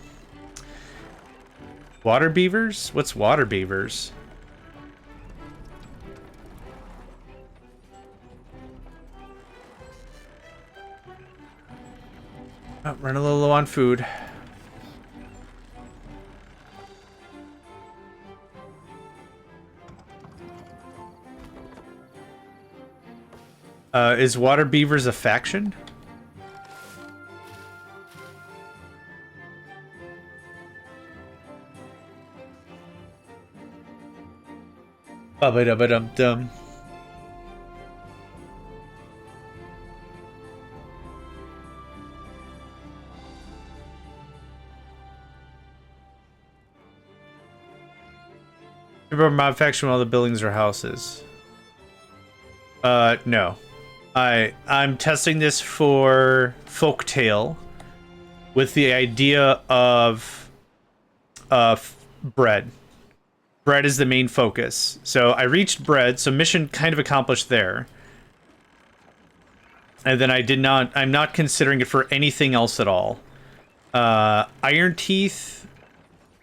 Water beavers? What's water beavers? Oh, run a little low on food. Is Water Beavers a faction? Ba-ba-da-ba-dum-dum. Mod faction, all the buildings are houses. No. I'm testing this for folktale with the idea of bread. Bread is the main focus. So I reached bread, so mission kind of accomplished there. And then I'm not considering it for anything else at all. Iron Teeth,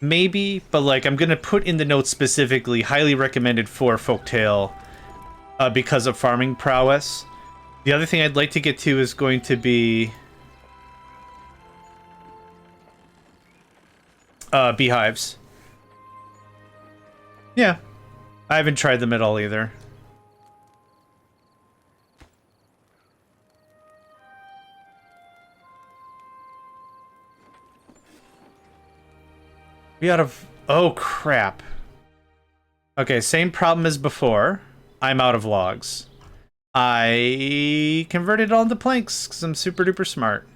maybe, but like I'm gonna put in the notes specifically, highly recommended for folktale because of farming prowess. The other thing I'd like to get to is going to be beehives. Yeah, I haven't tried them at all either. We out of... Oh, crap. Okay, same problem as before. I'm out of logs. I converted it all into planks because I'm super duper smart.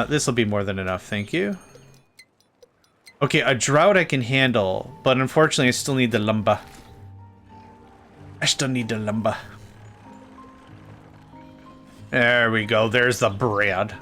This will be more than enough, thank you. Okay, a drought I can handle, but unfortunately I still need the lumber. I still need the lumber. There we go, there's the bread.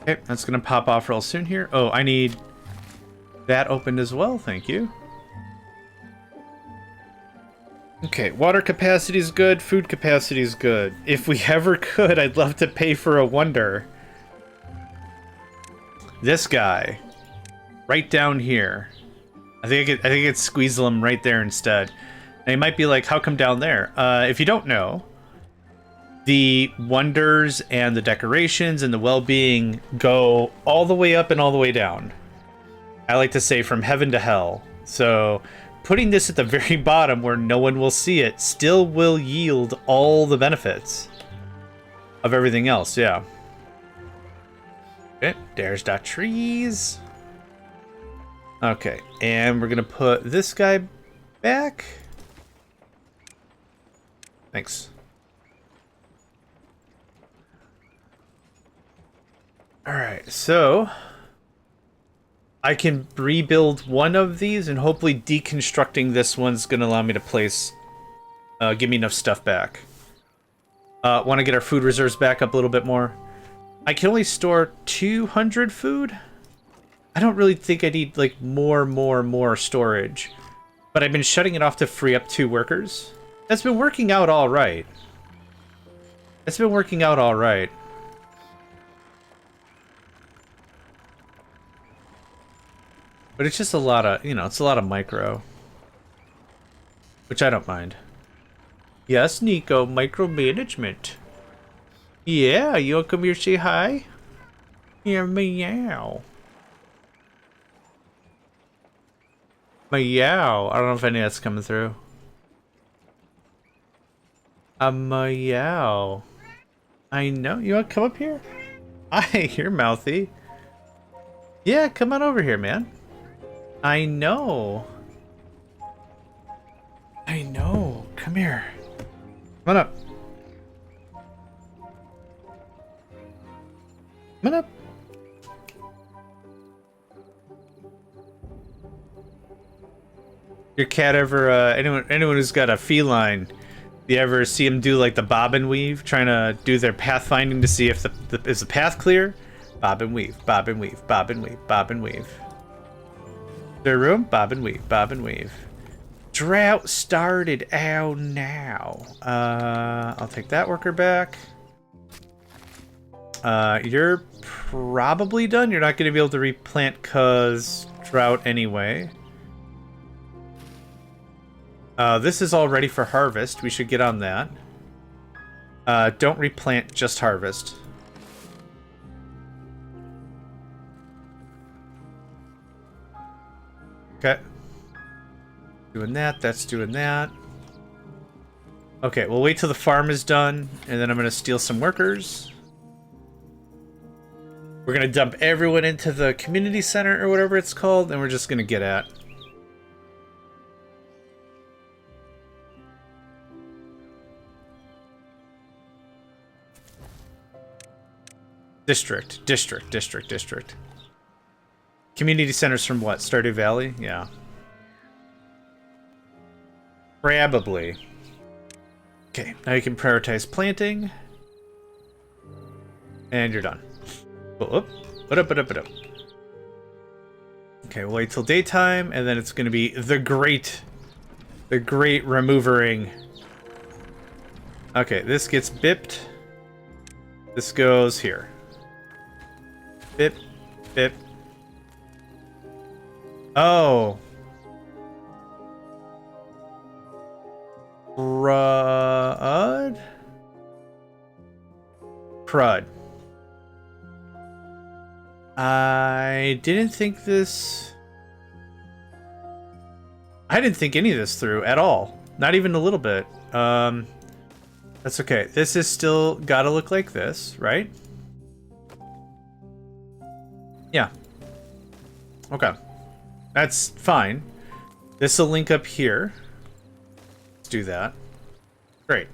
Okay, that's gonna pop off real soon here. Oh, I need that opened as well, thank you. Okay, water capacity is good, food capacity is good. If we ever could, I'd love to pay for a wonder. This guy, right down here. I think I could squeeze them right there instead. And you might be like, how come down there? If you don't know, the wonders and the decorations and the well-being go all the way up and all the way down. I like to say from heaven to hell. So putting this at the very bottom where no one will see it still will yield all the benefits of everything else, yeah. Okay, there's the trees. Okay, and we're gonna put this guy back. Thanks. Alright, so I can rebuild one of these, and hopefully deconstructing this one's going to allow me to place, give me enough stuff back. Want to get our food reserves back up a little bit more. I can only store 200 food. I don't really think I need, like, more storage. But I've been shutting it off to free up 2 workers. That's been working out all right. It's been working out all right. But it's just a lot of, you know, it's a lot of micro. Which I don't mind. Yes, Nico, micromanagement. Yeah, you wanna come here say hi? Yeah, meow. Meow. I don't know if any of that's coming through. Meow. I know. You wanna come up here? Hi, you're mouthy. Yeah, come on over here, man. I know. I know. Come here. Come on up. Come on up. Your cat ever, anyone who's got a feline, you ever see him do like the bob and weave, trying to do their pathfinding to see if is the path clear? Bob and weave, bob and weave, bob and weave, bob and weave. Their room? Bob and weave, bob and weave. Drought started. Ow, now. I'll take that worker back. You're probably done. You're not going to be able to replant because drought anyway. This is all ready for harvest. We should get on that. Don't replant, just harvest. Okay. Doing that, that's doing that. Okay, we'll wait till the farm is done, and then I'm going to steal some workers. We're going to dump everyone into the community center, or whatever it's called, and we're just going to get at. District. Community centers from what? Stardew Valley? Yeah. Probably. Okay, now you can prioritize planting. And you're done. Oh, up. Okay, we'll wait till daytime, and then it's going to be the great removering. Okay, this gets bipped. This goes here. Bip. Oh. Crud. I didn't think any of this through at all. Not even a little bit. That's okay. This is still gotta look like this, right? Yeah. Okay. That's fine. This will link up here. Let's do that. Great.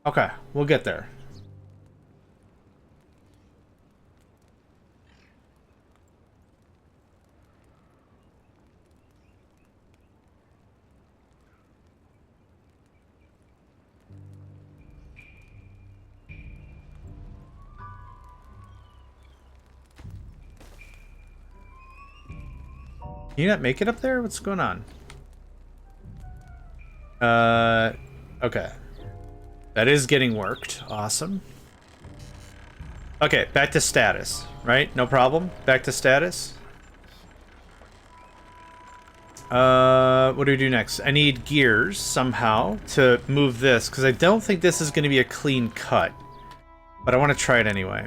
Okay, we'll get there. Can you not make it up there? What's going on? Okay. That is getting worked. Awesome. Okay, back to status, right? No problem. Back to status. What do we do next? I need gears somehow to move this, because I don't think this is going to be a clean cut. But I want to try it anyway.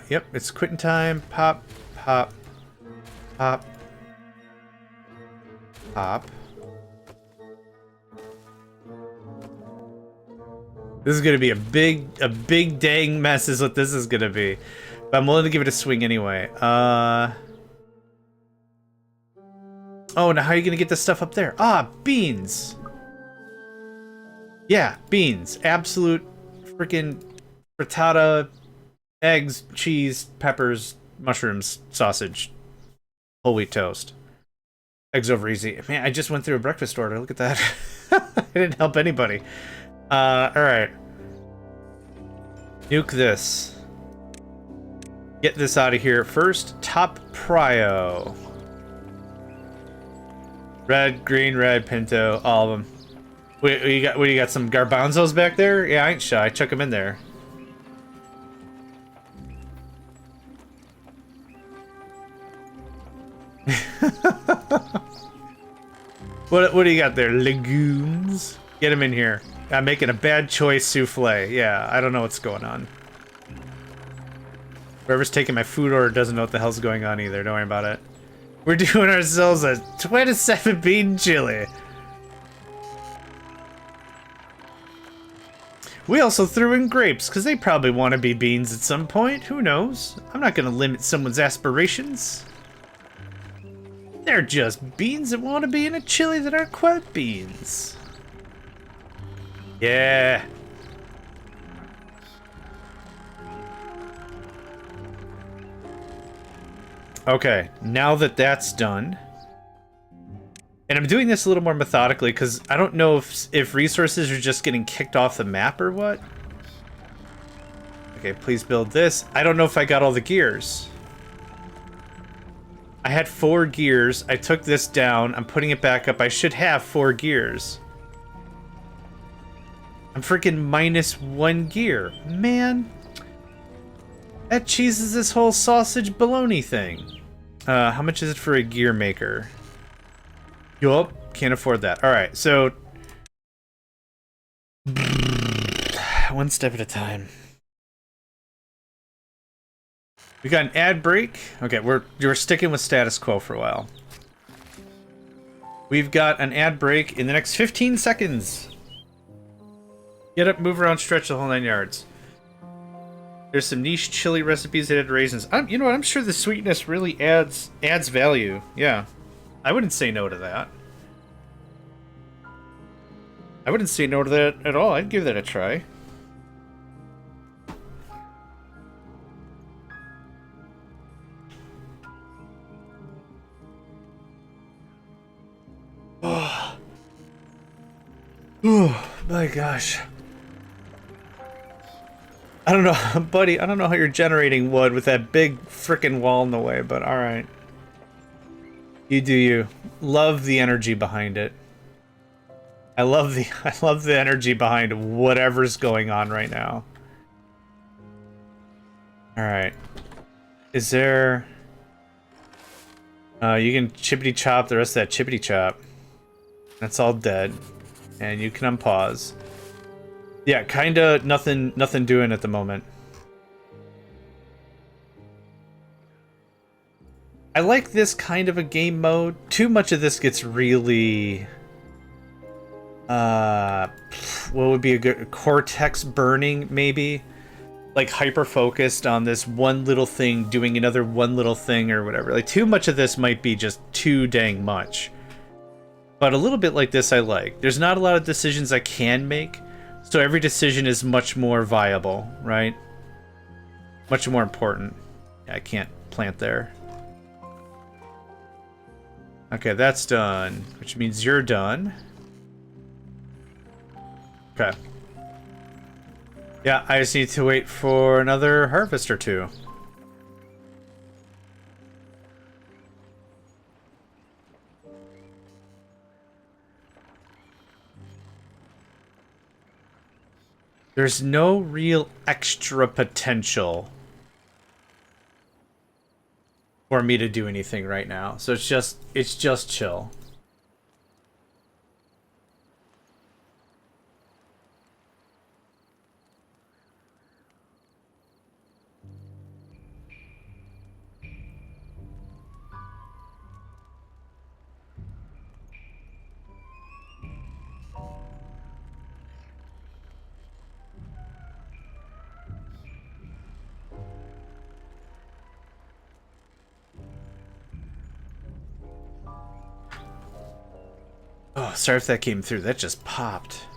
Yep, it's quitting time. Pop. This is gonna be a big dang mess is what this is gonna be. But I'm willing to give it a swing anyway. Oh, now how are you gonna get this stuff up there? Ah, beans! Yeah, beans. Absolute freaking frittata, eggs, cheese, peppers, mushrooms, sausage, whole wheat toast. Eggs over easy. Man, I just went through a breakfast order. Look at that. I didn't help anybody. Alright. Nuke this. Get this out of here first. Top prio. Red, green, red, pinto, all of them. What you got some garbanzos back there? Yeah, I ain't shy. Chuck them in there. What do you got there? Legumes? Get them in here. I'm making a bad choice souffle. Yeah, I don't know what's going on. Whoever's taking my food order doesn't know what the hell's going on either. Don't worry about it. We're doing ourselves a 27 bean chili. We also threw in grapes, because they probably want to be beans at some point. Who knows? I'm not going to limit someone's aspirations. They're just beans that want to be in a chili that aren't quite beans. Yeah. Okay, now that that's done. And I'm doing this a little more methodically because I don't know if resources are just getting kicked off the map or what. Okay, please build this. I don't know if I got all the gears. I had 4 gears. I took this down. I'm putting it back up. I should have 4 gears. I'm freaking -1 gear. Man. That cheeses this whole sausage bologna thing. How much is it for a gear maker? Yup, can't afford that. Alright, so... one step at a time. We got an ad break. Okay, we're sticking with status quo for a while. We've got an ad break in the next 15 seconds. Get up, move around, stretch the whole 9 yards. There's some niche chili recipes that add raisins. You know what? I'm sure the sweetness really adds value. Yeah, I wouldn't say no to that. I wouldn't say no to that at all. I'd give that a try. Oh, my gosh. I don't know, buddy, I don't know how you're generating wood with that big frickin' wall in the way, but alright. You do you. Love the energy behind it. I love the energy behind whatever's going on right now. Alright. Is there... you can chippity chop the rest of that chippity chop. That's all dead. And you can unpause. Yeah, kinda nothing doing at the moment. I like this kind of a game mode. Too much of this gets really... what would be a good... cortex burning, maybe? Like, hyper-focused on this one little thing, doing another one little thing, or whatever. Like, too much of this might be just too dang much. But a little bit like this I like. There's not a lot of decisions I can make, so every decision is much more viable, right? Much more important. Yeah, I can't plant there. Okay, that's done, which means you're done. Okay. Yeah, I just need to wait for another harvest or two. There's no real extra potential for me to do anything right now. So it's just chill. Oh, sorry if that came through. That just popped.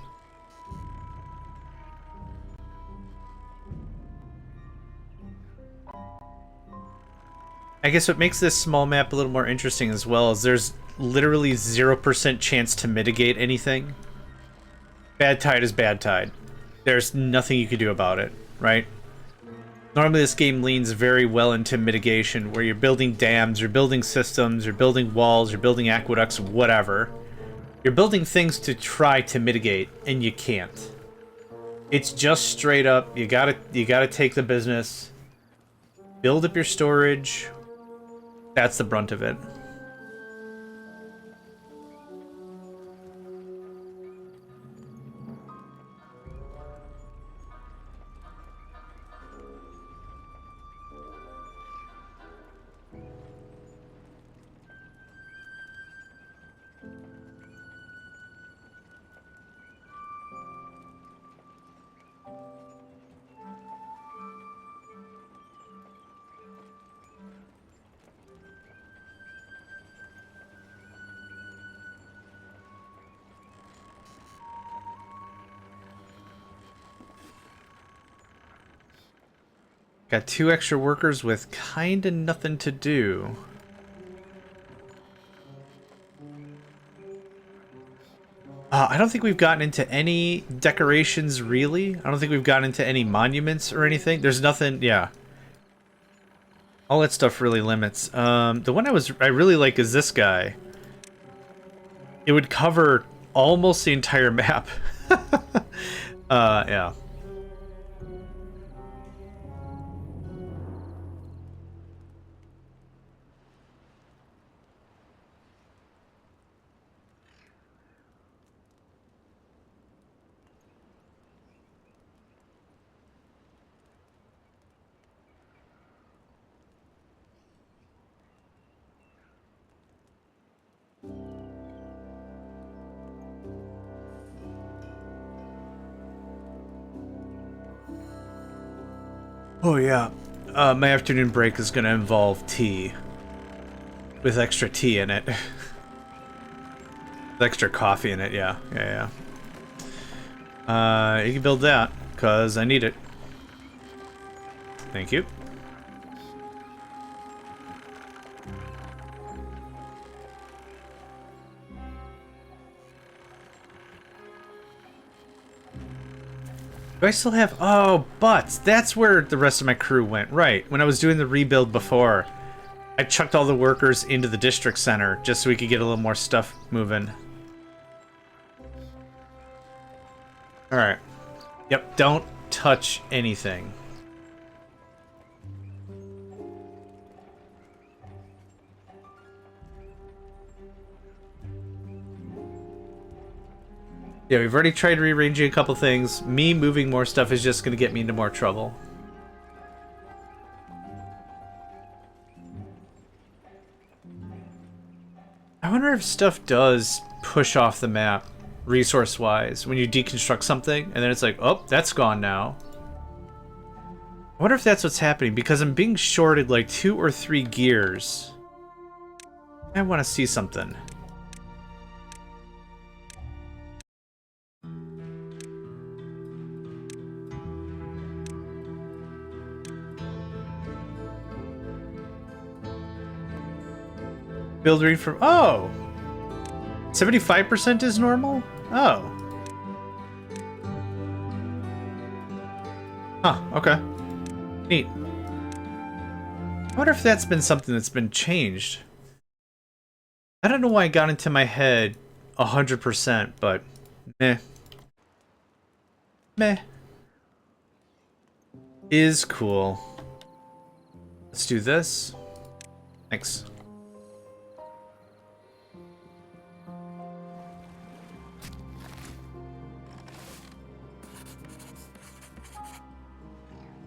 I guess what makes this small map a little more interesting as well is there's literally 0% chance to mitigate anything. Bad tide is bad tide. There's nothing you can do about it, right? Normally this game leans very well into mitigation, where you're building dams, you're building systems, you're building walls, you're building aqueducts, whatever. You're building things to try to mitigate, and you can't. It's just straight up, you gotta take the business, build up your storage. That's the brunt of it. Got 2 extra workers with kinda nothing to do. I don't think we've gotten into any decorations, really. I don't think we've gotten into any monuments or anything. There's nothing, yeah. All that stuff really limits. The one I really like is this guy. It would cover almost the entire map. Yeah. Oh yeah. My afternoon break is gonna involve tea. With extra tea in it. With extra coffee in it, yeah. Yeah. You can build that, because I need it. Thank you. Do I still have... Oh, but that's where the rest of my crew went. Right, when I was doing the rebuild before, I chucked all the workers into the district center just so we could get a little more stuff moving. Alright. Yep, don't touch anything. Yeah, we've already tried rearranging a couple things. Me moving more stuff is just going to get me into more trouble. I wonder if stuff does push off the map, resource-wise, when you deconstruct something, and then it's like, oh, that's gone now. I wonder if that's what's happening, because I'm being shorted like 2 or 3 gears. I want to see something. Build read from... Oh! 75% is normal? Oh. Huh, okay. Neat. I wonder if that's been something that's been changed. I don't know why it got into my head 100%, but meh. Meh. Is cool. Let's do this. Thanks.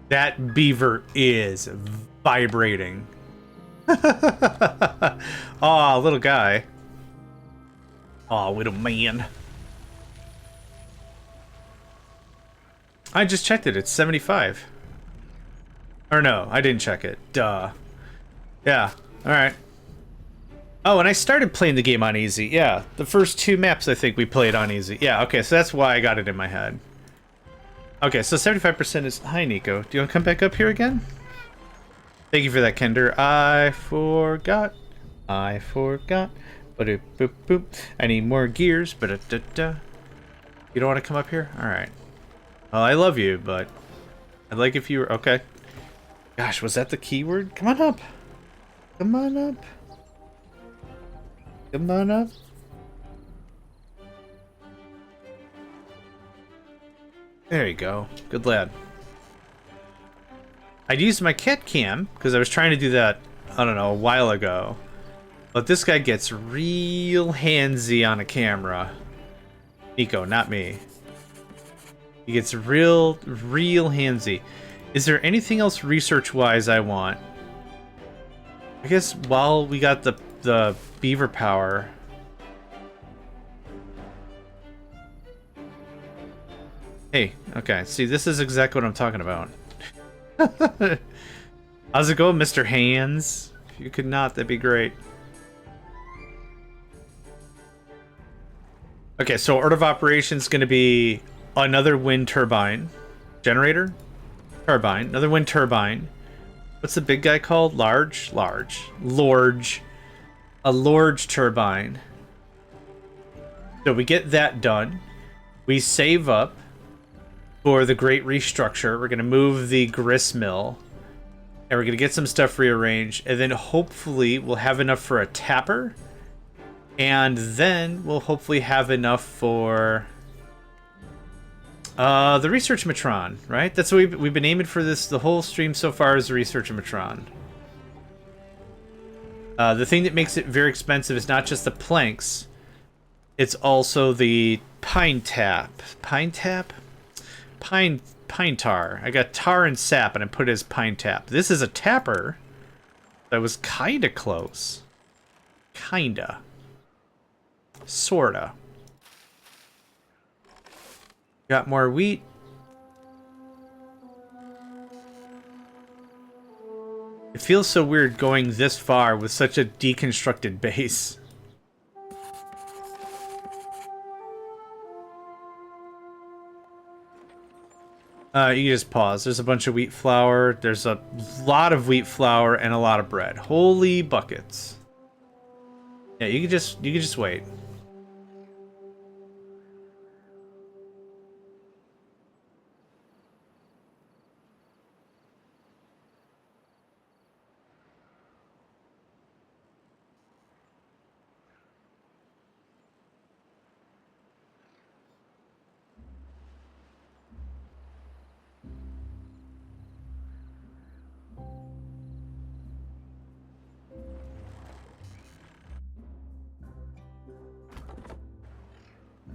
That beaver is vibrating. Aw, little guy. Aw, little man. I just checked it. It's 75. Or no, I didn't check it. Duh. Yeah, alright. Oh, and I started playing the game on easy. Yeah, the first 2 maps I think we played on easy. Yeah, okay, so that's why I got it in my head. Okay, so 75% is... Hi, Nico. Do you want to come back up here again? Thank you for that, Kender. I forgot. Ba-doop, boop, boop. I need more gears. Ba-da-da-da. You don't want to come up here? Alright. Well, I love you, but... I'd like if you were... Okay. Gosh, was that the keyword? Come on up. Come on up. Come on up. There you go. Good lad. I'd used my cat cam, because I was trying to do that, I don't know, a while ago. But this guy gets real handsy on a camera. Nico, not me. He gets real handsy. Is there anything else research-wise I want? I guess while we got the beaver power... Hey, okay, see, this is exactly what I'm talking about. How's it going, Mr. Hands? If you could not, that'd be great. Okay, so order of operations is going to be another wind turbine. Generator? Turbine. Another wind turbine. What's the big guy called? Large? Large. A large turbine. So we get that done. We save up for the great restructure. We're going to move the grist mill. And we're going to get some stuff rearranged. And then hopefully we'll have enough for a tapper. And then we'll hopefully have enough for the Research Matron, right? That's what we've been aiming for this the whole stream so far is the Research Matron. The thing that makes it very expensive is not just the planks. It's also the pine tap. Pine tap? Pine tar. I got tar and sap and I put it as pine tap. This is a tapper. That was kinda close. Kinda. Sorta. Got more wheat. feels so weird going this far with such a deconstructed base. You can just pause. There's a bunch of wheat flour. There's a lot of wheat flour and a lot of bread. Holy buckets. Yeah, you can just wait.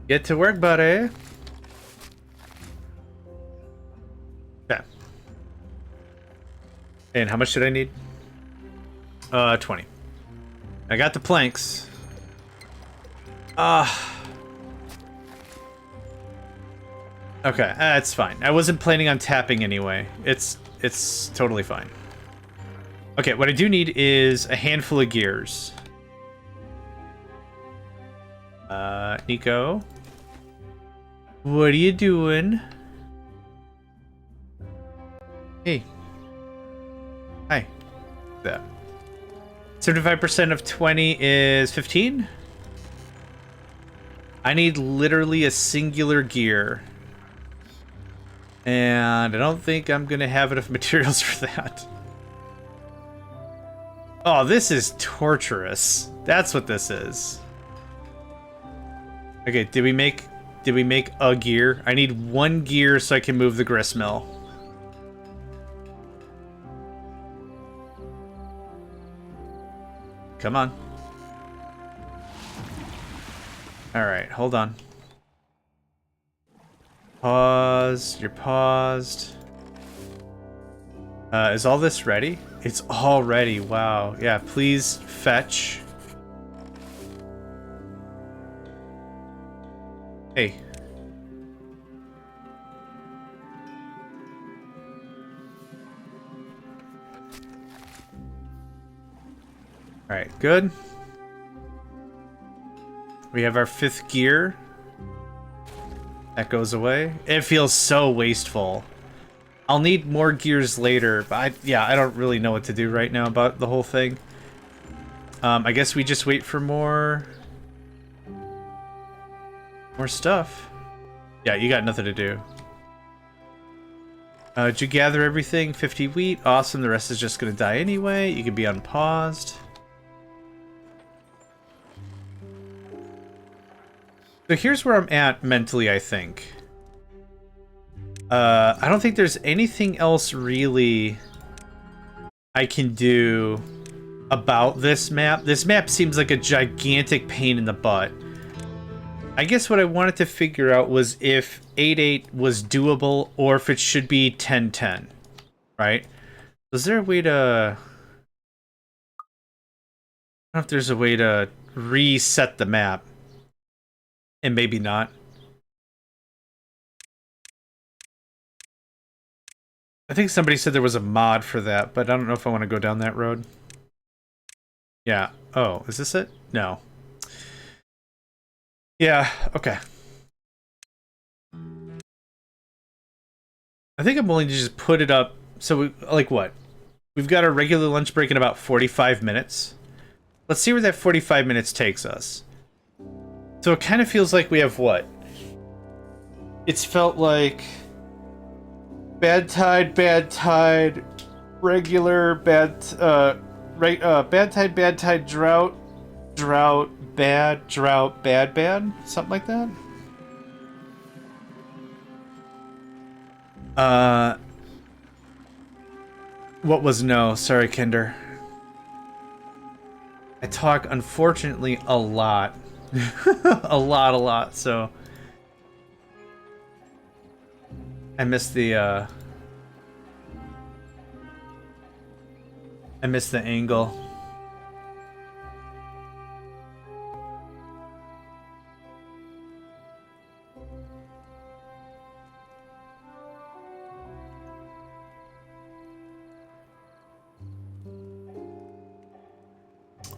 Get to work, buddy. Okay. And how much did I need? 20. I got the planks. Okay, that's fine. I wasn't planning on tapping anyway. It's totally fine. Okay, what I do need is a handful of gears. Nico. What are you doing? Hey. Hi. That. 75% of 20 is 15? I need literally a singular gear. And I don't think I'm gonna have enough materials for that. Oh, this is torturous. That's what this is. Okay, did we make a gear? I need one gear so I can move the grist mill. Come on. Alright, hold on. Pause. You're paused. Is all this ready? It's all ready. Wow. Yeah, please fetch. Hey. Alright, good. We have our 5th gear. That goes away. It feels so wasteful. I'll need more gears later, but I don't really know what to do right now about the whole thing. I guess we just wait for more stuff. Yeah, you got nothing to do. Did you gather everything? 50 wheat. Awesome. The rest is just gonna die anyway. You can be unpaused. So here's where I'm at mentally, I think. I don't think there's anything else really I can do about this map. This map seems like a gigantic pain in the butt. I guess what I wanted to figure out was if 8-8 was doable or if it should be 10-10, right? Is there a way to... I don't know if there's a way to reset the map. And maybe not. I think somebody said there was a mod for that, but I don't know if I want to go down that road. Yeah. Oh, is this it? No. Yeah, okay. I think I'm willing to just put it up. So, like what? We've got our regular lunch break in about 45 minutes. Let's see where that 45 minutes takes us. So it kind of feels like we have what? It's felt like bad tide, regular, bad tide, drought, bad, something like that. What was no? Sorry, Kinder. I talk, unfortunately, a lot. a lot, so... I missed the angle.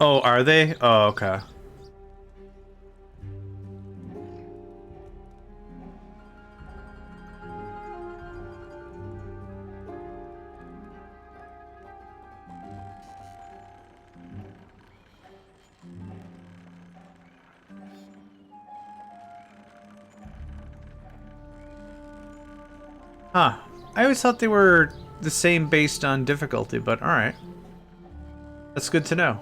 Oh, are they? Oh, okay. Huh. I always thought they were the same based on difficulty, but alright. That's good to know.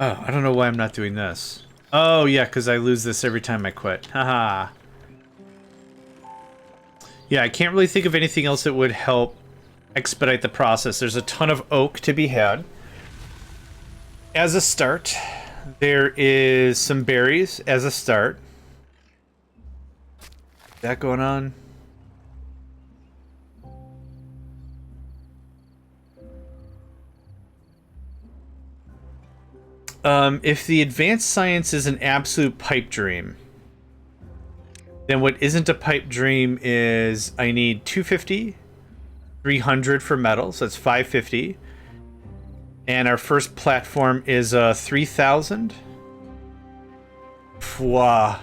Oh, I don't know why I'm not doing this. Oh, yeah, because I lose this every time I quit. Haha. Yeah, I can't really think of anything else that would help expedite the process. There's a ton of oak to be had. As a start, there is some berries as a start. That going on? If the advanced science is an absolute pipe dream, then what isn't a pipe dream is I need 250, 300 for metal, so that's 550. And our first platform is 3,000. Wow.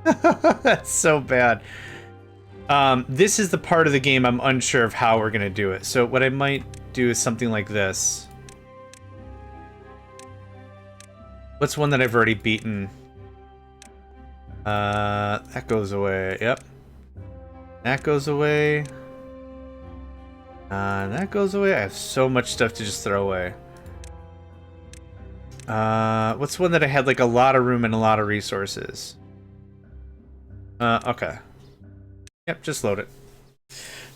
That's so bad. This is the part of the game I'm unsure of how we're going to do it. So what I might do is something like this. What's one that I've already beaten? That goes away. Yep. That goes away. That goes away. I have so much stuff to just throw away. What's one that I had like a lot of room and a lot of resources? Okay. Yep, just load it.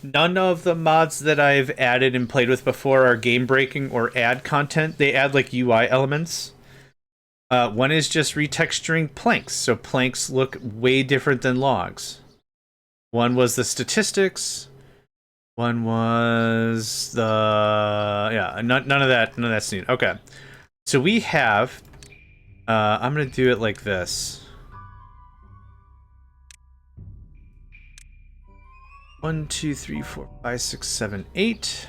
None of the mods that I've added and played with before are game breaking or add content. They add like UI elements. One is just retexturing planks, so planks look way different than logs. One was the statistics. One was the none of that's neat. Okay, so we have. I'm gonna do it like this. 1, 2, 3, 4, 5, 6, 7, 8.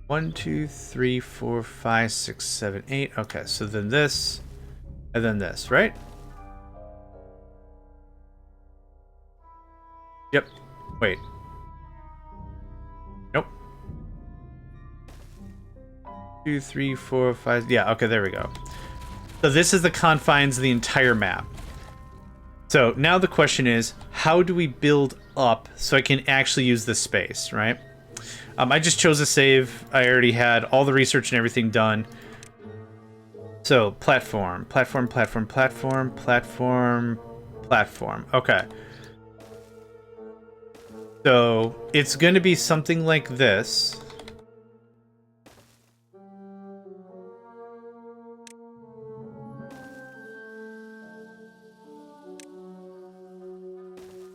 1, 2, 3, 4, 5, 6, 7, 8. Okay, so then this, and then this, right? Yep. Wait. Nope. 2, 3, 4, 5. Yeah, okay, there we go. So this is the confines of the entire map. So now the question is, how do we build up so I can actually use this space, right? I just chose a save. I already had all the research and everything done. So, platform, platform, platform, platform, platform, platform. Okay. So, it's going to be something like this.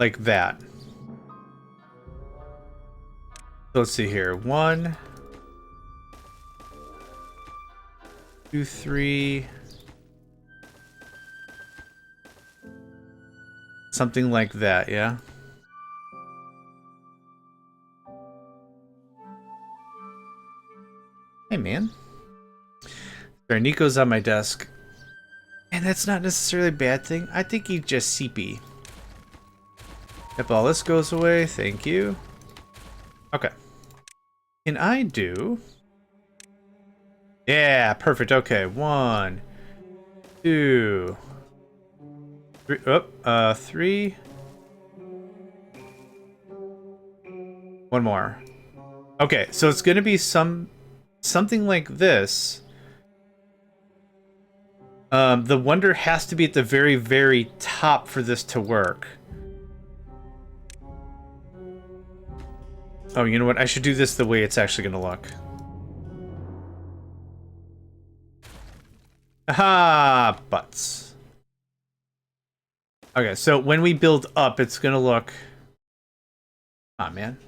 Like that. Let's see here. 1, 2, 3. Something like that, yeah? Hey, man. Sorry, Nico's on my desk. And that's not necessarily a bad thing. I think he's just CP. If all this goes away, thank you. Okay. Can I do... Yeah, perfect. Okay, 1, 2, 3. Oh, 3. One more. Okay, so it's gonna be something like this. The wonder has to be at the very, very top for this to work. Oh, you know what? I should do this the way it's actually gonna look. Aha! Butts. Okay, so when we build up, it's gonna look... Ah, man.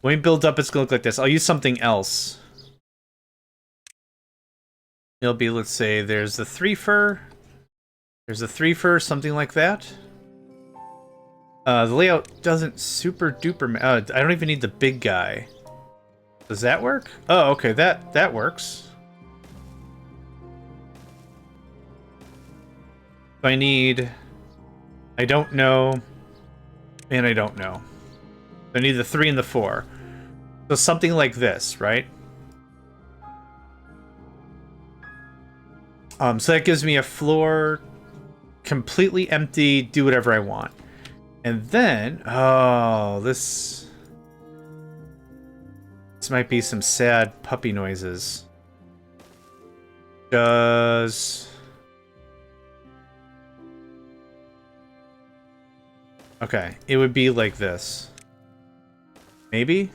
When we build up, it's gonna look like this. I'll use something else. It'll be, let's say, there's the 3 fur. There's a 3 fur, something like that. The layout doesn't super duper... I don't even need the big guy. Does that work? Oh, okay, that works. I need... I don't know. And I don't know. I need the 3 and the 4. So something like this, right? So that gives me a floor completely empty, do whatever I want. And then, oh, this might be some sad puppy noises. Okay, it would be like this. Maybe?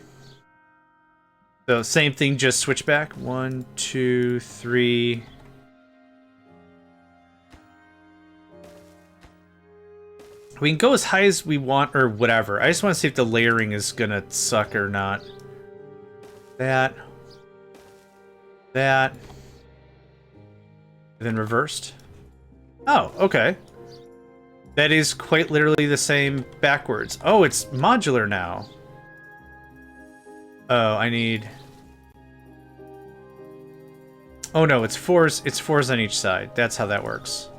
So same thing, just switch back. 1, 2, 3. We can go as high as we want or whatever. I just want to see if the layering is gonna suck or not. That. And then reversed. Oh, okay. That is quite literally the same backwards. Oh, it's modular now. Oh, I need... Oh no, it's fours on each side. That's how that works.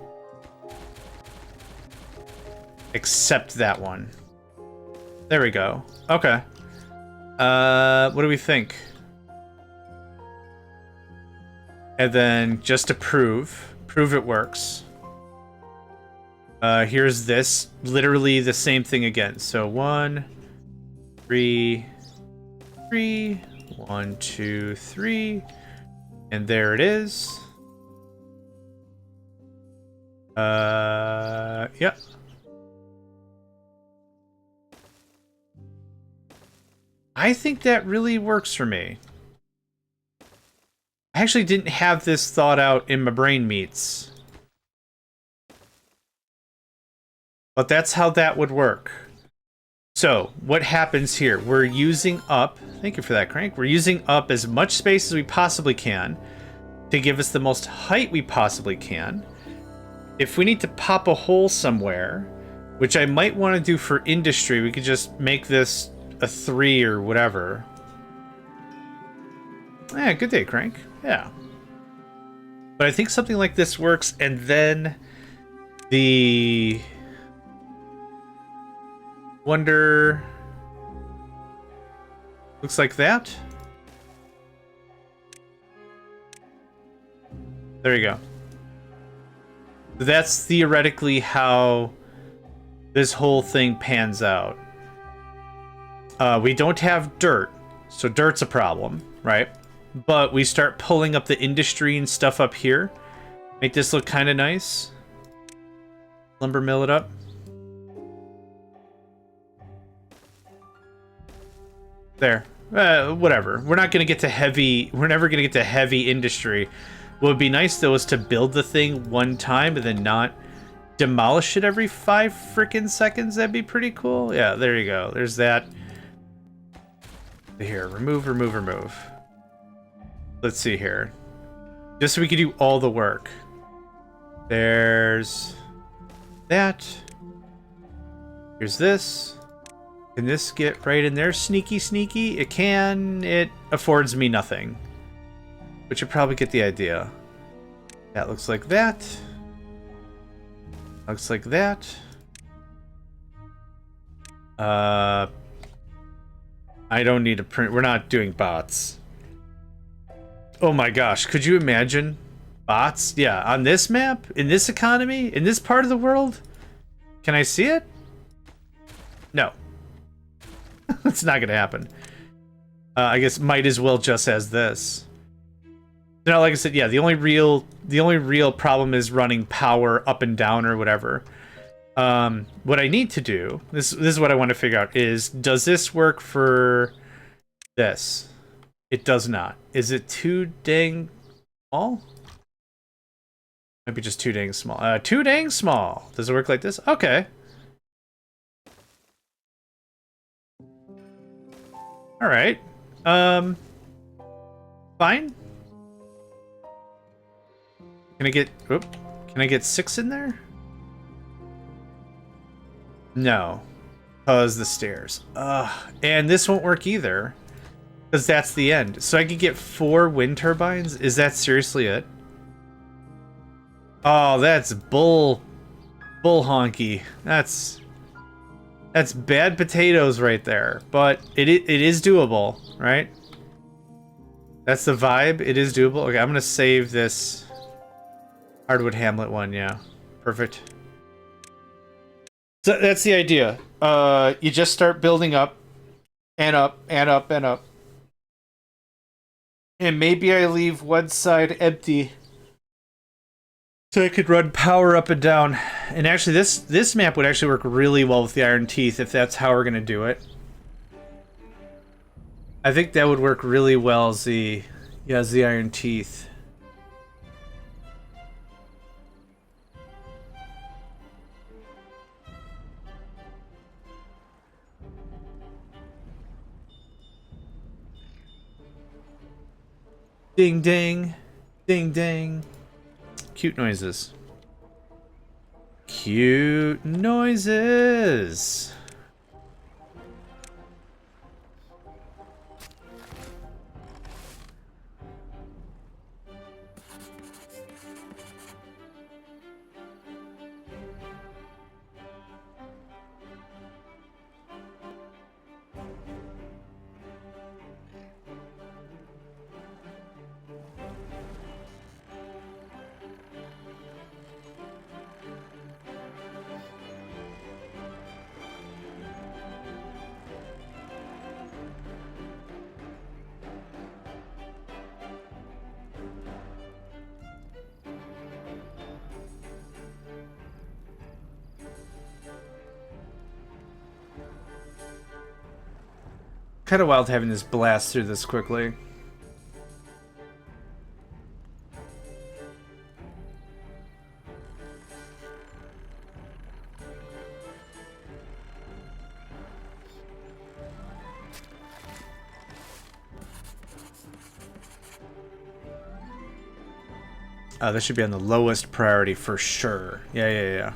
Except that one. There we go. Okay. What do we think? And then, just to prove it works. Here's this. Literally the same thing again. So 1, 3, 3, 1, 2, 3. And there it is. Yep. I think that really works for me. I actually didn't have this thought out in my brain meats. But that's how that would work. So, what happens here? We're using up... Thank you for that, Crank. We're using up as much space as we possibly can to give us the most height we possibly can. If we need to pop a hole somewhere, which I might want to do for industry, we could just make this a 3 or whatever. Yeah, good day, Crank. Yeah. But I think something like this works, and then the... Wonder... Looks like that. There you go. That's theoretically how this whole thing pans out. We don't have dirt, so dirt's a problem, right? But we start pulling up the industry and stuff up here. Make this look kind of nice. Lumber mill it up. There. Whatever. We're not going to get to heavy... We're never going to get to heavy industry. What would be nice, though, is to build the thing one time and then not demolish it every 5 frickin' seconds. That'd be pretty cool. Yeah, there you go. There's that. Here, remove. Let's see here. Just so we can do all the work. There's that. Here's this. Can this get right in there? Sneaky, sneaky. It can. It affords me nothing. But you probably get the idea. That looks like that. Looks like that. I don't need a print. We're not doing bots. Oh my gosh. Could you imagine Bots? Yeah, on this map? In this economy? In this part of the world? Can I see it? No. It's not gonna happen. I guess might as well just as this. No, like I said, yeah, the only real problem is running power up and down or whatever. What I need to do, this is what I want to figure out, is does this work for this? It does not. Is it too dang small? Might be just too dang small. Too dang small. Does it work like this? Okay. All right. Fine. Can I get? Oop, can I get 6 in there? No, cause the stairs. And this won't work either, because that's the end. So I could get 4 wind turbines. Is that seriously it? Oh, that's bull honky. That's bad potatoes right there. But it is doable, right? That's the vibe. It is doable. Okay, I'm gonna save this Hardwood Hamlet one. Yeah, perfect. So that's the idea. You just start building up, and up, and up, and up. And maybe I leave one side empty, so I could run power up and down. And actually, this map would actually work really well with the Iron Teeth if that's how we're gonna do it. I think that would work really well as the Iron Teeth. Ding ding, ding ding. Cute noises. Cute noises. Kind of wild having this blast through this quickly. This should be on the lowest priority for sure. Yeah.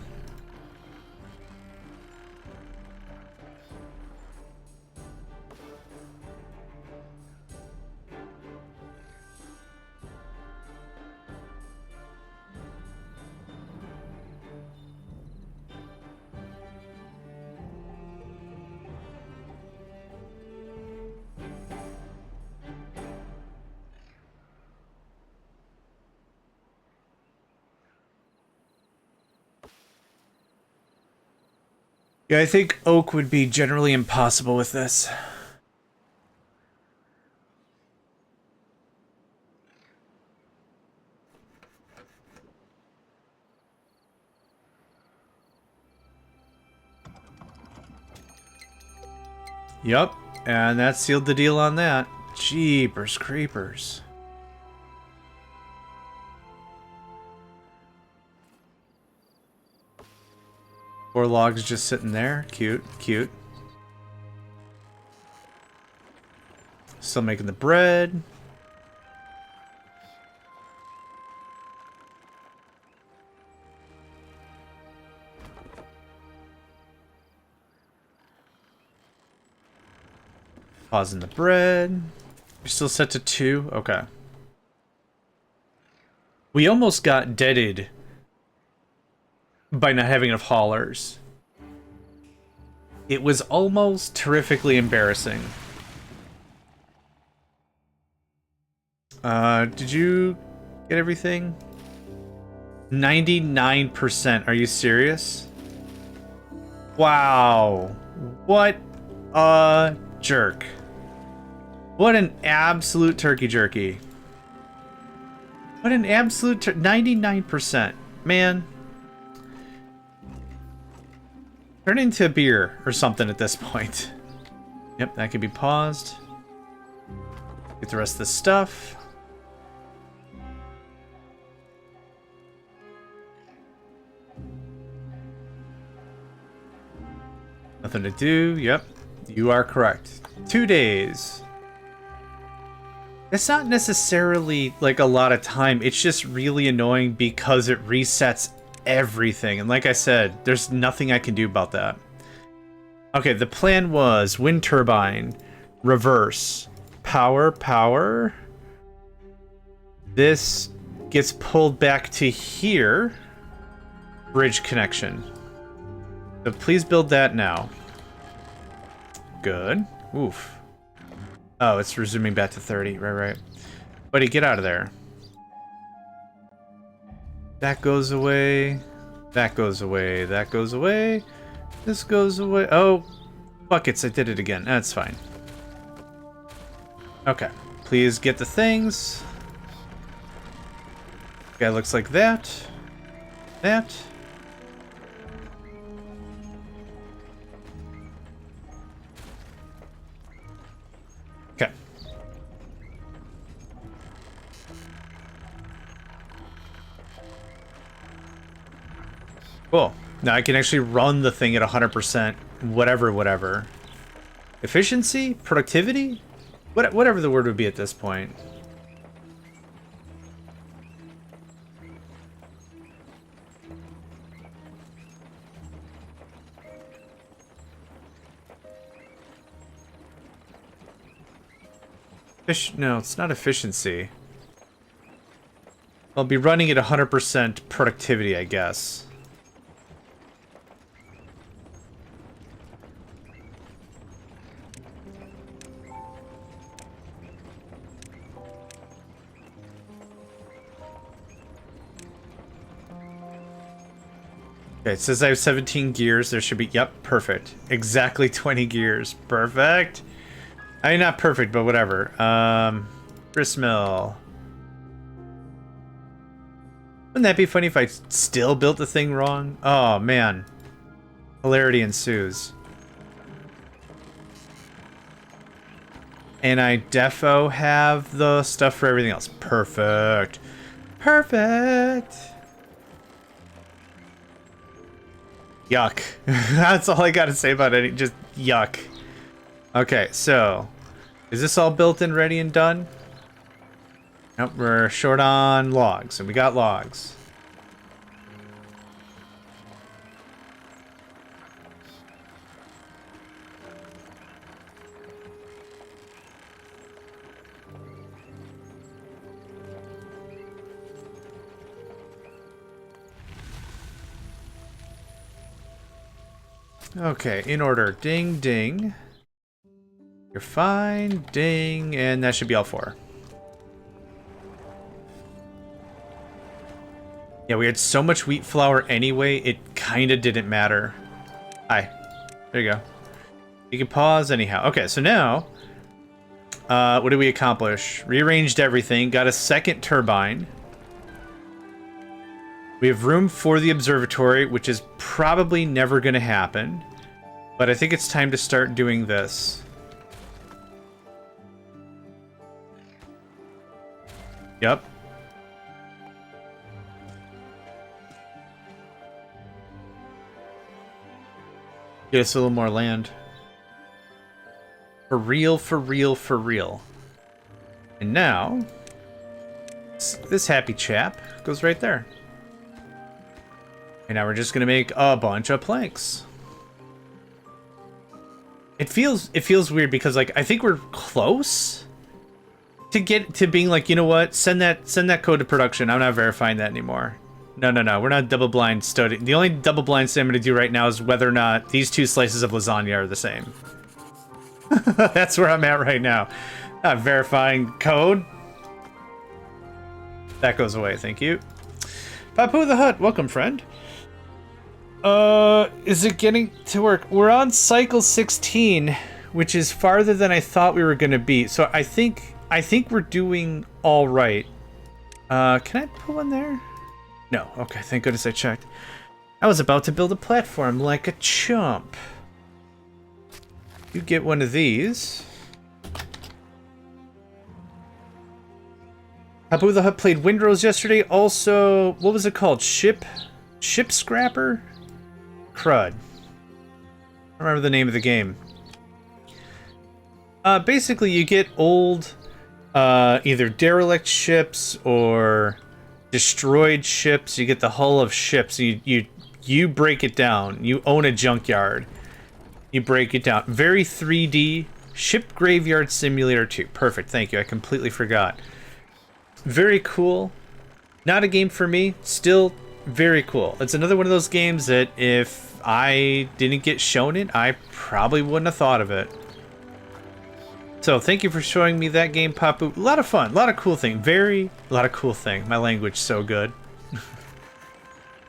Yeah, I think oak would be generally impossible with this. Yep, and that sealed the deal on that. Jeepers creepers. Four logs just sitting there. Cute, cute. Still making the bread. Pausing the bread. You're still set to 2? Okay. We almost got deaded by not having enough haulers. It was almost terrifically embarrassing. Did you get everything? 99%. Are you serious? Wow. What a jerk. What an absolute turkey jerky. What an absolute 99%. Man. Turn into a beer or something at this point. Yep, that could be paused. Get the rest of the stuff. Nothing to do. Yep, you are correct. 2 days. It's not necessarily like a lot of time. It's just really annoying because it resets everything. And like I said, there's nothing I can do about that. Okay, the plan was wind turbine, reverse, power, power. This gets pulled back to here. Bridge connection. So please build that now. Good. Oof. Oh, it's resuming back to 30. Right. Buddy, get out of there. That goes away. That goes away. That goes away. This goes away. Oh, buckets. I did it again. That's fine. Okay. Please get the things. Okay, looks like that. That. Okay. Cool. Now I can actually run the thing at 100%, whatever. Efficiency? Productivity? Whatever the word would be at this point. No, it's not efficiency. I'll be running at 100% productivity, I guess. Okay, it says I have 17 gears. There should be... Yep, perfect. Exactly 20 gears. Perfect. I mean, not perfect, but whatever. Gristmill. Wouldn't that be funny if I still built the thing wrong? Oh, man. Hilarity ensues. And I defo have the stuff for everything else. Perfect. Perfect. Yuck. That's all I gotta say about it. Just yuck. Okay, so is this all built and ready and done? Nope, we're short on logs, and we got logs. Okay, in order. Ding, ding. You're fine. Ding. And that should be all 4. Yeah, we had so much wheat flour anyway, it kind of didn't matter. Hi. There you go. You can pause anyhow. Okay, so now, what did we accomplish? Rearranged everything. Got a second turbine. We have room for the observatory, which is probably never going to happen. But I think it's time to start doing this. Yep. Get us a little more land. For real, for real, for real. And now, this happy chap goes right there. And now we're just gonna make a bunch of planks. It feels weird because like I think we're close to get to being like, you know what, send that code to production. I'm not verifying that anymore. No, we're not double blind studying. The only double blind study I'm gonna do right now is whether or not these 2 slices of lasagna are the same. That's where I'm at right now. Not verifying code. That goes away, thank you. Papu the Hut, welcome, friend. Is it getting to work? We're on cycle 16, which is farther than I thought we were gonna be. So I think we're doing all right. Can I put one there? No. Okay, thank goodness I checked. I was about to build a platform like a chump. You get one of these. Abu the Hut played Windrose yesterday. Also, what was it called? Ship Scrapper? Crud. I remember the name of the game. Basically, you get old, either derelict ships or destroyed ships. You get the hull of ships. You break it down. You own a junkyard. You break it down. Very 3D. Ship Graveyard Simulator 2. Perfect. Thank you. I completely forgot. Very cool. Not a game for me. Still very cool. It's another one of those games that if I didn't get shown it, I probably wouldn't have thought of it. So thank you for showing me that game, Papu. A lot of fun. A lot of cool thing. A lot of cool thing. My language so good.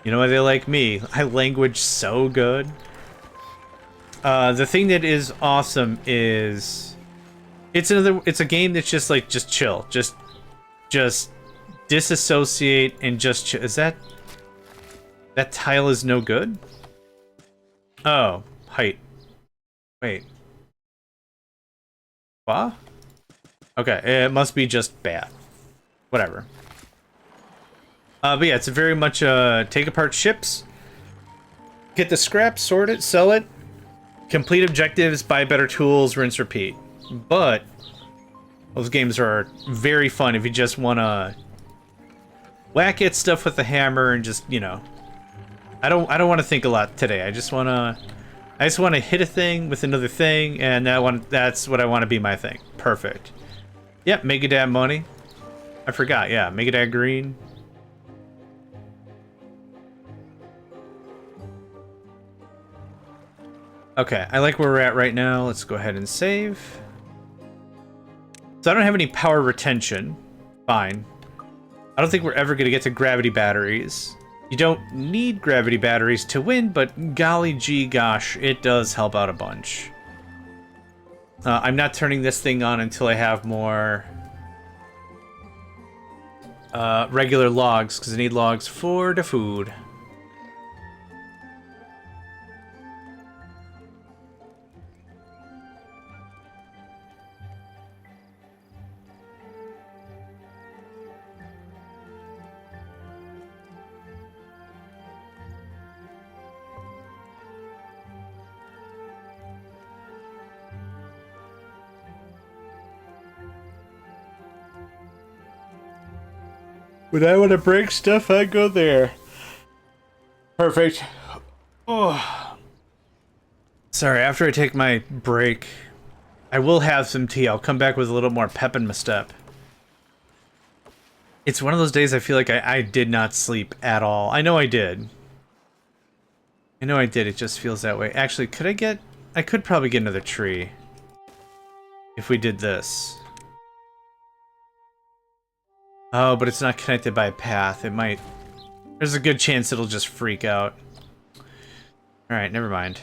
You know why they like me? I language so good. The thing that is awesome is it's a game that's just like chill. Just disassociate and just chill. Is that tile is no good? Oh, height. Wait. What? Okay, it must be just bad. Whatever. But yeah, it's very much take apart ships, get the scrap, sort it, sell it, complete objectives, buy better tools, rinse, repeat. But those games are very fun if you just want to whack at stuff with the hammer and just, you know. I don't want to think a lot today. I just want to hit a thing with another thing, and that's what I want to be my thing. Perfect. Yep, Megadad money. I forgot. Yeah, Megadad green. Okay, I like where we're at right now. Let's go ahead and save. So I don't have any power retention. Fine. I don't think we're ever going to get to gravity batteries. You don't need gravity batteries to win, but golly gee gosh, it does help out a bunch. I'm not turning this thing on until I have more regular logs, because I need logs for the food. When I want to break stuff, I go there. Perfect. Oh. Sorry, after I take my break, I will have some tea. I'll come back with a little more pep in my step. It's one of those days I feel like I did not sleep at all. I know I did. I know I did. It just feels that way. Actually, I could probably get another tree if we did this. Oh, but it's not connected by a path. It might... There's a good chance it'll just freak out. Alright, never mind.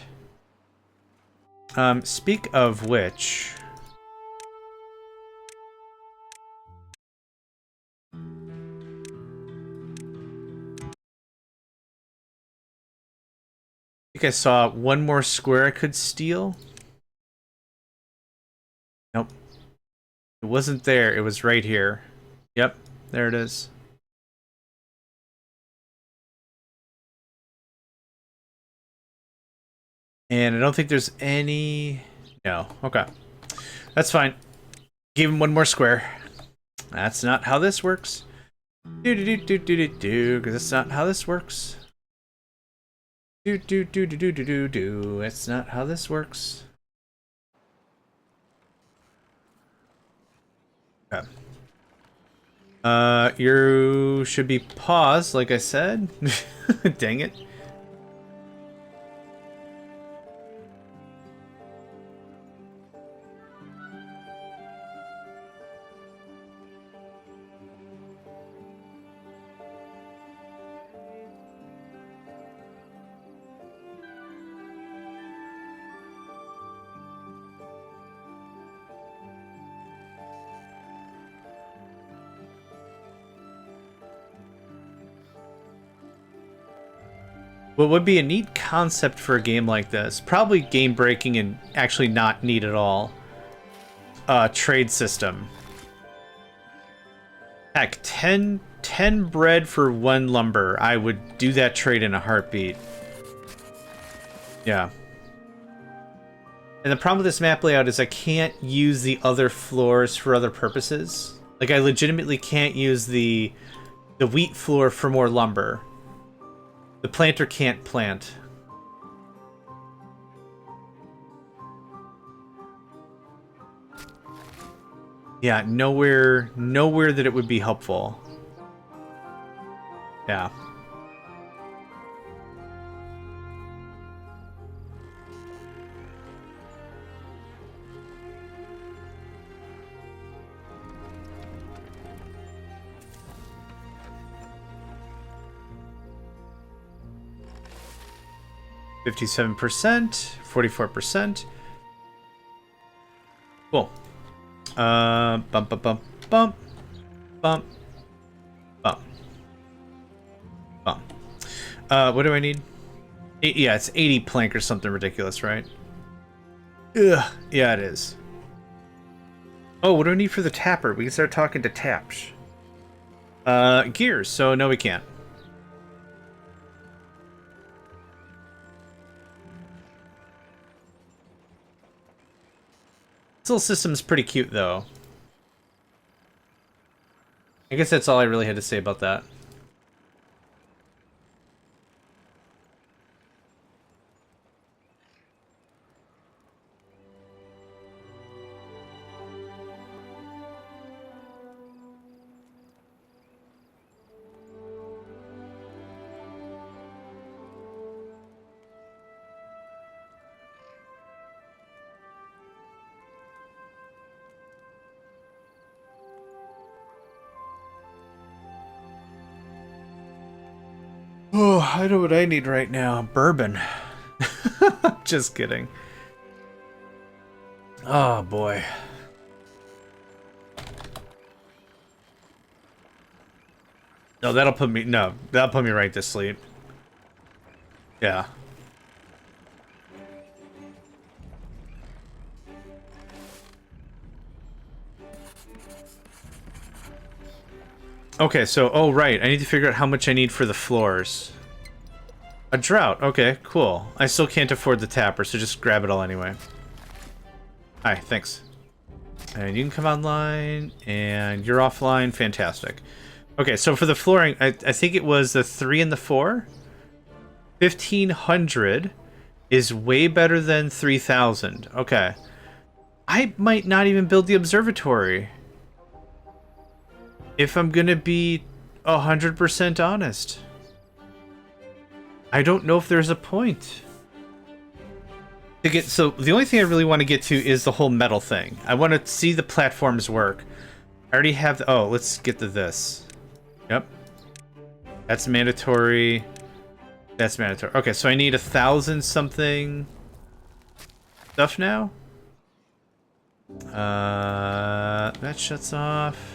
Speak of which... I think I saw one more square I could steal. Nope. It wasn't there. It was right here. Yep. There it is. And I don't think there's any... No. Okay. That's fine. Give him one more square. That's not how this works. Do-do-do-do-do-do-do, because that's not how this works. Do-do-do-do-do-do-do-do. That's not how this works. Okay. You should be paused, like I said. Dang it. What would be a neat concept for a game like this, probably game breaking and actually not neat at all, trade system. Heck, 10 bread for 1 lumber. I would do that trade in a heartbeat. Yeah. And the problem with this map layout is I can't use the other floors for other purposes. Like, I legitimately can't use the wheat floor for more lumber. The planter can't plant. Yeah, nowhere that it would be helpful. Yeah. %, 44%. Cool. Bump, bump, bump, bump, bump, bump, bump. What do I need? Yeah, it's 80 plank or something ridiculous, right? Ugh, yeah, it is. Oh, what do I need for the tapper? We can start talking to taps. Gears, so no we can't. This little system's pretty cute, though. I guess that's all I really had to say about that. Oh, I know what I need right now. Bourbon. Just kidding. Oh, boy. No, that'll put me... No, that'll put me right to sleep. Yeah. Okay, so... Oh, right. I need to figure out how much I need for the floors. A drought. Okay, cool. I still can't afford the tapper, so just grab it all anyway. Hi, thanks. And you can come online, and you're offline. Fantastic. Okay, so for the flooring, I think it was the 3 and the 4. 1,500 is way better than 3,000. Okay. I might not even build the observatory. If I'm gonna be 100% honest. I don't know if there's a point. So the only thing I really want to get to is the whole metal thing. I want to see the platforms work. I already have the... Oh, let's get to this. Yep. That's mandatory. That's mandatory. Okay, so I need 1,000 something stuff now. That shuts off.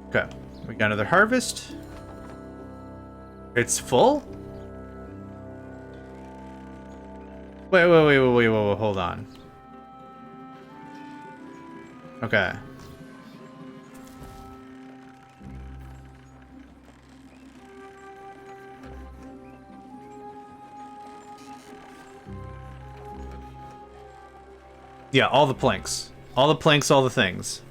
Okay, we got another harvest. It's full? Wait, hold on. Okay. Yeah, all the planks. All the planks, all the things.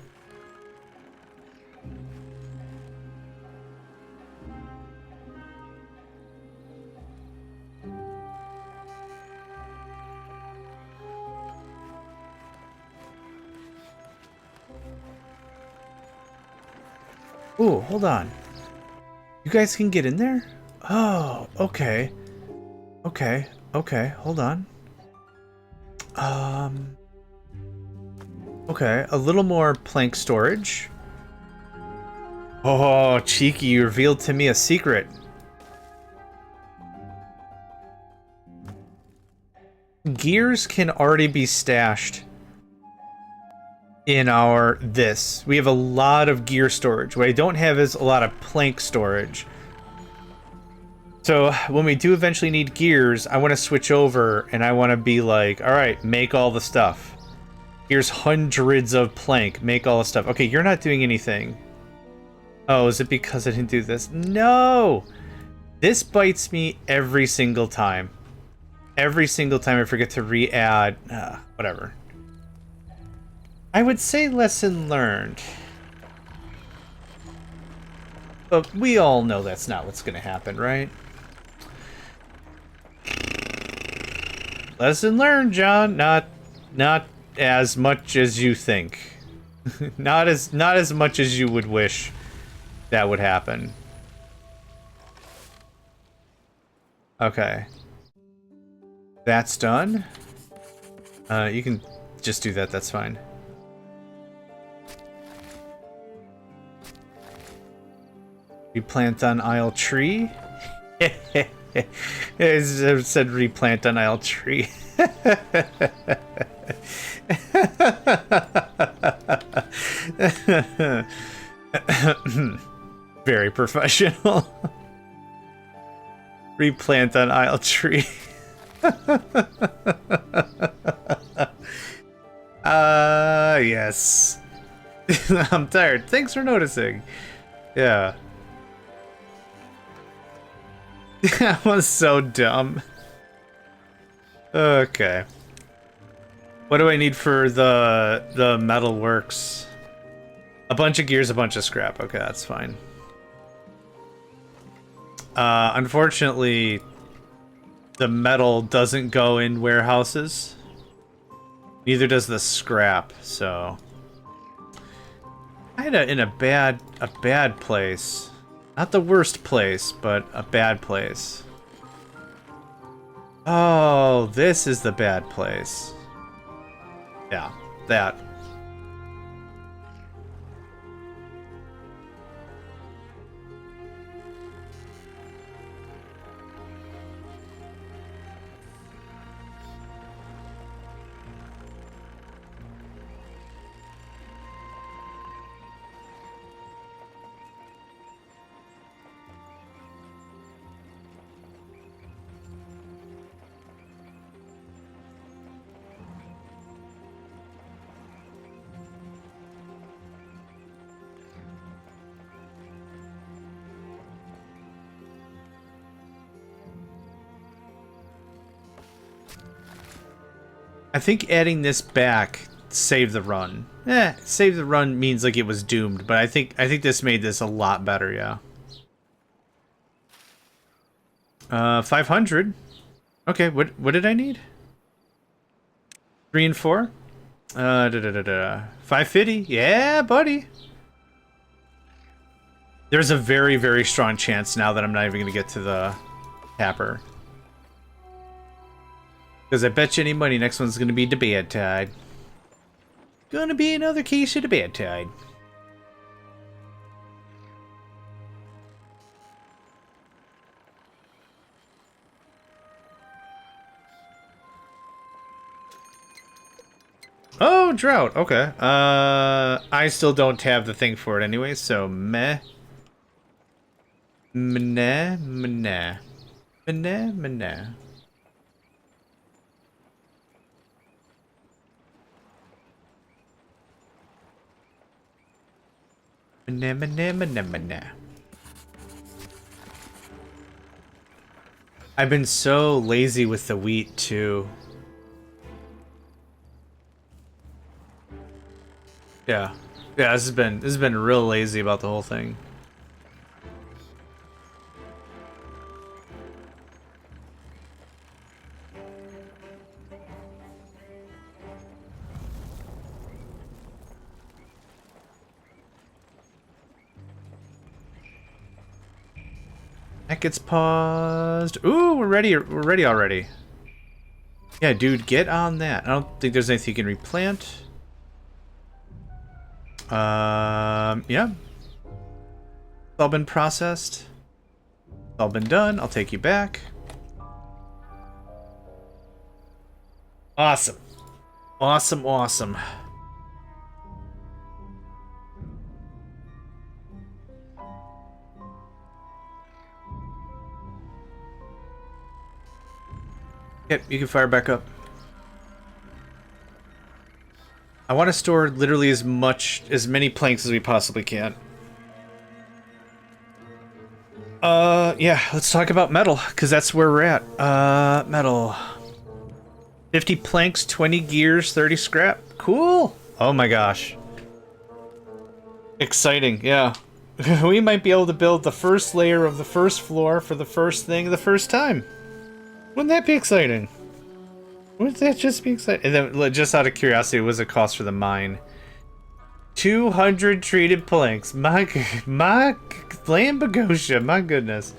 Ooh, hold on. You guys can get in there? Oh, okay. Okay, hold on. Okay, a little more plank storage. Oh, cheeky, you revealed to me a secret. Gears can already be stashed in our this. We have a lot of gear storage. What I don't have is a lot of plank storage. So when we do eventually need gears, I want to switch over and I want to be like, all right, make all the stuff. Here's hundreds of plank, make all the stuff. Okay, you're not doing anything. Oh, is it because I didn't do this? No! This bites me every single time. Every single time I forget to re-add. Whatever. I would say lesson learned. But we all know that's not what's going to happen, right? Lesson learned, John. Not as much as you think. not as much as you would wish that would happen. Okay. That's done. You can just do that, that's fine. Replant on aisle tree. It said replant on aisle tree. Very professional. Replant on aisle tree. Yes. I'm tired. Thanks for noticing. Yeah. That was so dumb. Okay. What do I need for the metal works? A bunch of gears, a bunch of scrap. Okay, that's fine. Unfortunately, the metal doesn't go in warehouses. Neither does the scrap, so kinda in a bad place. Not the worst place, but a bad place. Oh, this is the bad place. Yeah, that. I think adding this back saved the run. Save the run means like it was doomed, but I think this made this a lot better, yeah. 500. Okay, what did I need? 3 and 4? 550. Yeah, buddy. There's a very, very strong chance now that I'm not even going to get to the tapper. Because I bet you any money next one's going to be the bad tide. Gonna be another case of the bad tide. Oh, drought. Okay. I still don't have the thing for it anyway, so meh. Meh, meh. Meh, meh. I've been so lazy with the wheat too. Yeah. Yeah, this has been real lazy about the whole thing. That gets paused. Ooh, we're ready. We're ready already. Yeah, dude, get on that. I don't think there's anything you can replant. Yeah. It's all been processed. It's all been done. I'll take you back. Awesome. Awesome, awesome. Yep, you can fire back up. I want to store literally as many planks as we possibly can. Yeah, let's talk about metal, because that's where we're at. Metal. 50 planks, 20 gears, 30 scrap. Cool! Oh my gosh. Exciting, yeah. We might be able to build the first layer of the first floor for the first thing the first time. Wouldn't that be exciting? Wouldn't that just be exciting? And then, just out of curiosity, what was the cost for the mine? 200 treated planks. My Lambagosia, my goodness.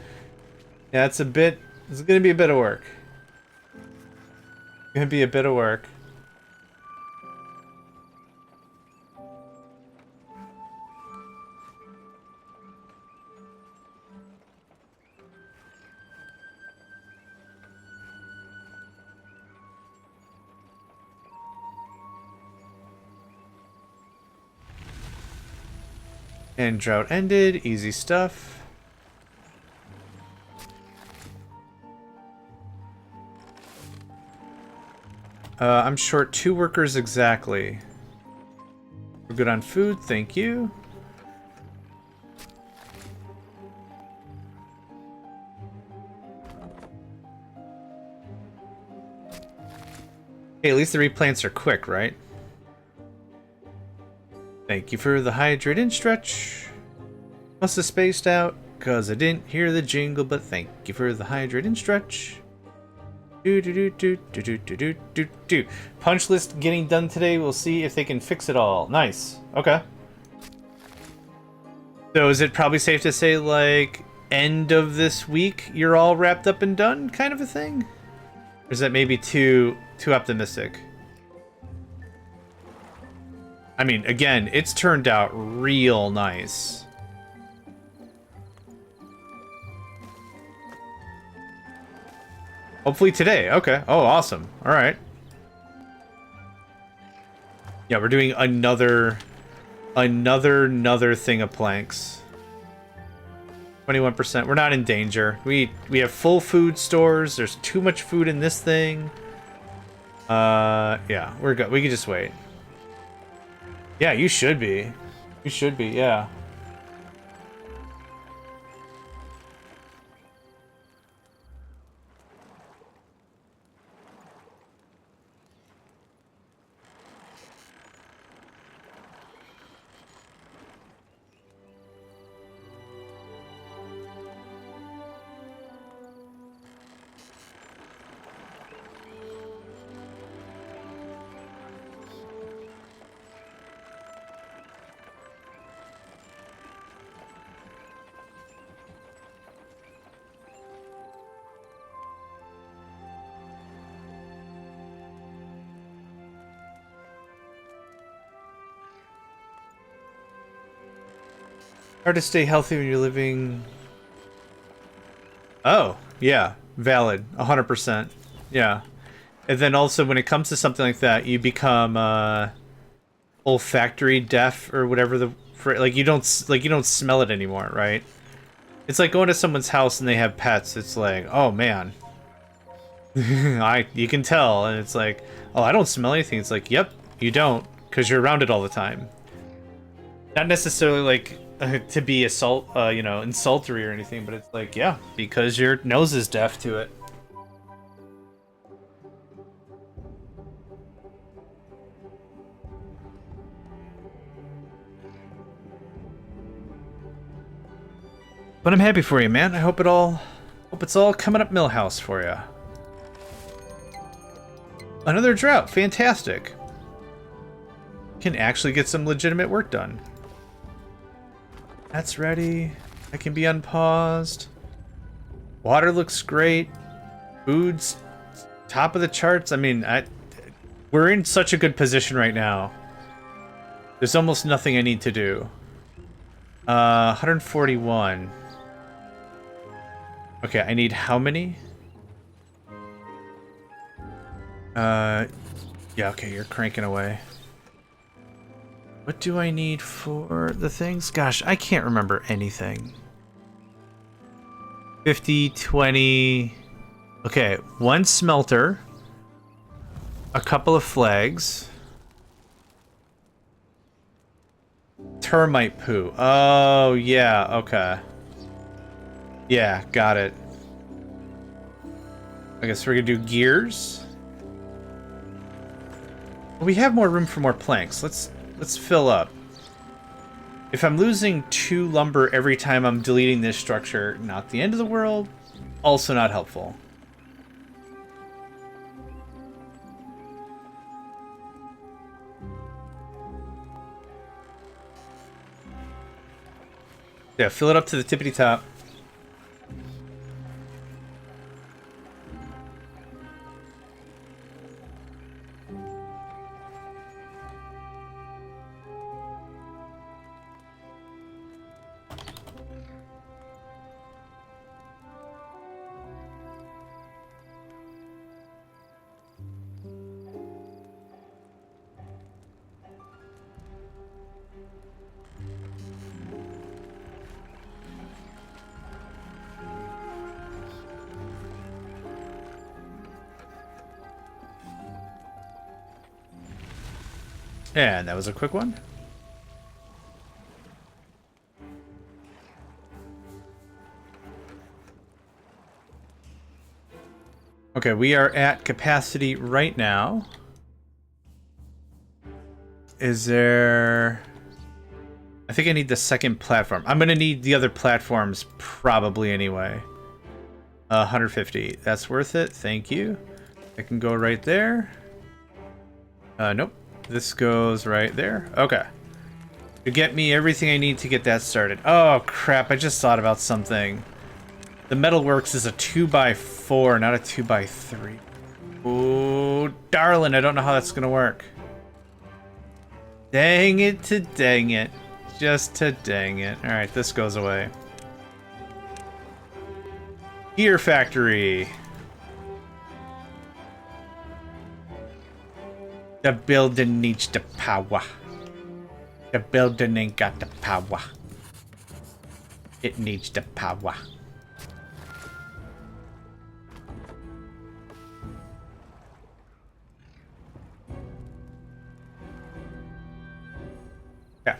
Yeah, it's gonna be a bit of work. Gonna be a bit of work. And drought ended, easy stuff. I'm short 2 workers exactly. We're good on food, thank you. Hey, at least the replants are quick, right? Thank you for the hydrate and stretch. Must have spaced out, cause I didn't hear the jingle, but thank you for the hydrate and stretch. Punch list getting done today. We'll see if they can fix it all. Nice. Okay. So is it probably safe to say, like, end of this week, you're all wrapped up and done kind of a thing? Or is that maybe too optimistic? I mean, again, it's turned out real nice. Hopefully today. Okay. Oh, awesome. All right. Yeah, we're doing another thing of planks. 21%. We're not in danger. We have full food stores. There's too much food in this thing. Yeah, we're good. We can just wait. Yeah, you should be. You should be, yeah. Hard to stay healthy when you're living... Oh, yeah. Valid. 100%. Yeah. And then also, when it comes to something like that, you become, olfactory deaf, or whatever the... Like, you don't smell it anymore, right? It's like going to someone's house and they have pets. It's like, oh, man. You can tell, and it's like, oh, I don't smell anything. It's like, yep, you don't, because you're around it all the time. Not necessarily, like... to be insultory or anything, but it's like, yeah, because your nose is deaf to it. But I'm happy for you, man. I hope it's all coming up Millhouse for you. Another drought, fantastic. Can actually get some legitimate work done. That's ready. I can be unpaused. Water looks great. Food's top of the charts. I mean, we're in such a good position right now. There's almost nothing I need to do. 141. Okay, I need how many? Yeah, okay, you're cranking away. What do I need for the things? Gosh, I can't remember anything. 50, 20, Okay, one smelter. A couple of flags. Termite poo. Oh, yeah, okay. Yeah, got it. I guess we're gonna do gears. We have more room for more planks. Let's fill up. If I'm losing 2 lumber every time I'm deleting this structure, not the end of the world. Also not helpful. Yeah, fill it up to the tippity top. And that was a quick one. Okay, we are at capacity right now. Is there... I think I need the second platform. I'm gonna need the other platforms probably anyway. 150. That's worth it. Thank you. I can go right there. Nope. This goes right there. Okay. To get me everything I need to get that started. Oh, crap. I just thought about something. The Metalworks is a 2x4, not a 2x3. Ooh, darling. I don't know how that's going to work. Dang it to dang it. Just to dang it. Alright, this goes away. Gear factory. The building needs the power. The building ain't got the power. It needs the power. Yeah.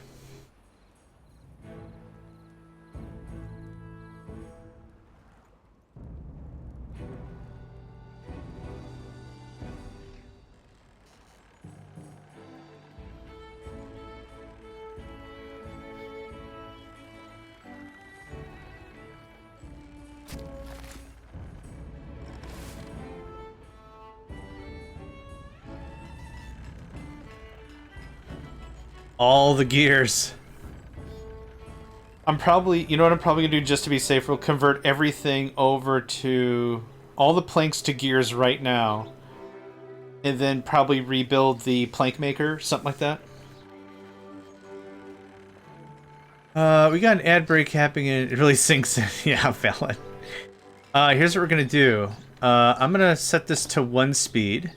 All the gears. I'm probably, you know what I'm probably gonna do just to be safe? We'll convert everything over to all the planks to gears right now. And then probably rebuild the plank maker, something like that. We got an ad break happening and it really sinks in. Yeah, valid. Here's what we're gonna do. I'm gonna set this to 1 speed.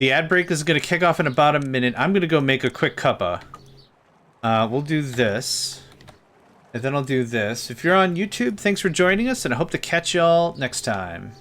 The ad break is going to kick off in about a minute. I'm going to go make a quick cuppa. We'll do this. And then I'll do this. If you're on YouTube, thanks for joining us, and I hope to catch y'all next time.